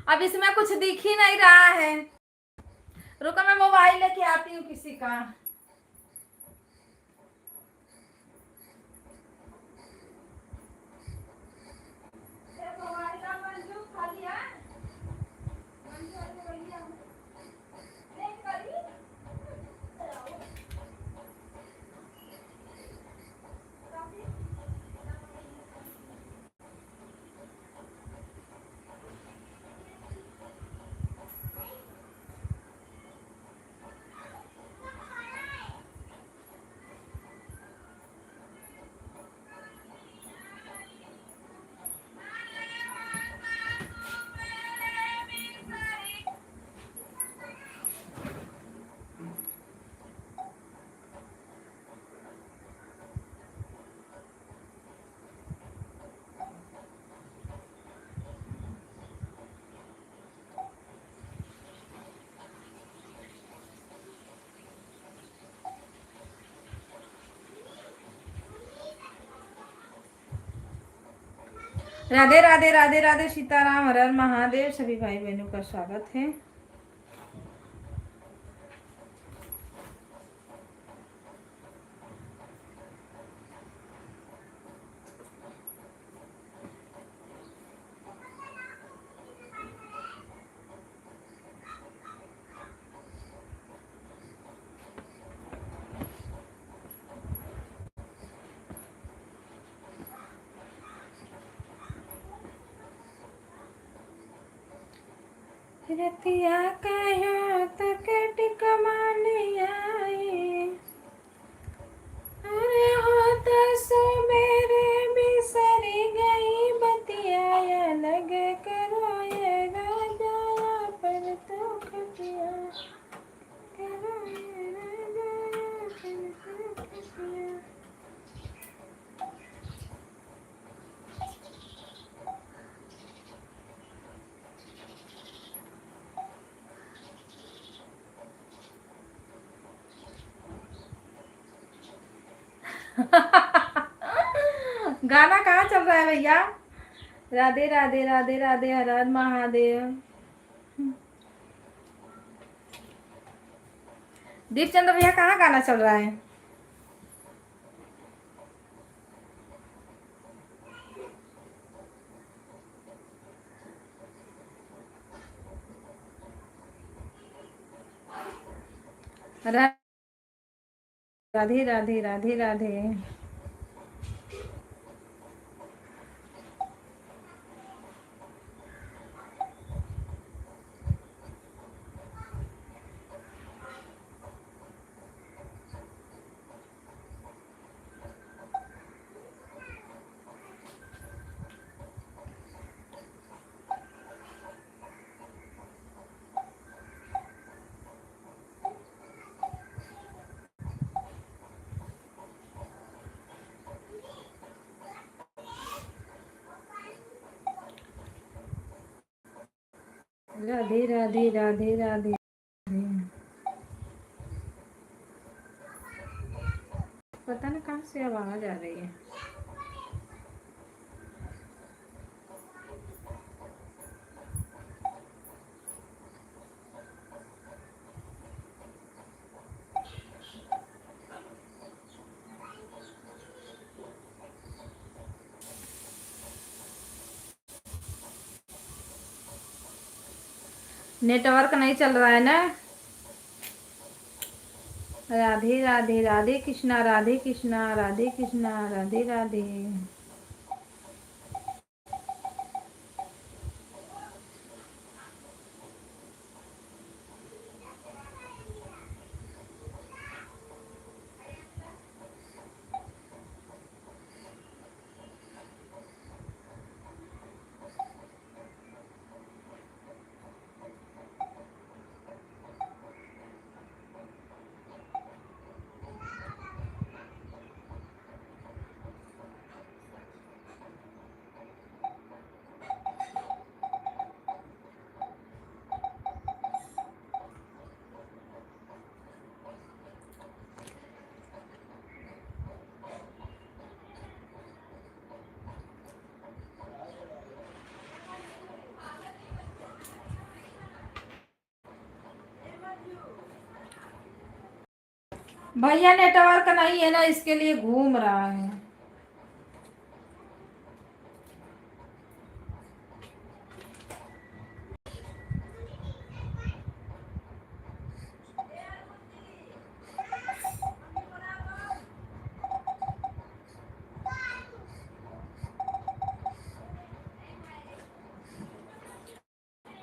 अब इसमें कुछ दिख ही नहीं रहा है। रुको मैं मोबाइल लेके आती हूँ किसी का। राधे राधे राधे राधे सीताराम हर हर महादेव। सभी भाई बहनों का स्वागत है। रतिया कहो तक टिकमाने आए, अरे हो तो सुबेरे बिसरी गई बतिया, लग करो ये राजा पर तो खतिया, करो ये राजा पर तो खतिया। गाना कहाँ चल रहा है भैया? राधे राधे राधे राधे हर हर महादेव। दीपचंद्र भैया कहाँ गाना चल रहा है? राधे राधे राधे राधे। राधे राधे राधे राधे। पता नहीं कहाँ से आवाज आ रही है। नेटवर्क नहीं चल रहा है ना। राधे राधे राधे कृष्णा राधे कृष्णा राधे कृष्णा राधे राधे। भैया नेटवर्क नहीं है ना, इसके लिए घूम रहा है।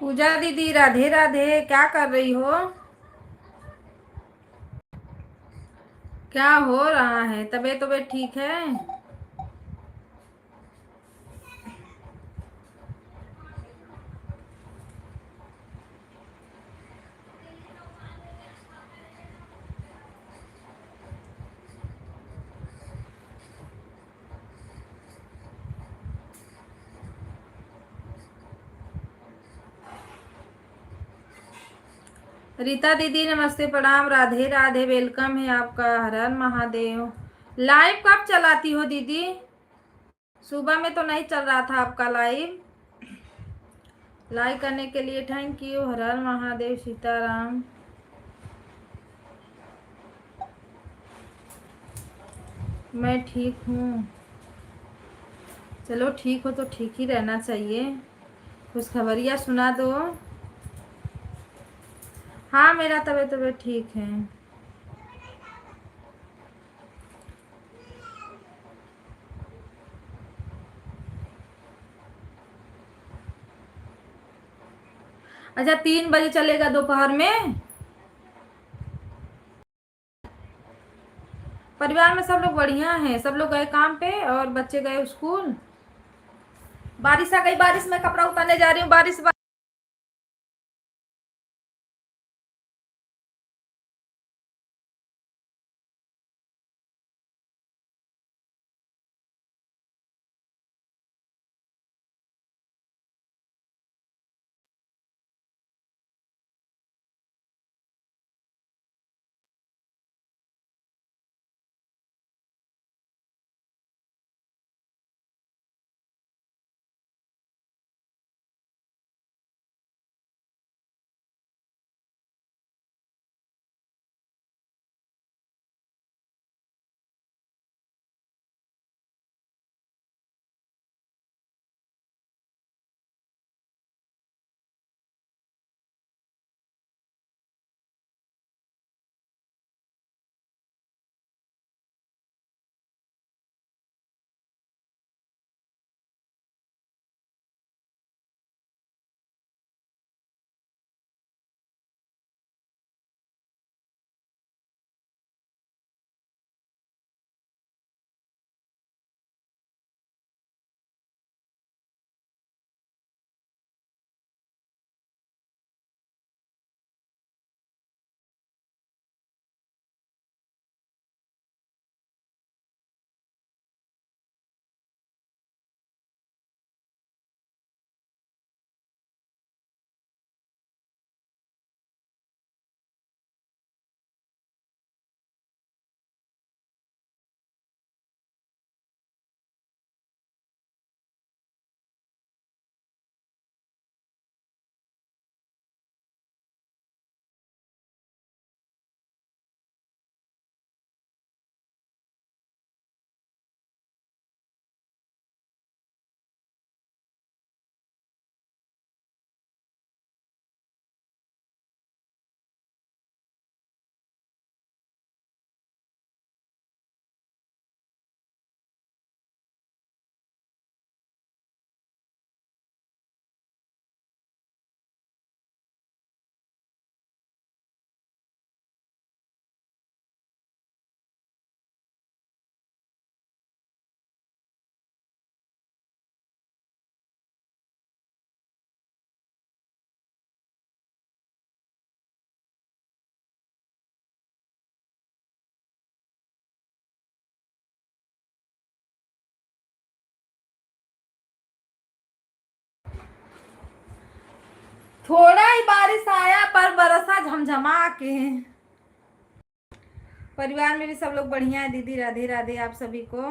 पूजा दीदी राधे राधे, क्या कर रही हो? क्या हो रहा है? तबीयत तबीयत ठीक है? रीता दीदी नमस्ते प्रणाम, राधे राधे, वेलकम है आपका, हर हर महादेव। लाइव कब चलाती हो दीदी? सुबह में तो नहीं चल रहा था आपका लाइव। लाइक करने के लिए थैंक यू, हर हर महादेव, सीताराम। मैं ठीक हूँ। चलो ठीक हो तो ठीक ही रहना चाहिए। कुछ खबरिया सुना दो। हाँ मेरा तबीयत तबीयत ठीक है। अच्छा 3 बजे चलेगा दोपहर में? परिवार में सब लोग बढ़िया हैं, सब लोग गए काम पे और बच्चे गए स्कूल। बारिश आ गई, बारिश में कपड़ा उतारने जा रही हूँ। बारिश थोड़ा ही बारिश आया पर बरसा झमझमा के। परिवार में भी सब लोग बढ़िया है दीदी, राधे राधे आप सभी को।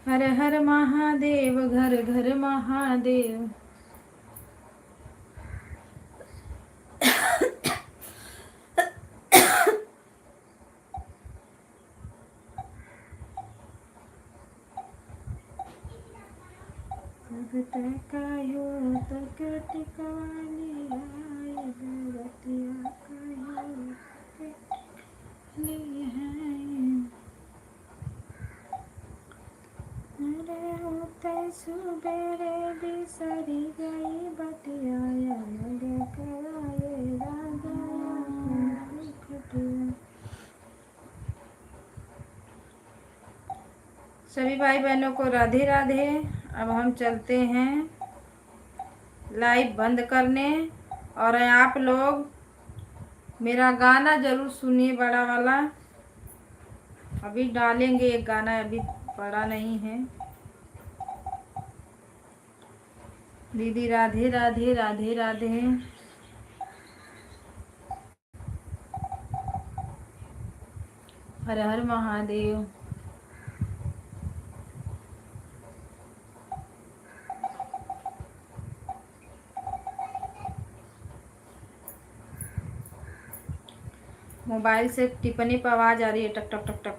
हर हर महादेव, घर घर महादेव। तकायो तक टिकवाली आए बरतिया कायो टिकली है। अरे होते सुबेरे बिसरी गई बतिया लगे कराए राजा खटिया। सभी भाई बहनों को राधे राधे। अब हम चलते हैं लाइव बंद करने, और आप लोग मेरा गाना ज़रूर सुनिए बड़ा वाला। अभी डालेंगे एक गाना, अभी पड़ा नहीं है। दीदी राधे राधे राधे राधे। हर हर महादेव। मोबाइल से टिप्पणी पर आवाज़ आ रही है, टक टक टक टक।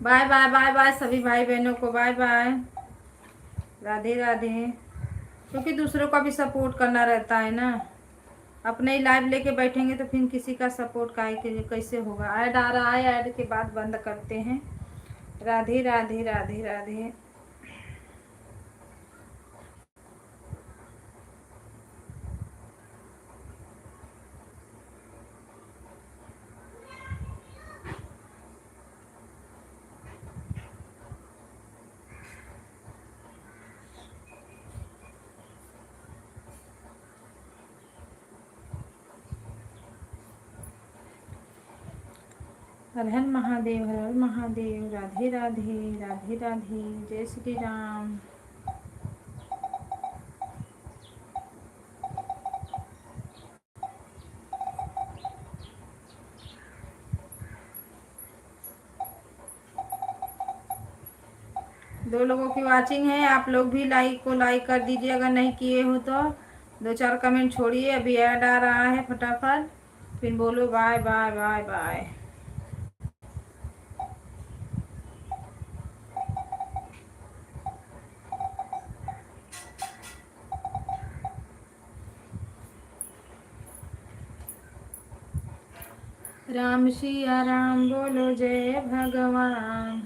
बाय बाय बाय बाय सभी भाई बहनों को, बाय बाय, राधे राधे। क्योंकि दूसरों का भी सपोर्ट करना रहता है ना। अपने ही लाइव लेके बैठेंगे तो फिर किसी का सपोर्ट काहे के लिए कैसे होगा। ऐड आ रहा है, ऐड के बाद बंद करते हैं। राधे राधे राधे राधे। हर हर महादेव, हर हर महादेव। राधे राधे राधे राधे। जय श्री राम। दो लोगों की वाचिंग है, आप लोग भी लाइक कर दीजिए अगर नहीं किए हो तो। 2-4 कमेंट छोड़िए। अभी ऐड आ रहा है, फटाफट फिर बोलो bye bye bye bye. Ram Siya Ram बोलो जय भगवान।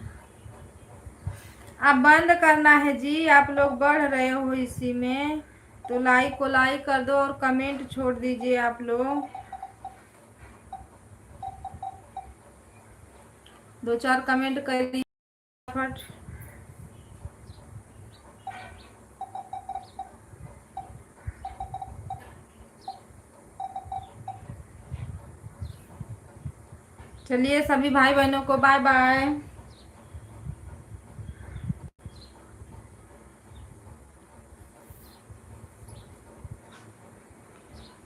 अब बंद करना है जी। आप लोग बढ़ रहे हो इसी में, तो लाइक कर दो और कमेंट छोड़ दीजिए आप लोग। 2-4 कमेंट करिए फटाफट। चलिए सभी भाई बहनों को बाय बाय।